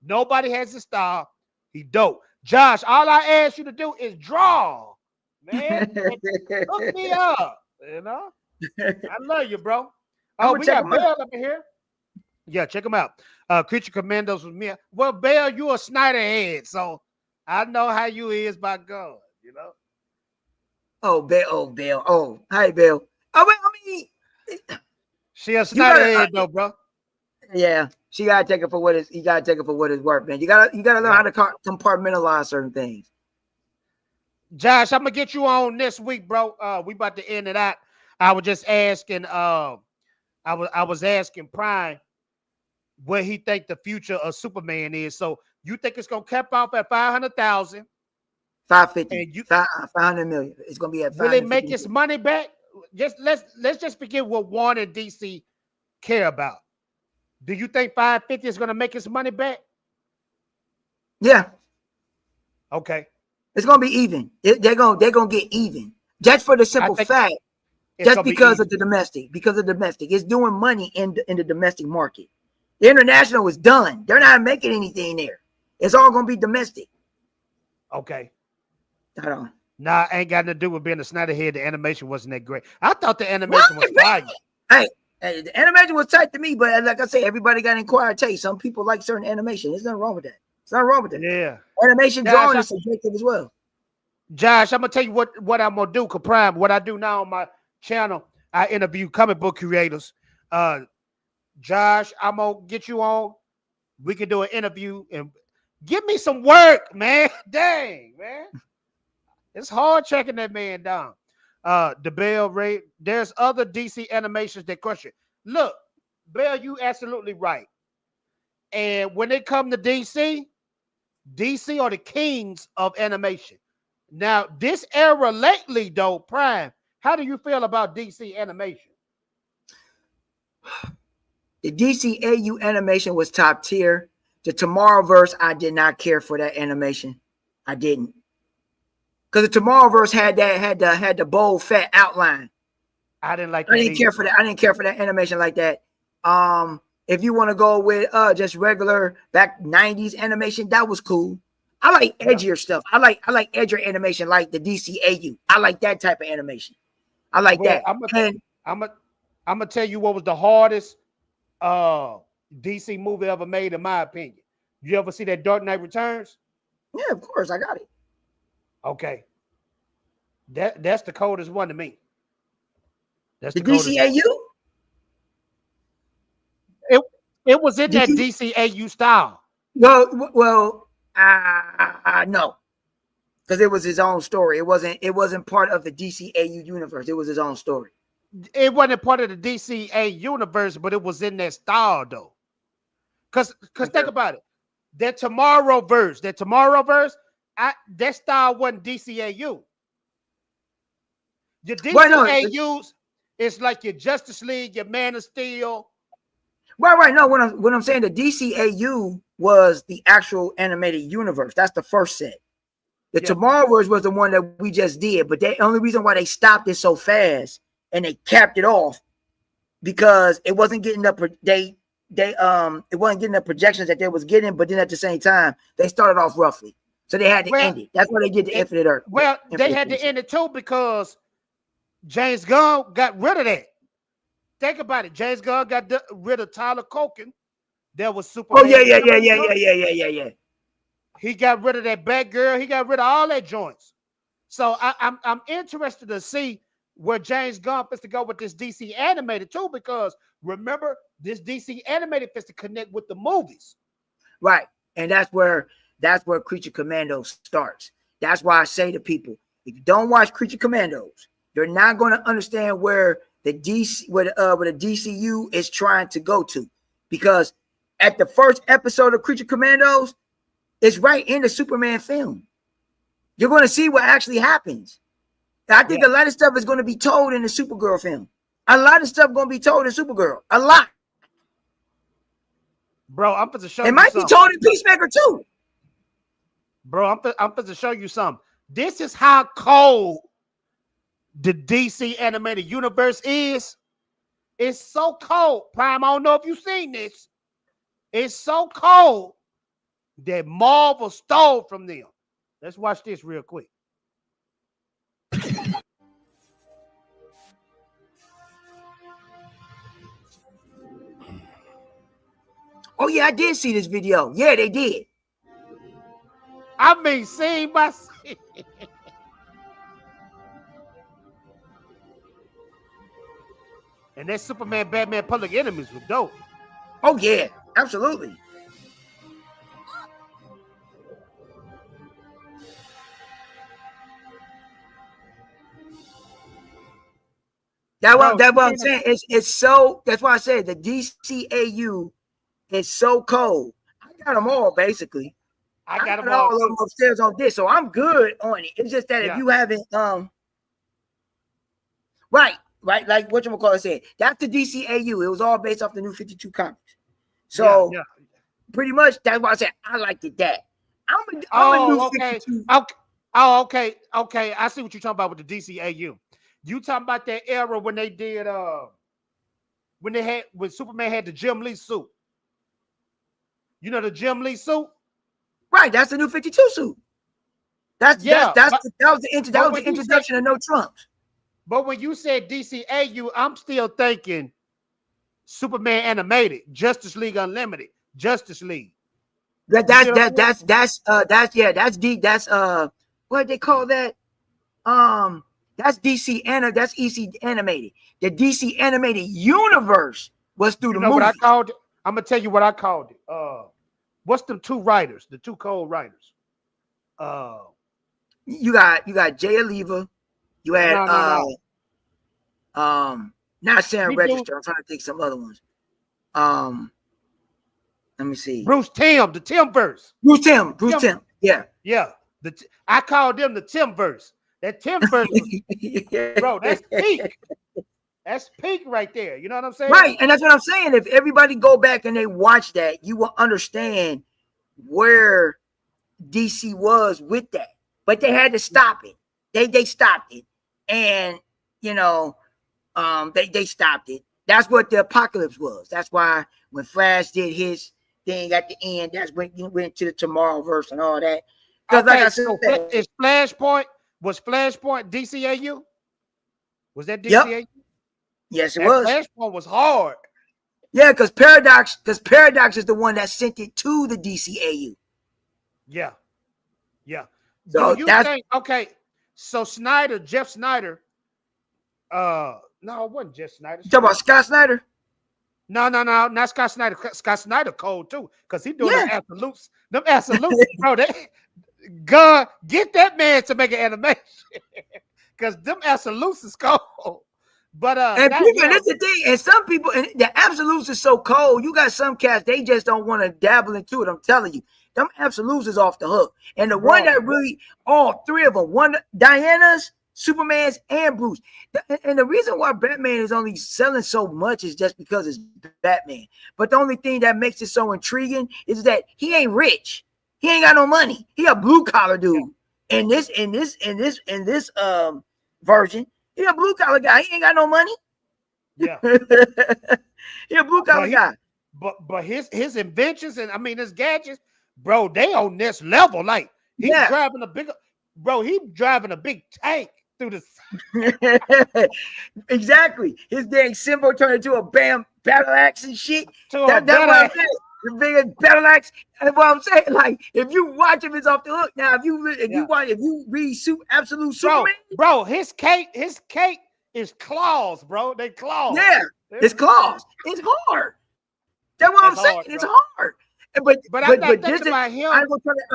[SPEAKER 2] Nobody has his style. He dope. Josh, all I ask you to do is draw, man. Hook me up, you know. I love you, bro. Oh, we got Bell up in here. Yeah, check them out. Creature Commandos with me. Well, Bell, you a Snyder head, so I know how you is by God, you know.
[SPEAKER 3] Oh, Bill. Oh, hi, Bill. Oh, wait, I mean,
[SPEAKER 2] She a
[SPEAKER 3] you
[SPEAKER 2] Snyder
[SPEAKER 3] gotta,
[SPEAKER 2] head though, bro.
[SPEAKER 3] yeah, she gotta take it for what it's. You gotta take it for what it's worth, man. You gotta learn
[SPEAKER 2] Yeah.
[SPEAKER 3] how to compartmentalize certain things.
[SPEAKER 2] Josh, I'm gonna get you on this week, bro. We about to end it out. I was just asking. I was asking Prime what he think the future of Superman is. So you think it's gonna cap off at 500,000?
[SPEAKER 3] 550,
[SPEAKER 2] And you
[SPEAKER 3] 500 million. It's gonna be at
[SPEAKER 2] will it make
[SPEAKER 3] 550
[SPEAKER 2] its
[SPEAKER 3] million.
[SPEAKER 2] money back? Let's just begin what Warner and DC care about. Do you think 550 is gonna make its money back?
[SPEAKER 3] Yeah,
[SPEAKER 2] Okay.
[SPEAKER 3] it's gonna be even. They're gonna get even. Just for the
[SPEAKER 2] I
[SPEAKER 3] simple
[SPEAKER 2] think
[SPEAKER 3] fact,
[SPEAKER 2] it's
[SPEAKER 3] just
[SPEAKER 2] gonna be
[SPEAKER 3] because
[SPEAKER 2] even.
[SPEAKER 3] of the domestic, it's doing money in the domestic market. The international is done. They're not making anything there. It's all gonna be domestic.
[SPEAKER 2] Okay.
[SPEAKER 3] Hold on.
[SPEAKER 2] Nah, ain't got nothing to do with being a Snyderhead. The animation wasn't that great. I thought the
[SPEAKER 3] What?
[SPEAKER 2] animation was fire.
[SPEAKER 3] Hey, the animation was tight to me, but like I say, everybody got an acquired taste. Some people like certain animation. There's nothing wrong with that. There's nothing wrong with that.
[SPEAKER 2] Yeah.
[SPEAKER 3] Animation
[SPEAKER 2] Josh,
[SPEAKER 3] drawing is subjective as well.
[SPEAKER 2] Josh, I'm gonna tell you what I'm gonna do. Prime, what I do now on my channel, I interview comic book creators. Josh, I'm gonna get you on. We can do an interview and give me some work, man. Dang, man. It's hard checking that man down. The Bell Ray, there's other DC animations that question. Look, Bell, you absolutely right. And when it comes to DC are the kings of animation. Now, this era lately, though, Prime, how do you feel about DC animation?
[SPEAKER 3] The DCAU animation was top tier. The Tomorrowverse, I did not care for that animation. I didn't. Because the Tomorrowverse had the bold, fat outline.
[SPEAKER 2] I didn't like that.
[SPEAKER 3] I didn't care for that. I didn't care for that animation like that. If you want to go with just regular back 90s animation, that was cool. I like edgier stuff. I like edgier animation like the DCAU. I like that type of animation. I like that.
[SPEAKER 2] I'm gonna tell you what was the hardest DC movie ever made, in my opinion. You ever see that Dark Knight Returns?
[SPEAKER 3] Yeah, of course, I got it.
[SPEAKER 2] Okay. That's the coldest one to me. That's
[SPEAKER 3] the
[SPEAKER 2] coldest
[SPEAKER 3] DCAU?
[SPEAKER 2] one. It was in that DCAU style.
[SPEAKER 3] Well, no. Because it was his own story. It wasn't part of the DCAU universe. It was his own story.
[SPEAKER 2] It wasn't part of the DCA universe, but it was in that style though. Because think about it. That Tomorrowverse, that style wasn't DCAU. Your DCAUs is like your Justice League, your Man of Steel.
[SPEAKER 3] Right. No, what I'm saying, the DCAU was the actual animated universe. That's the first set. The Tomorrowverse was the one that we just did, but the only reason why they stopped it so fast and they capped it off because it wasn't getting up. It wasn't getting the projections that they was getting, but then at the same time they started off roughly, so they had to end it. That's why they did the Infinite Earth.
[SPEAKER 2] Well, they had to end it too because James Gunn got rid of that. Think about it. James Gunn got rid of Tyler Culkin. That was Superman.
[SPEAKER 3] Oh yeah.
[SPEAKER 2] He got rid of that Batgirl. He got rid of all that joints. So I'm interested to see where James Gunn is to go with this DC animated too, because remember, this DC animated is to connect with the movies.
[SPEAKER 3] Right. And that's where Creature Commandos starts. That's why I say to people, if you don't watch Creature Commandos, you're not going to understand where the DCU is trying to go to. Because at the first episode of Creature Commandos, it's right in the Superman film. You're going to see what actually happens. I think a lot of stuff is going to be told in the Supergirl film. A lot of stuff going to be told in Supergirl. A lot.
[SPEAKER 2] Bro, I'm supposed to show you.
[SPEAKER 3] It might be told in Peacemaker too.
[SPEAKER 2] Bro, I'm supposed to show you something. This is how cold the DC animated universe is. It's so cold. Prime, I don't know if you've seen this. It's so cold that Marvel stole from them. Let's watch this real quick.
[SPEAKER 3] Oh yeah, I did see this video. Yeah, they did.
[SPEAKER 2] I mean, scene by scene. And that Superman, Batman, Public Enemies was dope.
[SPEAKER 3] Oh yeah, absolutely. That's what I'm saying. It's so. That's why I said the DCAU is so cold. I got them all basically.
[SPEAKER 2] I got them
[SPEAKER 3] all of them upstairs on this, so I'm good on it. It's just that if you haven't, right, like what you call it said, that's the DCAU. It was all based off the New 52 comics. So pretty much that's why I said I liked it. That I'm a New 52.
[SPEAKER 2] Okay. I see what you're talking about with the DCAU. You talking about that era when they did when Superman had the Jim Lee suit. You know the Jim Lee suit?
[SPEAKER 3] Right, that's the New 52 suit. That was the introduction of No Trumps.
[SPEAKER 2] But when you said DCAU, I'm still thinking Superman animated, Justice League Unlimited, Justice League.
[SPEAKER 3] That's what they call that? That's DC that's EC animated. The DC animated universe was through the movie.
[SPEAKER 2] What I called it? I'm gonna tell you what I called it. What's the two writers? The two co-writers.
[SPEAKER 3] You got Jay Oliva. You had not Sam Register. I'm trying to think some other ones. Let me see.
[SPEAKER 2] Bruce Timm, the Timverse.
[SPEAKER 3] Bruce Timm. Yeah.
[SPEAKER 2] I called them the Timverse. That Timverse, bro, that's peak. That's peak right there. You know what I'm saying?
[SPEAKER 3] Right, and that's what I'm saying. If everybody go back and they watch that, you will understand where DC was with that. But they had to stop it. They stopped it, and they stopped it. That's what the apocalypse was. That's why when Flash did his thing at the end, that's when he went to the Tomorrowverse and all that. Because like I said,
[SPEAKER 2] is Flashpoint. Was Flashpoint DCAU? Was that DCAU?
[SPEAKER 3] Yep. Yes, it was.
[SPEAKER 2] Flashpoint was hard.
[SPEAKER 3] Yeah, because Paradox is the one that sent it to the DCAU.
[SPEAKER 2] Yeah.
[SPEAKER 3] So
[SPEAKER 2] so Jeff Snyder. No, it wasn't Jeff Snyder.
[SPEAKER 3] You talking about Scott Snyder?
[SPEAKER 2] No, not Scott Snyder. Scott Snyder cold too, because he doing them absolutes. Them absolutes, bro. God, get that man to make an animation, because them absolutes is cold. But
[SPEAKER 3] and that's the thing. And some people, and the absolutes is so cold. You got some cats, they just don't want to dabble into it. I'm telling you, them absolutes is off the hook. And the one that really, all three of them, one Diana's, Superman's, and Bruce. And the reason why Batman is only selling so much is just because it's Batman. But the only thing that makes it so intriguing is that he ain't rich. He ain't got no money. He a blue collar dude. In this version, he a blue collar guy. He ain't got no money.
[SPEAKER 2] Yeah.
[SPEAKER 3] He a blue collar guy.
[SPEAKER 2] But his inventions and his gadgets, bro, they on this level. Like he's driving a big tank through the
[SPEAKER 3] exactly. His dang symbol turned into a battle axe and shit. That's what I'm saying. The biggest battle axe. And what I'm saying, like, if you watch him, it's off the hook. Now, if you read Absolute Superman,
[SPEAKER 2] bro, his cape is claws, bro. They claws.
[SPEAKER 3] Yeah, it's claws. It's hard. That's what I'm saying. It's hard. But I'm not thinking about him. I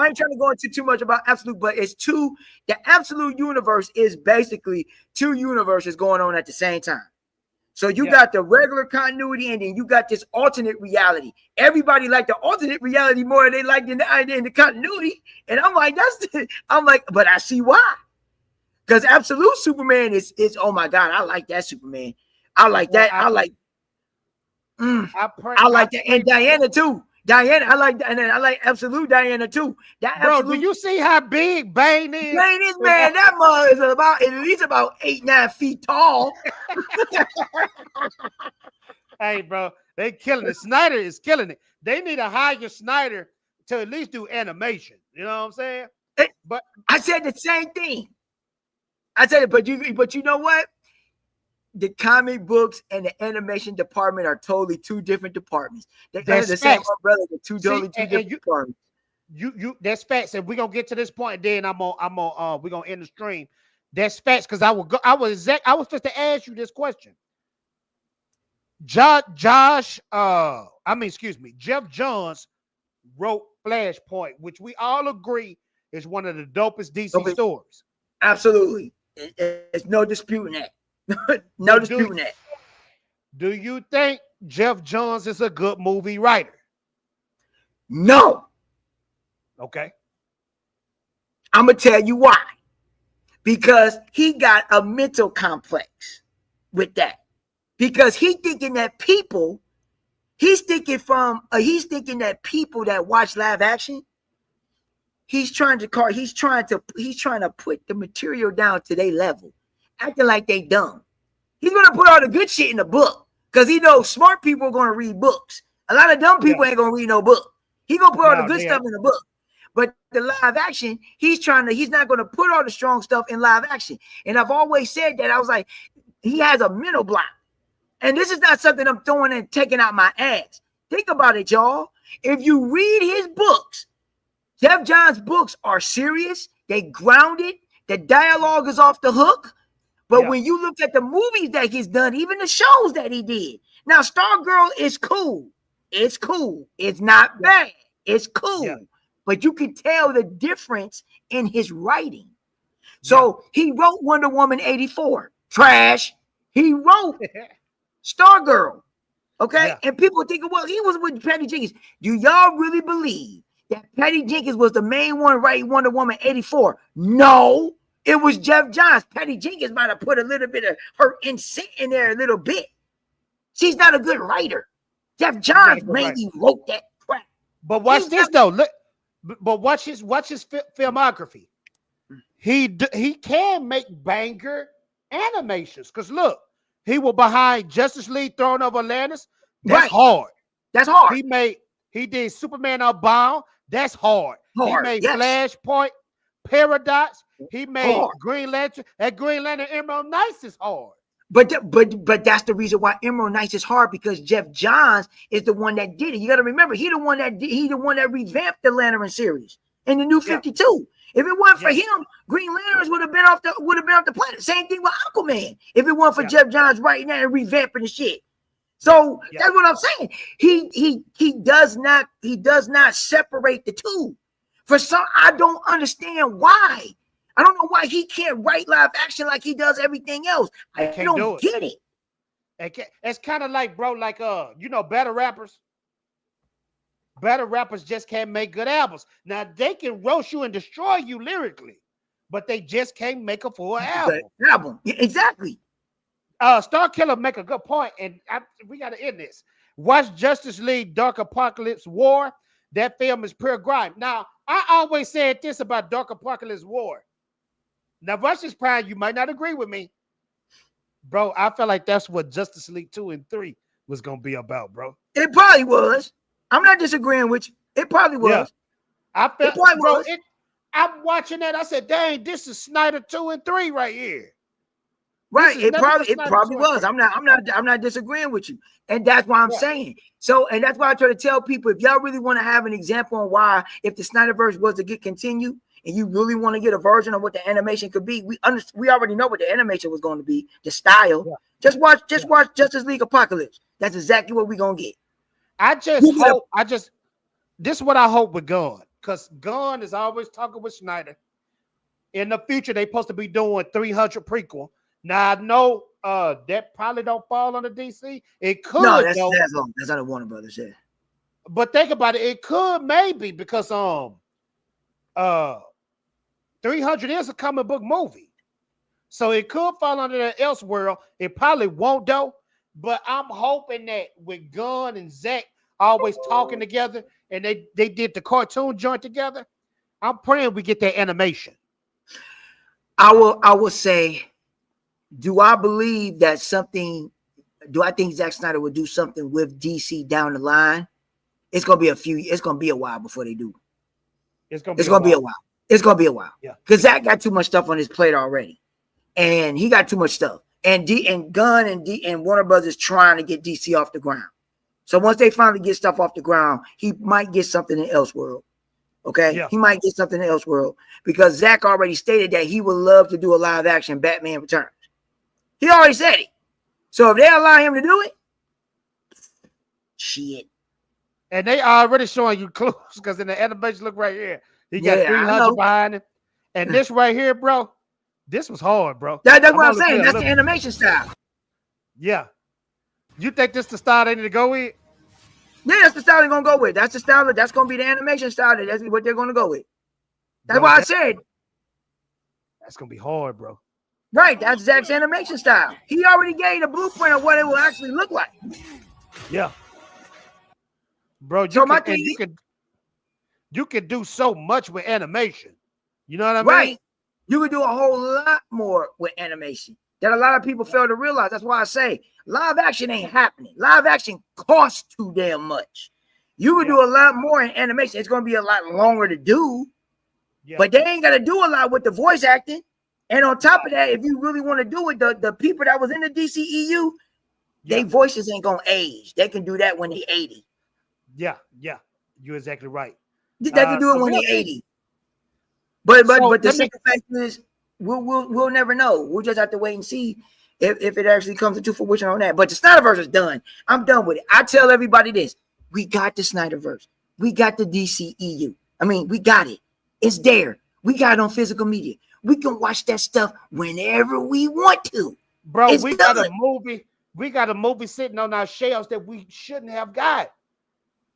[SPEAKER 3] ain't trying to go into too much about Absolute, but it's two. The Absolute universe is basically two universes going on at the same time. So you got the regular continuity, and then you got this alternate reality. Everybody like the alternate reality more than they like in the continuity. And I'm like, but I see why. Because Absolute Superman is oh my God, I like that Superman. I like that. I like that. And Diana too. I like Absolute Diana too.
[SPEAKER 2] Do you see how big Bane is?
[SPEAKER 3] Bane is, man. That mother is at least about 8-9 feet tall.
[SPEAKER 2] Hey, bro, they killing it. Snyder is killing it. They need to hire Snyder to at least do animation. You know what I'm saying?
[SPEAKER 3] But I said the same thing. I said it, but you know what? the comic books and the animation department are totally two different departments. They're under the same
[SPEAKER 2] facts.
[SPEAKER 3] umbrella, but totally two
[SPEAKER 2] and
[SPEAKER 3] different departments.
[SPEAKER 2] You that's facts. And we're gonna get to this point, then we're gonna end the stream. That's facts, because I was supposed to ask you this question. Jeff Johns wrote Flashpoint, which we all agree is one of the dopest DC stories.
[SPEAKER 3] Absolutely. There's no disputing that. No disputing that.
[SPEAKER 2] Do you think Jeff Johns is a good movie writer?
[SPEAKER 3] No.
[SPEAKER 2] Okay.
[SPEAKER 3] I'm going to tell you why. Because he got a mental complex with that. Because he's thinking that people that people that watch live action, he's trying to put the material down to their level, acting like they dumb. He's gonna put all the good shit in the book because he knows smart people are gonna read books. A lot of dumb people ain't gonna read no book. He gonna put all the good stuff in the book. But the live action, he's not gonna put all the strong stuff in live action. And I've always said that. I was like, he has a mental block. And this is not something I'm throwing and taking out my ass. Think about it, y'all. If you read his books, Jeff Johns' books are serious. They grounded. The dialogue is off the hook. But when you look at the movies that he's done, even the shows that he did. Now, Stargirl is cool. It's cool. It's not bad. It's cool. Yeah. But you can tell the difference in his writing. So he wrote Wonder Woman 84. Trash. He wrote Stargirl. Okay. Yeah. And people think, well, he was with Patty Jenkins. Do y'all really believe that Patty Jenkins was the main one writing Wonder Woman 84? No, it was Jeff Johns. Patty Jenkins might have put a little bit of her insight in there a little bit. She's not a good writer. Jeff Johns mainly wrote that crap.
[SPEAKER 2] But watch this though. Look, but watch his filmography. He can make banger animations. Because look, he was behind Justice League Throne of Atlantis. That's hard.
[SPEAKER 3] That's hard.
[SPEAKER 2] He did Superman Unbound. That's hard. He made Flashpoint, Paradox. He made Green Lantern. That Green Lantern Emerald Knights is hard.
[SPEAKER 3] But that's the reason why Emerald Knights is hard, because Jeff Johns is the one that did it. You got to remember, he the one that revamped the Lantern series in the New 52. If it wasn't for him, Green Lanterns would have been off the planet. Same thing with Aquaman. If it wasn't for Jeff Johns writing that and revamping the shit. So that's what I'm saying. He does not separate the two. For some, I don't understand why. I don't know why he can't write live action like he does everything else. I don't get it.
[SPEAKER 2] It's kind of like, bro, like battle rappers. Better rappers just can't make good albums. Now they can roast you and destroy you lyrically, but they just can't make a full album.
[SPEAKER 3] Yeah, exactly.
[SPEAKER 2] Starkiller make a good point, and we got to end this. Watch Justice League Dark Apocalypse War. That film is pure grime. Now, I always said this about Dark Apocalypse War. Now, Russia's Prime, you might not agree with me. Bro, I feel like that's what Justice League 2 and 3 was going to be about, bro.
[SPEAKER 3] It probably was. I'm not disagreeing with you. It probably was. Yeah.
[SPEAKER 2] I felt, bro, I'm watching that. I said, dang, this is Snyder 2 and 3 right here.
[SPEAKER 3] Right. It probably was. I'm not disagreeing with you. And that's why I'm saying. So, and that's why I try to tell people, if y'all really want to have an example on why, if the Snyderverse was to get continued, and you really want to get a version of what the animation could be, we already know what the animation was going to be, the style. Yeah. Just watch Justice League Apocalypse. That's exactly what we're gonna get.
[SPEAKER 2] This is what I hope with Gunn, because Gunn is always talking with Snyder. In the future, they're supposed to be doing 300 prequel. Now I know that probably don't fall under DC. It could.
[SPEAKER 3] No, that's not a Warner Brothers shit.
[SPEAKER 2] But think about it. It could maybe, because 300 is a comic book movie, so it could fall under the Elseworld. It probably won't though. But I'm hoping that with Gunn and Zack always talking together, and they did the cartoon joint together, I'm praying we get that animation.
[SPEAKER 3] I will say, do I believe that something? Do I think Zack Snyder would do something with DC down the line? It's gonna be a while before they do. It's gonna be a while. It's gonna be a while. Yeah, because Zack got too much stuff on his plate already, and he got too much stuff. and Gunn and Warner Brothers is trying to get DC off the ground. So once they finally get stuff off the ground, he might get something in Elseworld. Okay, he might get something in Elseworld because Zack already stated that he would love to do a live action Batman Returns. He already said it. So if they allow him to do it, shit.
[SPEAKER 2] And they already showing you clues because in the animation, look right here, he got 300 behind him, and this right here, bro, this was hard, bro.
[SPEAKER 3] That's what I'm saying. That's the animation style.
[SPEAKER 2] Yeah, you think this the style they need to go with?
[SPEAKER 3] Yeah, that's the style they're gonna go with. That's the style. That's gonna be the animation style. That's what they're gonna go with. That's why I said
[SPEAKER 2] that's gonna be hard, bro.
[SPEAKER 3] Right, that's Zack's animation style. He already gave the blueprint of what it will actually look like.
[SPEAKER 2] Yeah, bro. You can do so much with animation. You know what I mean?
[SPEAKER 3] Right. You can do a whole lot more with animation that a lot of people fail to realize. That's why I say live action ain't happening. Live action costs too damn much. You can do a lot more in animation. It's going to be a lot longer to do, but they ain't got to do a lot with the voice acting. And on top of that, if you really want to do it, the people that was in the DCEU, their voices ain't going to age. They can do that when they're 80.
[SPEAKER 2] Yeah. You're exactly right.
[SPEAKER 3] They can do it when they're 80. But the simple fact is, we'll never know. We'll just have to wait and see if it actually comes into fruition on that. But the Snyderverse is done. I'm done with it. I tell everybody this: we got the Snyderverse. We got the DCEU. I mean, we got it. It's there. We got it on physical media. We can watch that stuff whenever we want to.
[SPEAKER 2] Bro, we got a movie. We got a movie sitting on our shelves that we shouldn't have got.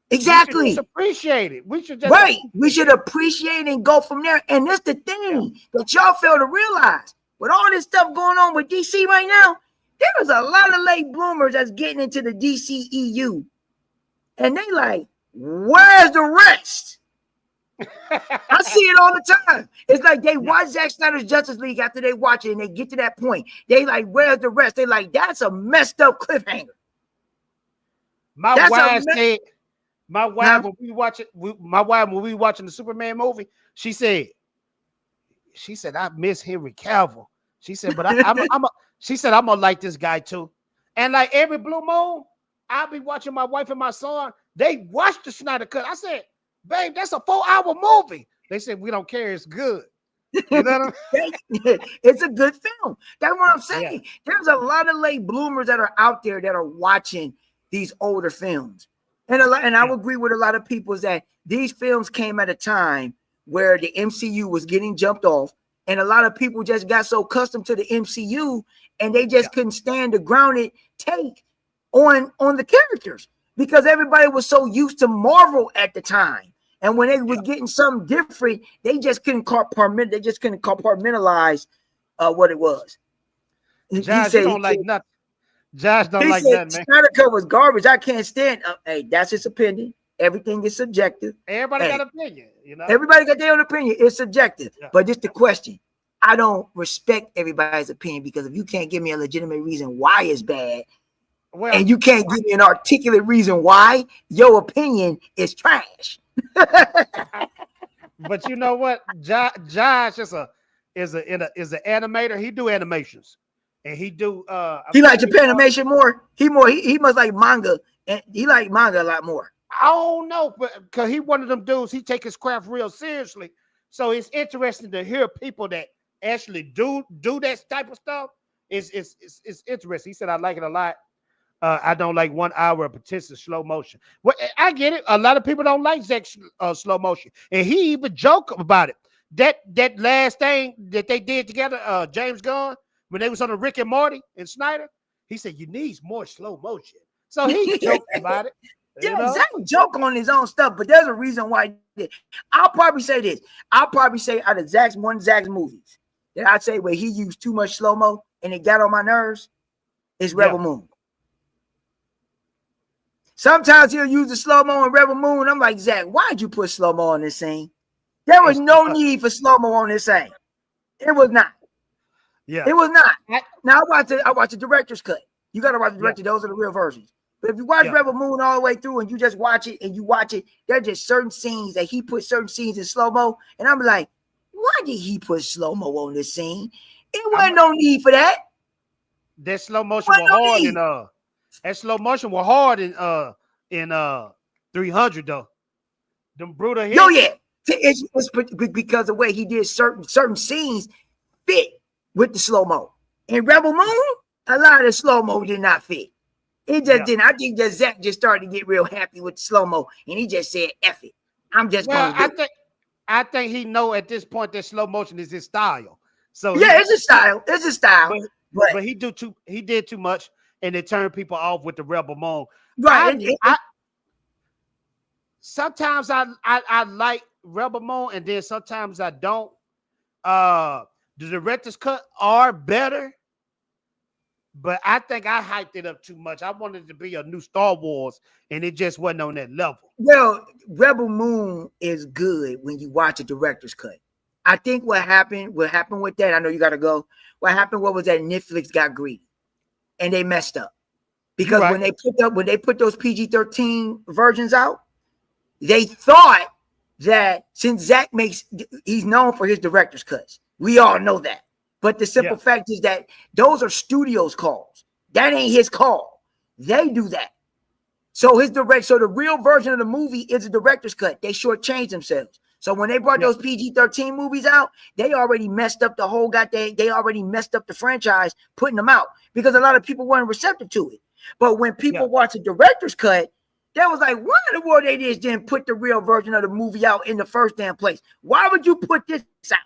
[SPEAKER 3] Exactly.
[SPEAKER 2] We should just appreciate it. We should just
[SPEAKER 3] we should appreciate and go from there. And that's the thing that y'all fail to realize. With all this stuff going on with DC right now, there's a lot of late bloomers that's getting into the DCEU. And they like, where's the rest? I see it all the time. It's like they watch Zack Snyder's Justice League after they watch it and they get to that point. They like, where's the rest? They like, that's a messed up cliffhanger.
[SPEAKER 2] My wife said, when we watch it, when we watching the Superman movie, she said, I miss Henry Cavill. She said, but I'm gonna like this guy too. And like every blue moon, I'll be watching my wife and my son. They watch the Snyder Cut. I said, babe, that's a 4-hour movie. They said, we don't care. It's good. You know what I mean?
[SPEAKER 3] It's a good film. That's what I'm saying. Yeah. There's a lot of late bloomers that are out there that are watching these older films. And I would agree with a lot of people is that these films came at a time where the MCU was getting jumped off, and a lot of people just got so accustomed to the MCU and they just couldn't stand the grounded take on the characters because everybody was so used to Marvel at the time. And when they was getting something different, they just couldn't compartmentalize. They just couldn't compartmentalize what it was.
[SPEAKER 2] Josh, you don't like nothing. Josh don't like that, man.
[SPEAKER 3] Snyder Cut was garbage. I can't stand. Hey, that's his opinion. Everything is subjective.
[SPEAKER 2] Everybody got an opinion, you know.
[SPEAKER 3] Everybody got their own opinion. It's subjective. Yeah. But just the question. I don't respect everybody's opinion because if you can't give me a legitimate reason why it's bad, and you can't give me an articulate reason why, your opinion is trash.
[SPEAKER 2] But you know what? Josh is an animator. He do animations. And he do
[SPEAKER 3] he like Japan animation more. He must like manga, and he like manga a lot more.
[SPEAKER 2] I don't know, but because he one of them dudes, he take his craft real seriously. So it's interesting to hear people that actually do that type of stuff. It's interesting. He said I like it a lot. I don't like 1 hour of potential slow motion. Well, I get it. A lot of people don't like Zack's slow motion, and he even joked about it. That last thing that they did together, James Gunn. When they was on the Rick and Morty and Snyder, he said, you need more slow motion. So he joked about it.
[SPEAKER 3] Yeah, Zack joke on his own stuff, but there's a reason why he did. I'll probably say this. I'll probably say out of Zack's movies that I'd say where he used too much slow-mo and it got on my nerves is Rebel Moon. Sometimes he'll use the slow-mo in Rebel Moon. I'm like, Zack, why'd you put slow-mo on this scene? There was no need for slow-mo on this scene. It was not. Yeah, it was not. Now I watch the director's cut. You got to watch the director. Those are the real versions. But if you watch Rebel Moon all the way through and you just watch it, there are just certain scenes that he put certain scenes in slow-mo. And I'm like, why did he put slow-mo on this scene? It wasn't no need for that.
[SPEAKER 2] That slow motion
[SPEAKER 3] What
[SPEAKER 2] was
[SPEAKER 3] no
[SPEAKER 2] hard
[SPEAKER 3] need?
[SPEAKER 2] that slow motion was hard in 300 though. Them brutal hits.
[SPEAKER 3] Yo, yeah. It's because the way he did certain scenes fit with the slow mo. In Rebel Moon, a lot of the slow mo did not fit. It just didn't. I think that Zach just started to get real happy with the slow mo, and he just said, "F it, I'm just
[SPEAKER 2] Well,
[SPEAKER 3] gonna do."
[SPEAKER 2] I think he know at this point that slow motion is his style. So
[SPEAKER 3] Yeah, it's a style. It's a style.
[SPEAKER 2] But he did too much, and it turned people off with the Rebel Moon.
[SPEAKER 3] Right.
[SPEAKER 2] Sometimes I like Rebel Moon, and then sometimes I don't. The director's cut are better, but I think I hyped it up too much. I wanted it to be a new Star Wars, and it just wasn't on that level.
[SPEAKER 3] Well, Rebel Moon is good when you watch a director's cut. I think what happened with that, I know you got to go. What happened was that Netflix got greedy, and they messed up because when they put those PG-13 versions out, they thought that since Zach he's known for his director's cuts. We all know that. But the simple fact is that those are studios' calls. That ain't his call. They do that. So the real version of the movie is a director's cut. They shortchanged themselves. So when they brought those PG-13 movies out, they already messed up the whole they already messed up the franchise putting them out because a lot of people weren't receptive to it. But when people watch a director's cut, they was like, why in the world they just didn't put the real version of the movie out in the first damn place? Why would you put this out?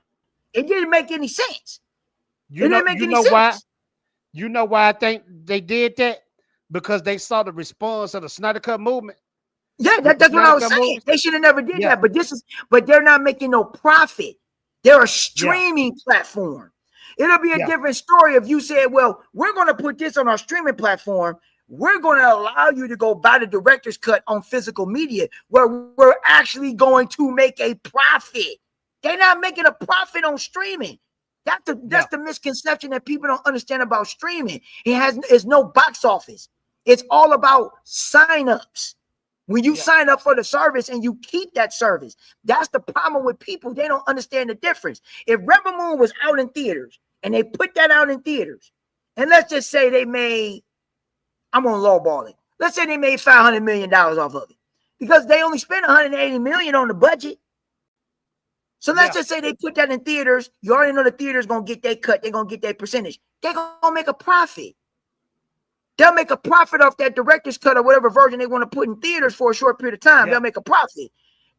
[SPEAKER 3] It didn't make any sense.
[SPEAKER 2] You know why? You know why I think they did that? Because they saw the response of the Snyder Cut movement.
[SPEAKER 3] Yeah, that's what I was saying. They should have never did that. But they're not making no profit. They're a streaming platform. It'll be a different story if you said, well, we're going to put this on our streaming platform. We're going to allow you to go buy the director's cut on physical media where we're actually going to make a profit. They're not making a profit on streaming. That's the misconception that people don't understand about streaming. It's no box office. It's all about signups. When you sign up for the service and you keep that service, that's the problem with people. They don't understand the difference. If Rebel Moon was out in theaters and they put that out in theaters, and let's just say they made, I'm on lowball it. Let's say they made $500 million off of it because they only spent $180 million on the budget. So let's just say they put that in theaters. You already know the theater's going to get their cut. They're going to get their percentage. They're going to make a profit. They'll make a profit off that director's cut or whatever version they want to put in theaters for a short period of time. They'll make a profit.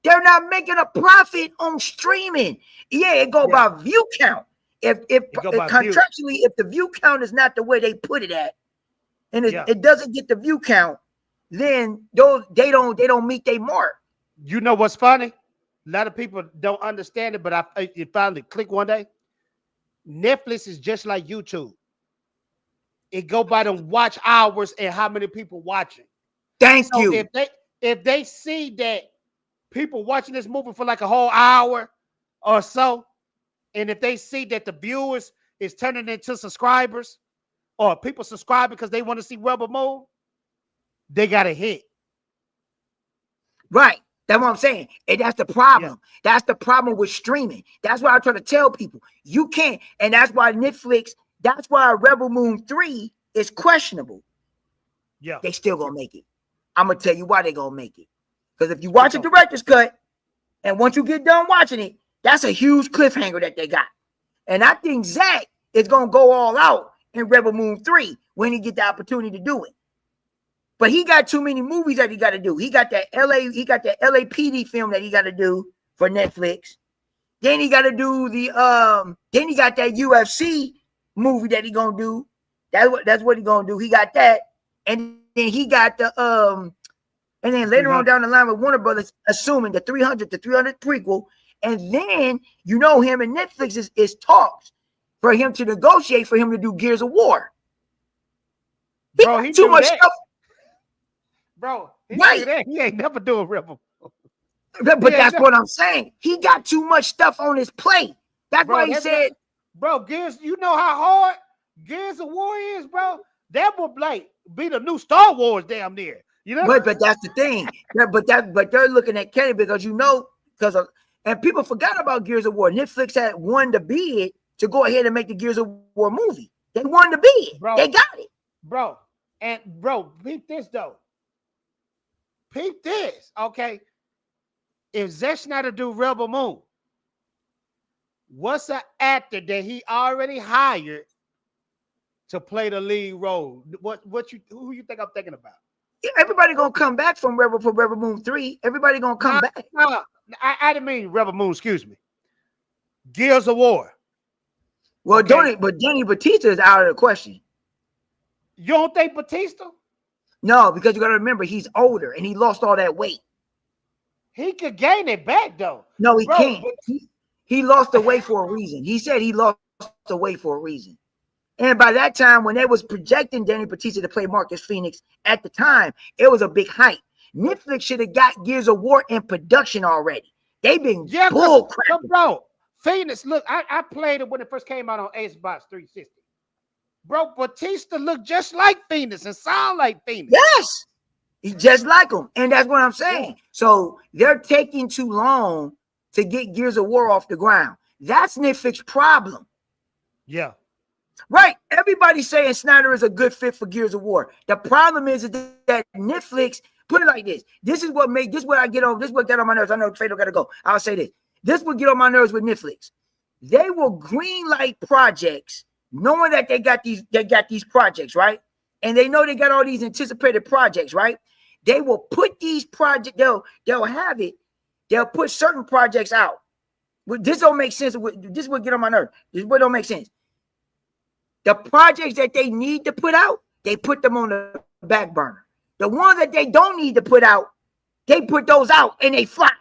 [SPEAKER 3] They're not making a profit on streaming. Yeah, it go by view count. If contractually, if the view count is not the way they put it at, and it doesn't get the view count, then they don't meet their mark.
[SPEAKER 2] You know what's funny? A lot of people don't understand it, but it finally clicked one day. Netflix is just like YouTube. It go by the watch hours and how many people watching.
[SPEAKER 3] Thank you.
[SPEAKER 2] If they see that people watching this movie for like a whole hour or so, and if they see that the viewers is turning into subscribers or people subscribe because they want to see Rebel Moon, they got a hit.
[SPEAKER 3] Right. That's what I'm saying. And that's the problem. That's the problem with streaming. That's why I try to tell people. You can't. And that's why Netflix, that's why Rebel Moon 3 is questionable. Yeah. They still going to make it. I'm going to tell you why they going to make it. Because if you watch a director's cut, and once you get done watching it, that's a huge cliffhanger that they got. And I think Zach is going to go all out in Rebel Moon 3 when he get the opportunity to do it. But he got too many movies that he got to do. He got that LAPD film that he got to do for Netflix. Then he got to do then he got that UFC movie that he gonna do. That's what he gonna do. He got that, and then he got the and then later on down the line with Warner Brothers, assuming the 300 prequel, and then him and Netflix is talks for him to negotiate for him to do Gears of War. He got too much stuff.
[SPEAKER 2] Bro, he ain't never doing Rebel.
[SPEAKER 3] But that's what I'm saying. He got too much stuff on his plate. That's why he said,
[SPEAKER 2] bro, Gears, you know how hard Gears of War is, bro? That would be the new Star Wars damn near. You know?
[SPEAKER 3] But that's the thing. But they're looking at Kenny because and people forgot about Gears of War. Netflix had won the bid to go ahead and make the Gears of War movie. They won the bid.
[SPEAKER 2] Bro.
[SPEAKER 3] They got it.
[SPEAKER 2] Bro. And bro, peep this though. Peep this, okay? If Zack Snyder do Rebel Moon, what's an actor that he already hired to play the lead role? Who you think I'm thinking about?
[SPEAKER 3] Yeah, everybody gonna come back from Rebel Moon 3. Everybody gonna come back.
[SPEAKER 2] I didn't mean Rebel Moon, excuse me. Gears of War.
[SPEAKER 3] Well,
[SPEAKER 2] Okay.
[SPEAKER 3] but Danny Batista is out of the question.
[SPEAKER 2] You don't think Batista?
[SPEAKER 3] No, because you gotta remember he's older and he lost all that weight.
[SPEAKER 2] He could gain it back though.
[SPEAKER 3] No, he
[SPEAKER 2] Bro,
[SPEAKER 3] can't. He lost the weight for a reason. He said he lost the weight for a reason. And by that time, when they was projecting Danny Batista to play Marcus Phoenix, at the time, it was a big hype. Netflix should have got Gears of War in production already. They've been bull crap.
[SPEAKER 2] Bro, Phoenix, look, I played it when it first came out on Xbox 360. Bro, Batista looked just like Phoenix and sound like Phoenix.
[SPEAKER 3] Yes, he just like him. And that's what I'm saying. Yeah. So they're taking too long to get Gears of War off the ground. That's Netflix's problem.
[SPEAKER 2] Yeah.
[SPEAKER 3] Right. Everybody's saying Snyder is a good fit for Gears of War. The problem is that Netflix, put it like this. This is what I get on. This is what get on my nerves. I know Fredo got to go. I'll say this. This will get on my nerves with Netflix. They will greenlight projects knowing that they got these projects, right? And they know they got all these anticipated projects, right? They will put these projects, they'll have it. They'll put certain projects out. This don't make sense. This will get on my nerves. This will don't make sense. The projects that they need to put out, they put them on the back burner. The ones that they don't need to put out, they put those out and they flop.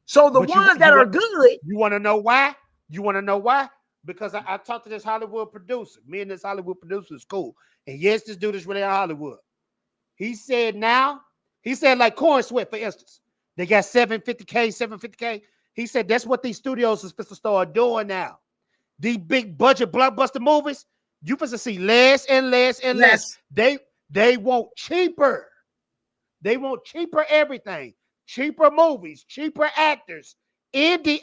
[SPEAKER 3] So the ones that are good.
[SPEAKER 2] You want to know why? You want to know why? Because I talked to this Hollywood producer. Me and this Hollywood producer is cool. And yes, this dude is really in Hollywood. He said like Corn Sweat, for instance. They got 750K. He said that's what these studios are supposed to start doing now. These big budget blockbuster movies, you supposed to see less and less and less. They want cheaper. They want cheaper everything. Cheaper movies, cheaper actors, indie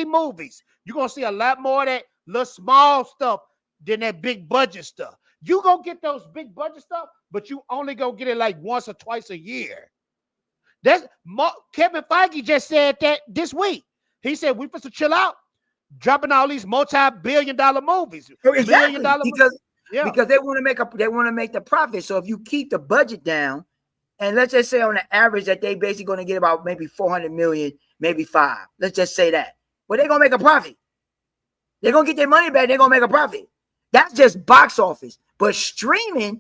[SPEAKER 2] movies. You're going to see a lot more of that little small stuff than that big budget stuff. You going to get those big budget stuff, but you only going to get it like once or twice a year. Kevin Feige just said that this week. He said we're supposed to chill out, dropping all these multi-billion-dollar movies.
[SPEAKER 3] Exactly. Because they want to make the profit. So if you keep the budget down, and let's just say on the average that they basically going to get about maybe 400 million, maybe 5. Let's just say that. Well, they're going to make a profit. They're going to get their money back. They're going to make a profit. That's just box office. But streaming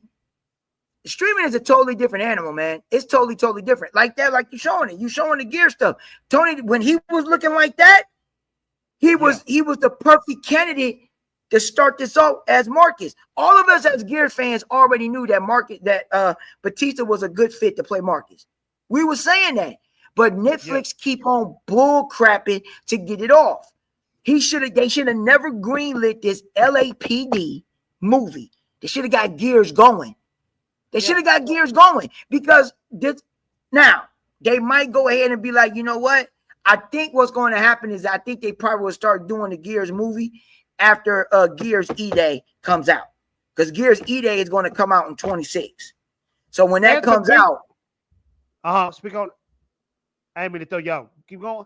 [SPEAKER 3] is a totally different animal, man. It's totally different. Like that, like you're showing it. You showing the gear stuff. Tony, when he was looking like that, he was the perfect candidate to start this off as Marcus. All of us as Gears fans already knew that Batista was a good fit to play Marcus. We were saying that, but Netflix keep on bull crapping to get it off. They should have never greenlit this LAPD movie. They should have got Gears going. They should have got Gears going because now they might go ahead and be like, you know what? I think what's going to happen is I think they probably will start doing the Gears movie after Gears E-Day comes out, because Gears E-Day is going to come out in 26. So when that comes out,
[SPEAKER 2] speak on. I ain't mean to throw you out. Keep going.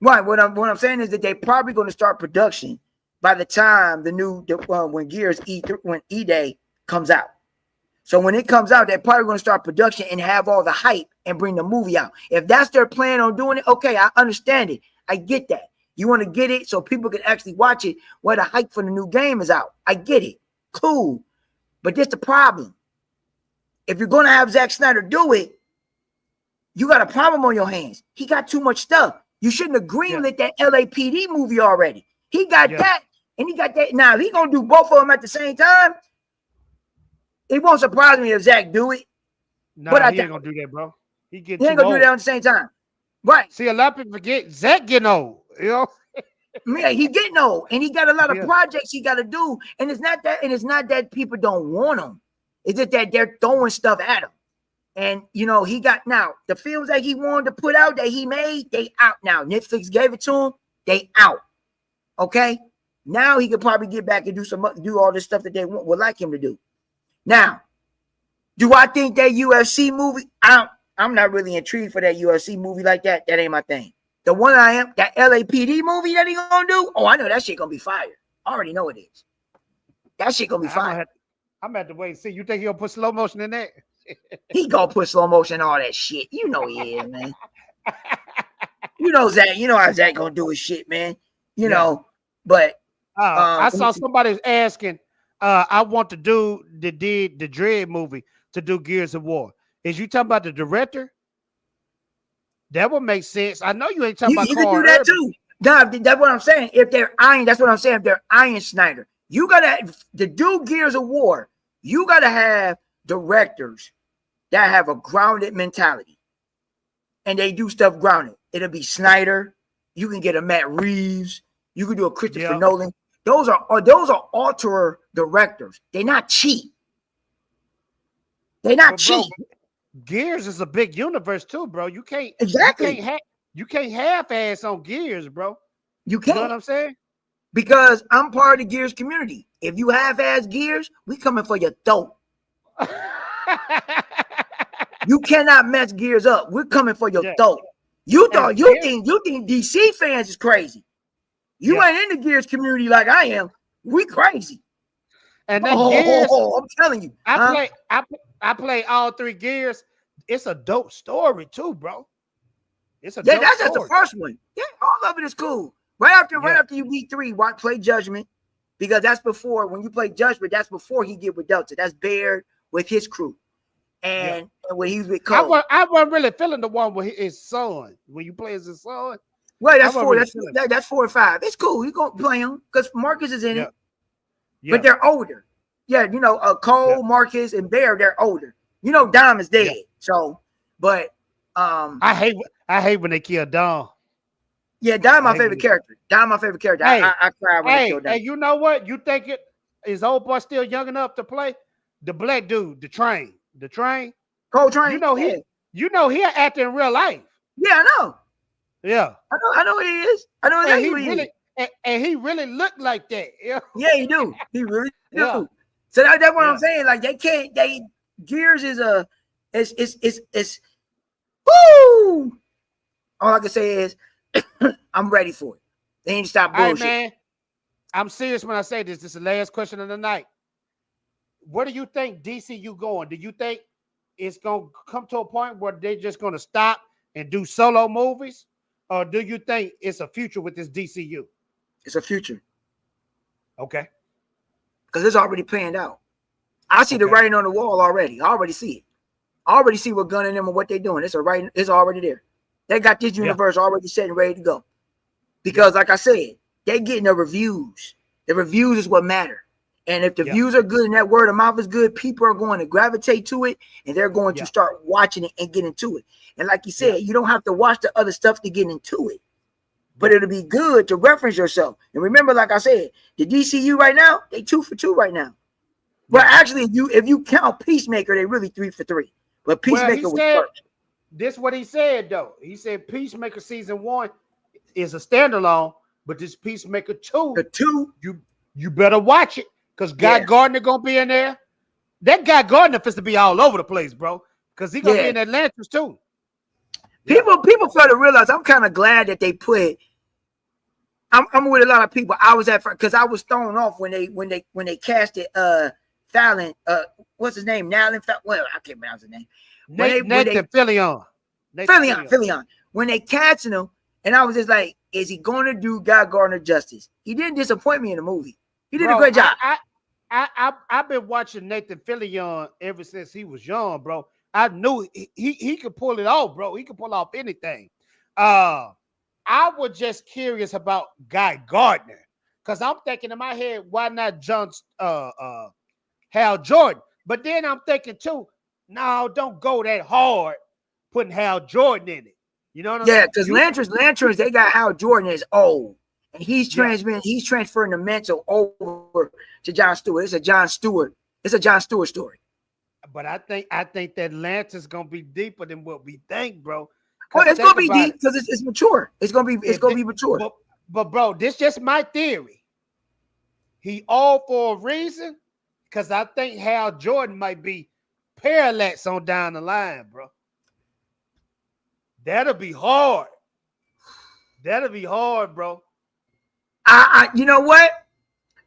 [SPEAKER 3] Right. What I'm saying is that they're probably going to start production by the time when Gears E-Day comes out. So when it comes out, they're probably going to start production and have all the hype and bring the movie out. If that's their plan on doing it, okay, I understand it. I get that. You want to get it so people can actually watch it where the hype for the new game is out. I get it. Cool. But that's the problem. If you're going to have Zack Snyder do it, you got a problem on your hands. He got too much stuff. You shouldn't have greenlit that LAPD movie already. He got that, and he got that. Now, if he's going to do both of them at the same time, it won't surprise me if Zack do it.
[SPEAKER 2] No, he ain't going to do that, bro. He ain't going to
[SPEAKER 3] do that at the same time. Right.
[SPEAKER 2] See, a lot of people forget Zack getting old. You know?
[SPEAKER 3] Yeah, he getting old, and he got a lot of projects he got to do. And it's not that people don't want him. It's just that they're throwing stuff at him. And he got now the films that he wanted to put out that he made, they out now. Netflix gave it to him, they out. Okay. Now he could probably get back and do all this stuff that they would like him to do. Now, do I think that UFC movie? I'm not really intrigued for that UFC movie like that. That ain't my thing. The one I am, that LAPD movie that he gonna do. Oh, I know that shit gonna be fire. I already know it is. That shit gonna be fire.
[SPEAKER 2] I'm gonna have to wait and see. You think he'll put slow motion in that?
[SPEAKER 3] He gonna put slow motion and all that shit. You know he is, man. You know Zach. You know how Zach gonna do his shit, man. You know, but
[SPEAKER 2] I saw somebody asking. I want to do the Dread movie to do Gears of War. Is you talking about the director? That would make sense. I know you ain't talking about.
[SPEAKER 3] You can do that too. Nah, that's what I'm saying. If they're iron, that's what I'm saying. If they're Iron Snyder, you gotta to do Gears of War. You gotta have directors that have a grounded mentality, and they do stuff grounded. It'll be Snyder. You can get a Matt Reeves. You can do a Christopher Nolan. Those are alterer directors. They're not cheap. They're not cheap.
[SPEAKER 2] Gears is a big universe too, bro. You can't you can't half-ass on Gears, bro.
[SPEAKER 3] You can't.
[SPEAKER 2] You know what I'm saying?
[SPEAKER 3] Because I'm part of the Gears community. If you half-ass Gears, we coming for your throat. You cannot mess Gears up. We're coming for your throat. You think DC fans is crazy. You ain't in the Gears community like I am. We crazy.
[SPEAKER 2] And then Gears,
[SPEAKER 3] I'm telling you.
[SPEAKER 2] I play all 3 Gears. It's a dope story too, bro. It's a dope
[SPEAKER 3] that's
[SPEAKER 2] story.
[SPEAKER 3] Just the first one. Yeah, all of it is cool. Right after you beat 3, play Judgment, because that's before when you play Judgment. That's before he get with Delta. That's Baird with his crew, and when he was with Cole.
[SPEAKER 2] I wasn't really feeling the one with his son. When you play as his son.
[SPEAKER 3] Well, that's 4. That's 4 or 5. It's cool. You gonna play him because Marcus is in it, but they're older. Yeah, you know, Cole, Marcus, and Bear, they're older. You know, Dom is dead. So, but
[SPEAKER 2] I hate when they kill Dom.
[SPEAKER 3] Yeah, Dom my favorite character. Dom my favorite character.
[SPEAKER 2] Hey,
[SPEAKER 3] I cried when they killed Dom.
[SPEAKER 2] Hey, you know what? You think is old boy still young enough to play the black dude, the train,
[SPEAKER 3] Cole Train.
[SPEAKER 2] You know he an actor in real life.
[SPEAKER 3] Yeah, I know.
[SPEAKER 2] Yeah,
[SPEAKER 3] I know what he is. I know exactly what he is.
[SPEAKER 2] And he really looked like that. Yeah,
[SPEAKER 3] he do. He really do. So that's what I'm saying. Like Gears is it's woo. All I can say is I'm ready for it. They ain't stop bullshit.
[SPEAKER 2] All right, man. I'm serious when I say this. This is the last question of the night. Where do you think DCU going? Do you think it's gonna come to a point where they're just gonna stop and do solo movies? Or do you think it's a future with this DCU?
[SPEAKER 3] It's a future.
[SPEAKER 2] Okay.
[SPEAKER 3] Because it's already planned out. I see the writing on the wall already. I already see it. I already see what Gunn and them and what they're doing. It's already there. They got this universe already set and ready to go. Because like I said, they're getting the reviews. The reviews is what matter. And if the views are good and that word of mouth is good, people are going to gravitate to it and they're going to start watching it and get into it. And like you said, you don't have to watch the other stuff to get into it. But it'll be good to reference yourself. And remember, like I said, the DCU right now, they 2 for 2 right now. Well, actually, if you count Peacemaker, they really 3 for 3. But Peacemaker was first.
[SPEAKER 2] This is what he said, though. He said Peacemaker season 1 is a standalone, but this Peacemaker 2, you better watch it because Guy Gardner gonna be in there. That Guy Gardner fits to be all over the place, bro. Because he gonna be in Atlantis too.
[SPEAKER 3] People fail to realize. I'm kind of glad that they put. I'm with a lot of people. I was at because I was thrown off when they casted Fallon. What's his name? Nalin. Well, I can't pronounce his name.
[SPEAKER 2] Nathan Fillion.
[SPEAKER 3] Fillion. When they casted him, and I was just like, is he going to do Guy Gardner justice? He didn't disappoint me in the movie. He did a great job.
[SPEAKER 2] I've been watching Nathan Fillion ever since he was young, bro. I knew he could pull it off, bro. He could pull off anything. I was just curious about Guy Gardner because I'm thinking in my head, why not Hal Jordan? But then I'm thinking too, no, don't go that hard putting Hal Jordan in it. You know what I'm saying?
[SPEAKER 3] Yeah, because Lanterns, they got Hal Jordan is old. And he's transferring the mantle over to John Stewart. It's a John Stewart story.
[SPEAKER 2] But I think that Atlantis gonna be deeper than what we think, bro.
[SPEAKER 3] Oh, it's gonna be deep because it's mature. It's gonna be mature.
[SPEAKER 2] But bro, this just my theory. he all for a reason. Because I think Hal Jordan might be parallax on down the line, bro. That'll be hard. That'll be hard, bro.
[SPEAKER 3] You know what?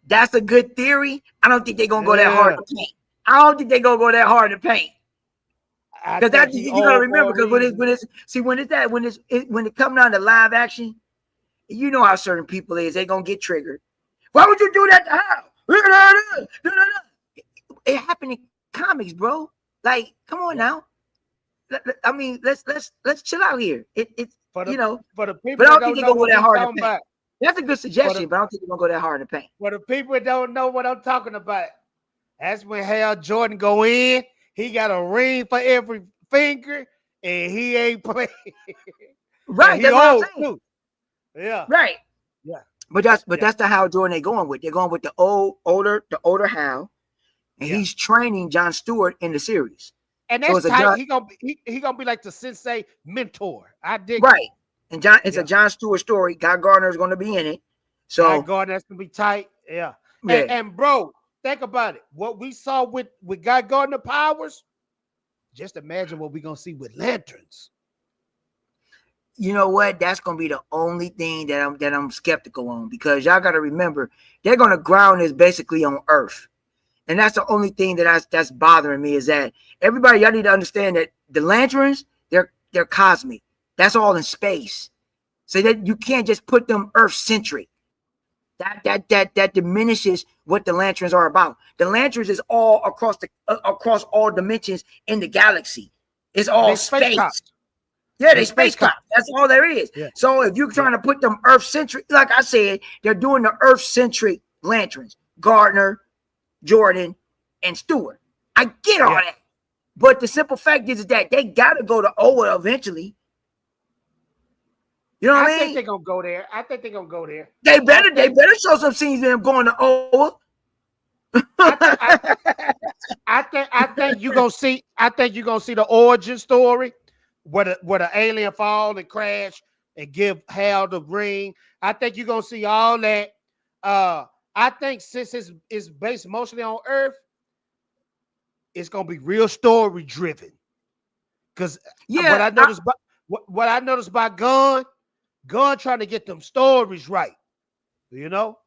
[SPEAKER 3] That's a good theory. I don't think they're gonna go that hard to paint. I don't think they're gonna go that hard to paint. Because that's you gotta remember. Because when it comes down to live action, you know how certain people is. They gonna get triggered. Why would you do that to Hal? It happened in comics, bro. Like, come on now. I mean, let's chill out here. It's
[SPEAKER 2] for the
[SPEAKER 3] people
[SPEAKER 2] but I
[SPEAKER 3] don't think they're gonna go that hard to paint.
[SPEAKER 2] About.
[SPEAKER 3] That's a good suggestion, but I don't think they're gonna go that hard to paint.
[SPEAKER 2] For the people that don't know what I'm talking about, that's when Hal Jordan go in. He got a ring for every finger, and he ain't playing.
[SPEAKER 3] Right, that's what I'm saying.
[SPEAKER 2] Too. Yeah.
[SPEAKER 3] Right.
[SPEAKER 2] Yeah.
[SPEAKER 3] But that's the Hal Jordan they're going with. They're going with the older Hal, and he's training Jon Stewart in the series.
[SPEAKER 2] And that's tight. He gonna be like the sensei mentor. I dig
[SPEAKER 3] right. And it's a Jon Stewart story. Guy Gardner is going to be in it. So
[SPEAKER 2] Guy Gardner's gonna be tight. Yeah. And bro, think about it. What we saw with Guy Gardner powers, just imagine what we're gonna see with lanterns.
[SPEAKER 3] You know what? That's gonna be the only thing that I'm skeptical on, because y'all gotta remember they're gonna ground this basically on Earth. And that's the only thing that's bothering me, is that everybody, y'all need to understand that the lanterns, they're cosmic. That's all in space. So that you can't just put them Earth-centric. That diminishes what the lanterns are about. The lanterns is all across all dimensions in the galaxy. It's all space. Yeah, they space cops. That's all there is. Yeah. So if you're trying to put them Earth-centric, like I said, they're doing the Earth-centric lanterns. Gardner, Jordan, and Stewart. I get all that. But the simple fact is that they got to go to Oa eventually. You know what I mean?
[SPEAKER 2] I think they're going to go there.
[SPEAKER 3] They better show some scenes of them going to Oa.
[SPEAKER 2] I think you're going to see the origin story where the alien fall and crash and give Hal the ring. I think you're going to see all that. I think since it's based mostly on Earth, it's gonna be real story driven. Because what I noticed by Gunn trying to get them stories right. You know,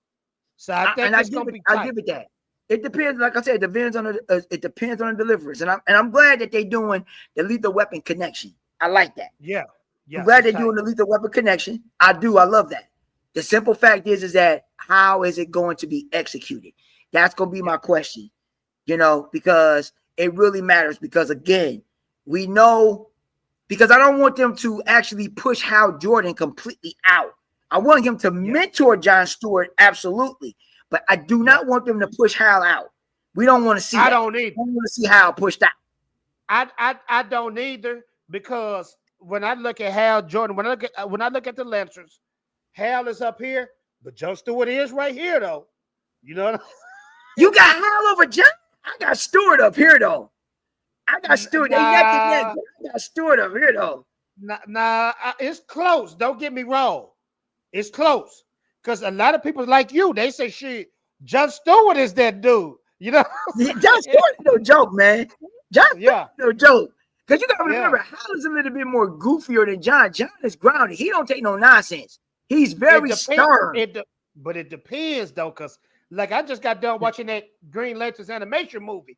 [SPEAKER 2] so I think it's gonna be tight.
[SPEAKER 3] I give it that. It depends, like I said, it depends on the deliverance, and I'm glad that they're doing the Lethal Weapon connection. I like that.
[SPEAKER 2] Yeah.
[SPEAKER 3] I'm glad they're doing the Lethal Weapon connection. I love that. The simple fact is that how is it going to be executed? That's going to be my question, because it really matters. Because again, we know, because I don't want them to actually push Hal Jordan completely out. I want him to mentor Jon Stewart, absolutely. But I do not want them to push Hal out. We don't want to see
[SPEAKER 2] I don't either.
[SPEAKER 3] I want to see Hal pushed out.
[SPEAKER 2] I don't either, because when I look at Hal Jordan, when I look at the lanterns, Hal is up here, but Jon Stewart is right here, though. You know what I'm saying?
[SPEAKER 3] You got Hal over Jon? I got Stewart up here, though. I got Stewart. I got Stewart up here, though.
[SPEAKER 2] Nah, it's close. Don't get me wrong. It's close. Because a lot of people like you, they say, shit, Jon Stewart is that dude. You know?
[SPEAKER 3] Jon Stewart is no joke, man. Jon Stewart is no joke. Because you got to remember, Hal is a little bit more goofier than Jon. Jon is grounded. He don't take no nonsense. He's very stern.
[SPEAKER 2] But it depends, though, because like I just got done watching that Green Lanterns animation movie.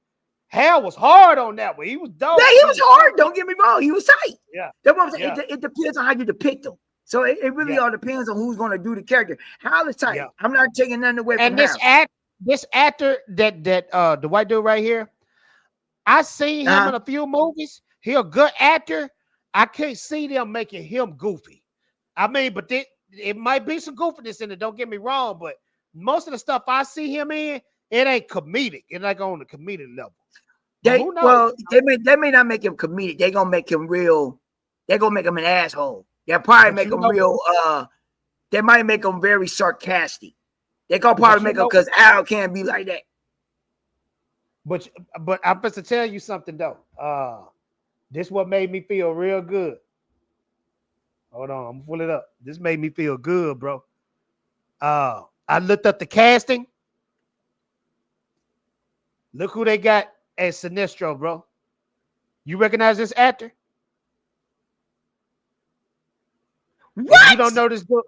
[SPEAKER 2] Hal was hard on that one. He was dope.
[SPEAKER 3] Yeah, he was hard. Don't get me wrong. He was tight.
[SPEAKER 2] Yeah.
[SPEAKER 3] That's what I'm saying. It depends on how you depict him. So it really all depends on who's going to do the character. Hal is tight. Yeah. I'm not taking nothing away from Hal.
[SPEAKER 2] This actor that the white dude right here, I seen him in a few movies. He a good actor. I can't see them making him goofy. I mean, but it might be some goofiness in it. Don't get me wrong, but most of the stuff I see him in, it ain't comedic. It's like on the comedic level.
[SPEAKER 3] They may not make him comedic. They're gonna make him real. They're gonna make him an asshole. They'll probably make him real. They might make him very sarcastic. They gonna probably make him, because Al can't be like that.
[SPEAKER 2] But I'm supposed to tell you something though. This what made me feel real good. Hold on, I'm gonna pull it up. This made me feel good, bro. I looked up the casting Look who they got as Sinestro, bro. You recognize this actor?
[SPEAKER 3] What?
[SPEAKER 2] If you don't know this dude,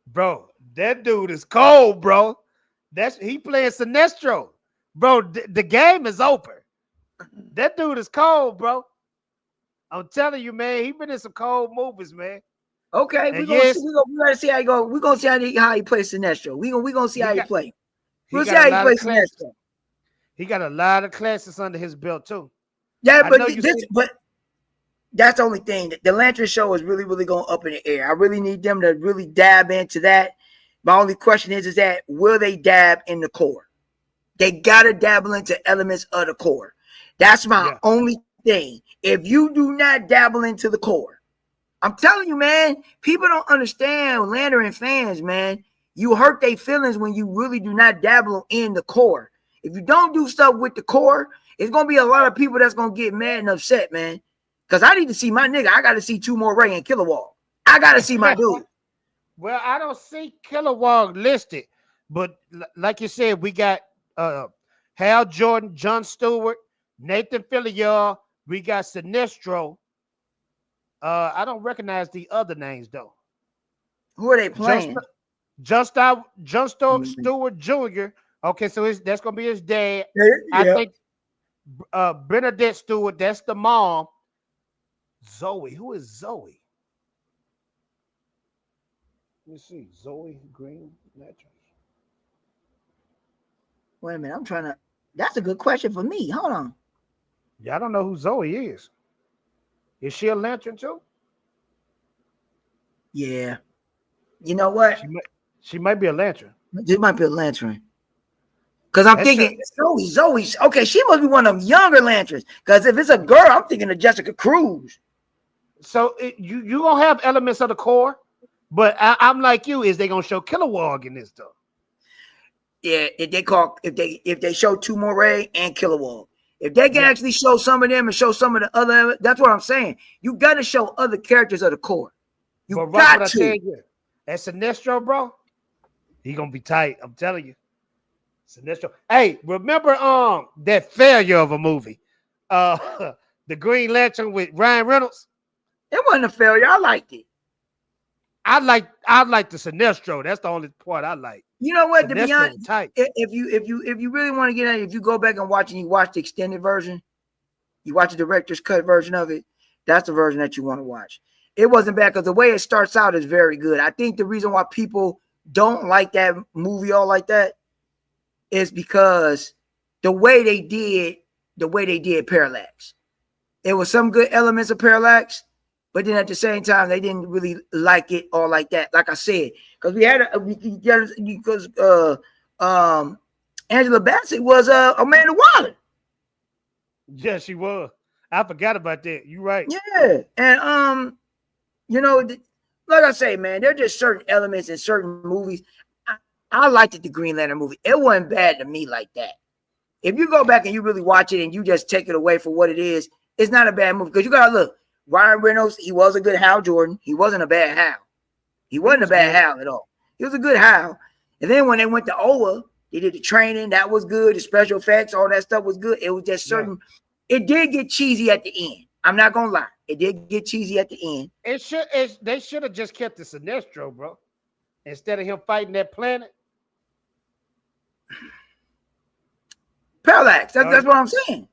[SPEAKER 2] bro, that dude is cold, bro. He playing Sinestro, bro. The game is open. That dude is cold, bro. I'm telling you, man. He been in some cold movies, man.
[SPEAKER 3] Okay,
[SPEAKER 2] And
[SPEAKER 3] we gonna see how he go. We gonna see how he plays Sinestro. We gonna see how he play. We'll see how he plays Sinestro.
[SPEAKER 2] He got a lot of classes under his belt too.
[SPEAKER 3] Yeah, but that's the only thing. The Lantern show is really, really going up in the air. I really need them to really dab into that. My only question is that will they dab in the core? They gotta dabble into elements of the core. That's my only thing. If you do not dabble into the core, I'm telling you, man, people don't understand Lantern fans, man. You hurt their feelings when you really do not dabble in the core. If you don't do stuff with the core, it's gonna be a lot of people that's gonna get mad and upset, man. Because I need to see my nigga. I gotta see Two More Ray and Kilowog. I gotta see my dude.
[SPEAKER 2] Well, I don't see Kilowog listed, but like you said, we got Hal Jordan, Jon Stewart, Nathan Fillion. We got Sinestro. I don't recognize the other names though.
[SPEAKER 3] Who are they playing?
[SPEAKER 2] Jon Stewart Jr. Okay, so that's gonna be his dad.
[SPEAKER 3] Yeah.
[SPEAKER 2] I think Bernadette Stewart. That's the mom. Zoe. Who is Zoe? Let me see. Zoe Green Lantern.
[SPEAKER 3] Wait a minute. That's a good question for me. Hold on.
[SPEAKER 2] Yeah, I don't know who Zoe is. Is she a Lantern too?
[SPEAKER 3] Yeah. You know what?
[SPEAKER 2] She might be a Lantern.
[SPEAKER 3] This might be a Lantern. Because I'm thinking, Zoe. Okay, she must be one of them younger Lanterns. Because if it's a girl, I'm thinking of Jessica Cruz.
[SPEAKER 2] So you gonna have elements of the core, but I'm like you. Is they gonna show Kilowog in this though?
[SPEAKER 3] Yeah, if they show Two More Ray and Kilowog, if they can actually show some of them and show some of the other, that's what I'm saying. You got to show other characters of the core. You got to.
[SPEAKER 2] That's Sinestro, bro. He gonna be tight. I'm telling you. Sinestro. Hey, remember that failure of a movie, the Green Lantern with Ryan Reynolds?
[SPEAKER 3] It wasn't a failure. I liked it.
[SPEAKER 2] I like the Sinestro. That's the only part I like.
[SPEAKER 3] You know what?
[SPEAKER 2] Sinestro,
[SPEAKER 3] to be honest, if you really want to get at it, if you go back and watch the extended version, you watch the director's cut version of it. That's the version that you want to watch. It wasn't bad because the way it starts out is very good. I think the reason why people don't like that movie all like that is because the way they did Parallax. It was some good elements of Parallax, but then at the same time, they didn't really like it all like that. Like I said, because Angela Bassett was Amanda Waller.
[SPEAKER 2] Yeah, she was. I forgot about that. You're right.
[SPEAKER 3] Yeah, and like I say, man, there are just certain elements in certain movies. I liked the Green Lantern movie. It wasn't bad to me like that. If you go back and you really watch it and you just take it away for what it is, it's not a bad movie. Because you gotta look, Ryan Reynolds, he was a good Hal Jordan. He wasn't a bad Hal. He wasn't a bad Hal at all. He was a good Hal. And then when they went to Oa, they did the training. That was good. The special effects, all that stuff was good. It was just certain. Yeah. It did get cheesy at the end. I'm not gonna lie. It did get cheesy at the end.
[SPEAKER 2] They should have just kept the Sinestro, bro, instead of him fighting that planet.
[SPEAKER 3] Parallax. That's what I'm saying.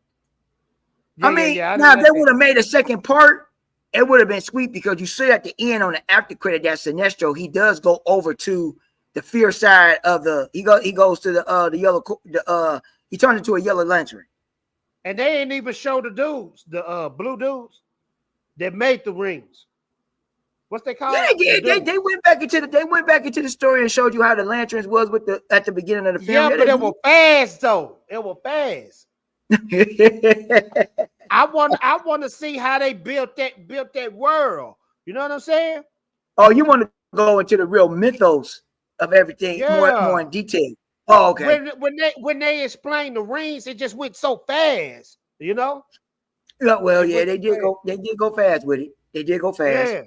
[SPEAKER 2] Yeah,
[SPEAKER 3] I mean, now if they would have made a second part, it would have been sweet because you see at the end on the after credit that Sinestro, he does go over to the fear side of the. He goes to the yellow. He turns into a yellow lantern.
[SPEAKER 2] And they ain't even show the dudes, the blue dudes that made the rings. What's they called?
[SPEAKER 3] Yeah, they went back into the story and showed you how the lanterns was at the beginning of the film.
[SPEAKER 2] Yeah, but it was fast though. It was fast. I want to see how they built that world. You know what I'm saying?
[SPEAKER 3] Oh, you want to go into the real mythos of everything more in detail. Oh, okay.
[SPEAKER 2] When they explained the rings, it just went so fast. You know?
[SPEAKER 3] Yeah, well, they did go fast with it. They did go fast. Yeah.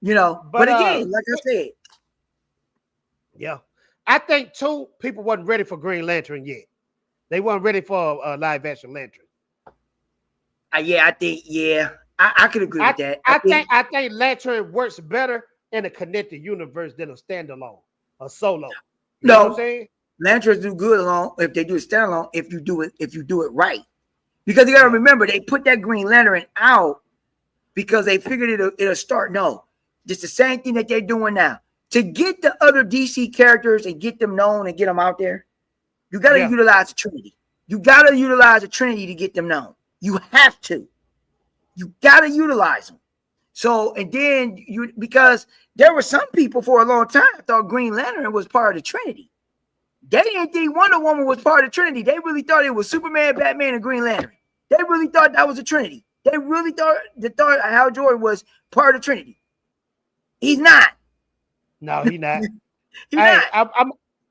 [SPEAKER 3] You know, but again, like I said.
[SPEAKER 2] Yeah. I think too, people wasn't ready for Green Lantern yet. They weren't ready for a live action Lantern.
[SPEAKER 3] Yeah, I think I could agree with that.
[SPEAKER 2] I think Lantern works better in a connected universe than a standalone, a solo. You know what I'm saying?
[SPEAKER 3] Lanterns do good alone if they do it standalone. If you do it right, because you got to remember they put that Green Lantern out because they figured it'll start. No, it's the same thing that they're doing now to get the other DC characters and get them known and get them out there. You got to utilize the Trinity. You got to utilize the Trinity to get them known. You have to. You got to utilize them. So, and then because there were some people for a long time thought Green Lantern was part of the Trinity. They didn't think Wonder Woman was part of the Trinity. They really thought it was Superman, Batman, and Green Lantern. They really thought that was a Trinity. They really thought Hal Jordan was part of the Trinity. He's not.
[SPEAKER 2] No, he's not.
[SPEAKER 3] He's not.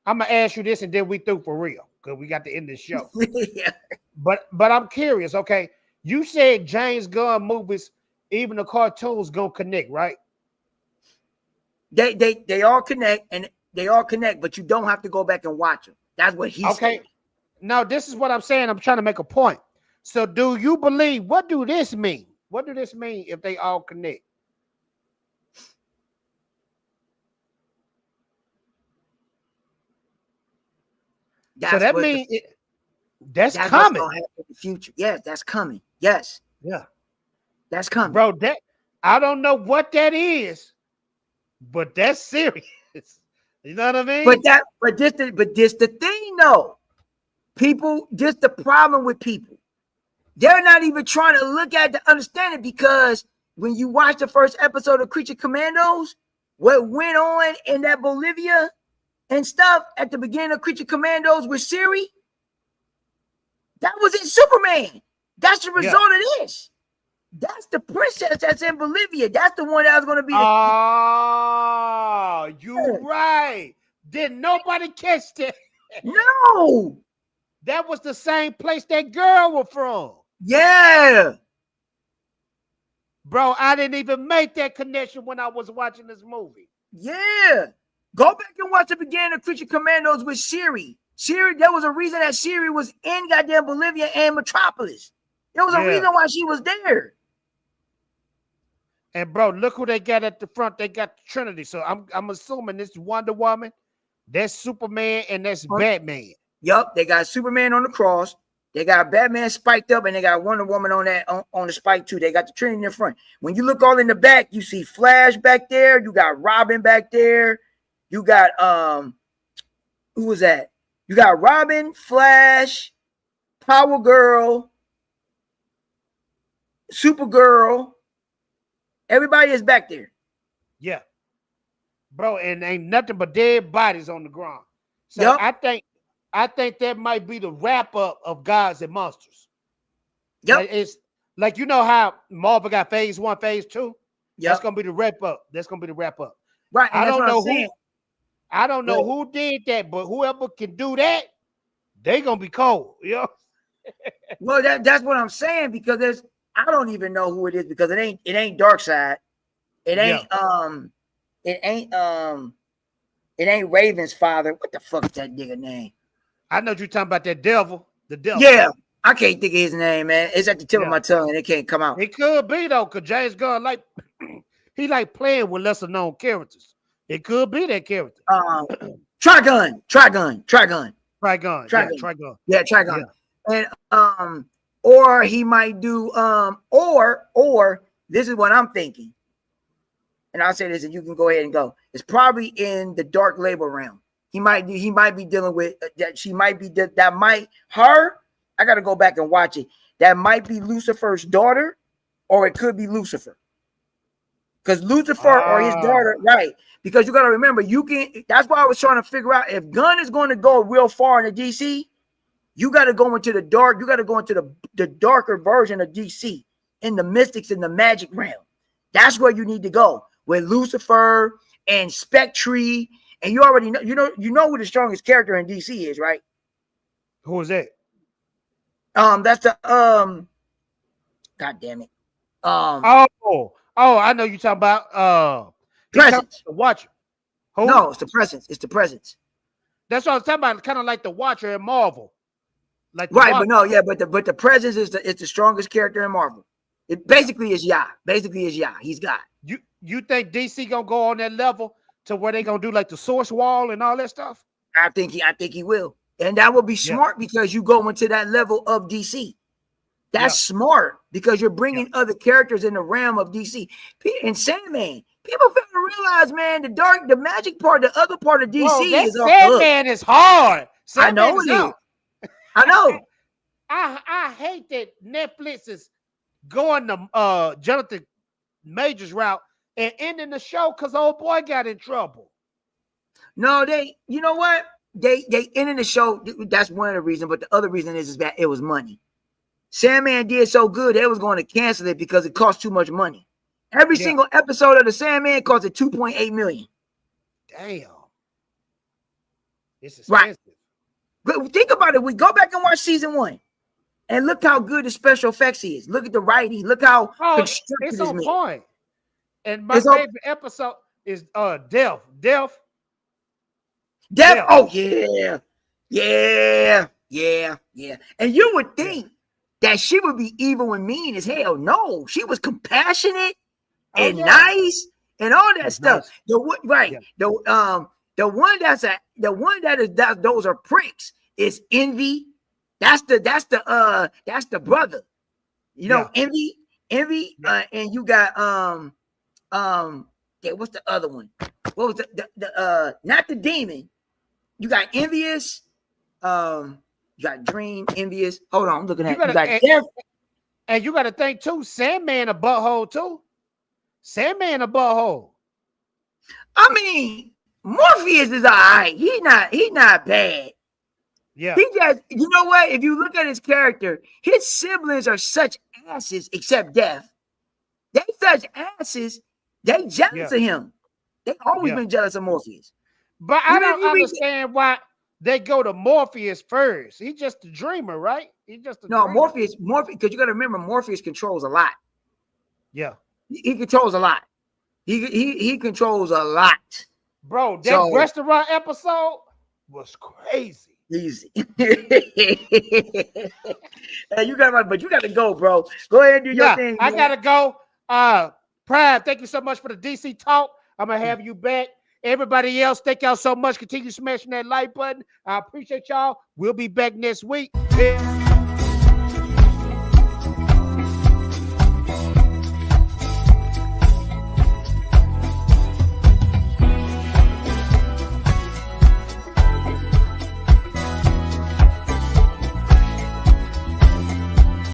[SPEAKER 2] I'm gonna ask you this, and then we through for real because we got to end this show.
[SPEAKER 3] Yeah.
[SPEAKER 2] But I'm curious. Okay, you said James Gunn movies, even the cartoons, gonna connect, right?
[SPEAKER 3] They all connect, and they all connect, but you don't have to go back and watch them. That's what he's saying.
[SPEAKER 2] Now, this is what I'm saying. I'm trying to make a point. So, do you believe? What do this mean? What do this mean if they all connect? So that means that's coming.
[SPEAKER 3] In the future. Yes, that's coming. Yes.
[SPEAKER 2] Yeah.
[SPEAKER 3] That's coming.
[SPEAKER 2] Bro, that I don't know what that is, but that's serious. You know what I mean?
[SPEAKER 3] But this the thing though. People, just the problem with people. They're not even trying to look at to understand it, because when you watch the first episode of Creature Commandos, what went on in that Bolivia and stuff at the beginning of Creature Commandos with Siri, that was in Superman. That's the result of this. That's the princess that's in Bolivia. That's the one that was going to be.
[SPEAKER 2] Oh, you're right. Did nobody catch that?
[SPEAKER 3] No.
[SPEAKER 2] That was the same place that girl was from.
[SPEAKER 3] Yeah.
[SPEAKER 2] Bro, I didn't even make that connection when I was watching this movie.
[SPEAKER 3] Yeah. Go back and watch the beginning of Creature Commandos with Siri. Siri, there was a reason that Siri was in goddamn Bolivia and Metropolis. There was a reason why she was there.
[SPEAKER 2] And bro, look who they got at the front. They got the Trinity. So I'm assuming this is Wonder Woman, that's Superman, and that's Batman.
[SPEAKER 3] Yup, they got Superman on the cross. They got Batman spiked up, and they got Wonder Woman on that on the spike too. They got the Trinity in the front. When you look all in the back, you see Flash back there. You got Robin back there. You got who was that? You got Robin, Flash, Power Girl, Supergirl. Everybody is back there.
[SPEAKER 2] Yeah. Bro, and ain't nothing but dead bodies on the ground. So I think that might be the wrap up of Gods and Monsters.
[SPEAKER 3] Yep.
[SPEAKER 2] Like, it's like, you know how Marvel got phase 1, phase 2?
[SPEAKER 3] Yep.
[SPEAKER 2] That's gonna be the wrap up. That's gonna be the wrap up.
[SPEAKER 3] Right.
[SPEAKER 2] I don't know who did that, but whoever can do that, they gonna be cold. You know?
[SPEAKER 3] Well, that's what I'm saying, because I don't even know who it is, because it ain't Darkseid. It ain't Raven's father. What the fuck is that nigga name?
[SPEAKER 2] I know you're talking about that devil. The devil.
[SPEAKER 3] Yeah, I can't think of his name, man. It's at the tip of my tongue and it can't come out.
[SPEAKER 2] It could be though, because James Gunn he like playing with lesser known characters. It could be that character.
[SPEAKER 3] Trigun. Yeah, Trigun. And or he might do or this is what I'm thinking. And I'll say this, and you can go ahead and go. It's probably in the Dark Label realm. He might be dealing with that. She might be that might her. I got to go back and watch it. That might be Lucifer's daughter, or it could be Lucifer. Because Lucifer or his daughter, right? Because you got to remember, you can. That's why I was trying to figure out if Gunn is going to go real far in the DC. You got to go into the dark. You got to go into the darker version of DC, in the mystics, in the magic realm. That's where you need to go, with Lucifer and Spectre. And you already know, you know who the strongest character in DC is, right?
[SPEAKER 2] Who is that?
[SPEAKER 3] That's the God damn it.
[SPEAKER 2] I know you're talking about
[SPEAKER 3] Presence.
[SPEAKER 2] The Watcher. Who?
[SPEAKER 3] No, it's the Presence. It's the Presence.
[SPEAKER 2] That's what I was talking about. Kind of like the Watcher in Marvel. Like
[SPEAKER 3] Right, but no, yeah, but the presence is the strongest character in Marvel. It basically is Yah. Basically is Yah. He's God.
[SPEAKER 2] You think DC gonna go on that level to where they gonna do like the source wall and all that stuff?
[SPEAKER 3] I think he will. And that would be smart because you go into that level of DC. That's smart because you're bringing other characters in the realm of DC. And Sandman, people fail to realize, man, the magic part, the other part of DC is off the hook.
[SPEAKER 2] Sandman is hard. Sandman
[SPEAKER 3] I know it is. I know.
[SPEAKER 2] I hate that Netflix is going the Jonathan Majors route and ending the show because old boy got in trouble.
[SPEAKER 3] No, you know what? They ended the show. That's one of the reasons, but the other reason is that it was money. Sandman did so good, they was going to cancel it because it cost too much money. Every single episode of the Sandman costed $2.8 million.
[SPEAKER 2] Damn. It's expensive.
[SPEAKER 3] Right. But think about it. We go back and watch season 1. And look how good the special effects is. Look at the writing. Look how
[SPEAKER 2] it's on point. And my favorite episode is Death.
[SPEAKER 3] Oh yeah. And you would think that she would be evil and mean as hell. No, she was compassionate and nice and all that stuff. Nice. The one that is those are pricks is Envy. That's the brother. You know, Envy, and you got what's the other one? What was the not the demon? You got Envious, you got Dream, Envious. Hold on, I'm looking at you got Death.
[SPEAKER 2] And you got to think too, Sandman a butthole too. Sandman a butthole.
[SPEAKER 3] I mean, Morpheus is all right. He's not bad.
[SPEAKER 2] Yeah.
[SPEAKER 3] He just, you know what? If you look at his character, his siblings are such asses, except Death. They such asses, they jealous of him. They always been jealous of Morpheus.
[SPEAKER 2] But I don't understand why they go to Morpheus first. He's just a dreamer, right? He's just a dreamer.
[SPEAKER 3] Morpheus, because you got to remember, Morpheus controls a lot.
[SPEAKER 2] Yeah.
[SPEAKER 3] He controls a lot. He controls a lot.
[SPEAKER 2] Bro, that restaurant episode was crazy.
[SPEAKER 3] Easy. Hey, you got to go, bro. Go ahead and do your thing.
[SPEAKER 2] I gotta go. Prime, thank you so much for the DC talk. I'm gonna have you back. Everybody else, thank y'all so much. Continue smashing that like button. I appreciate y'all. We'll be back next week. Peace.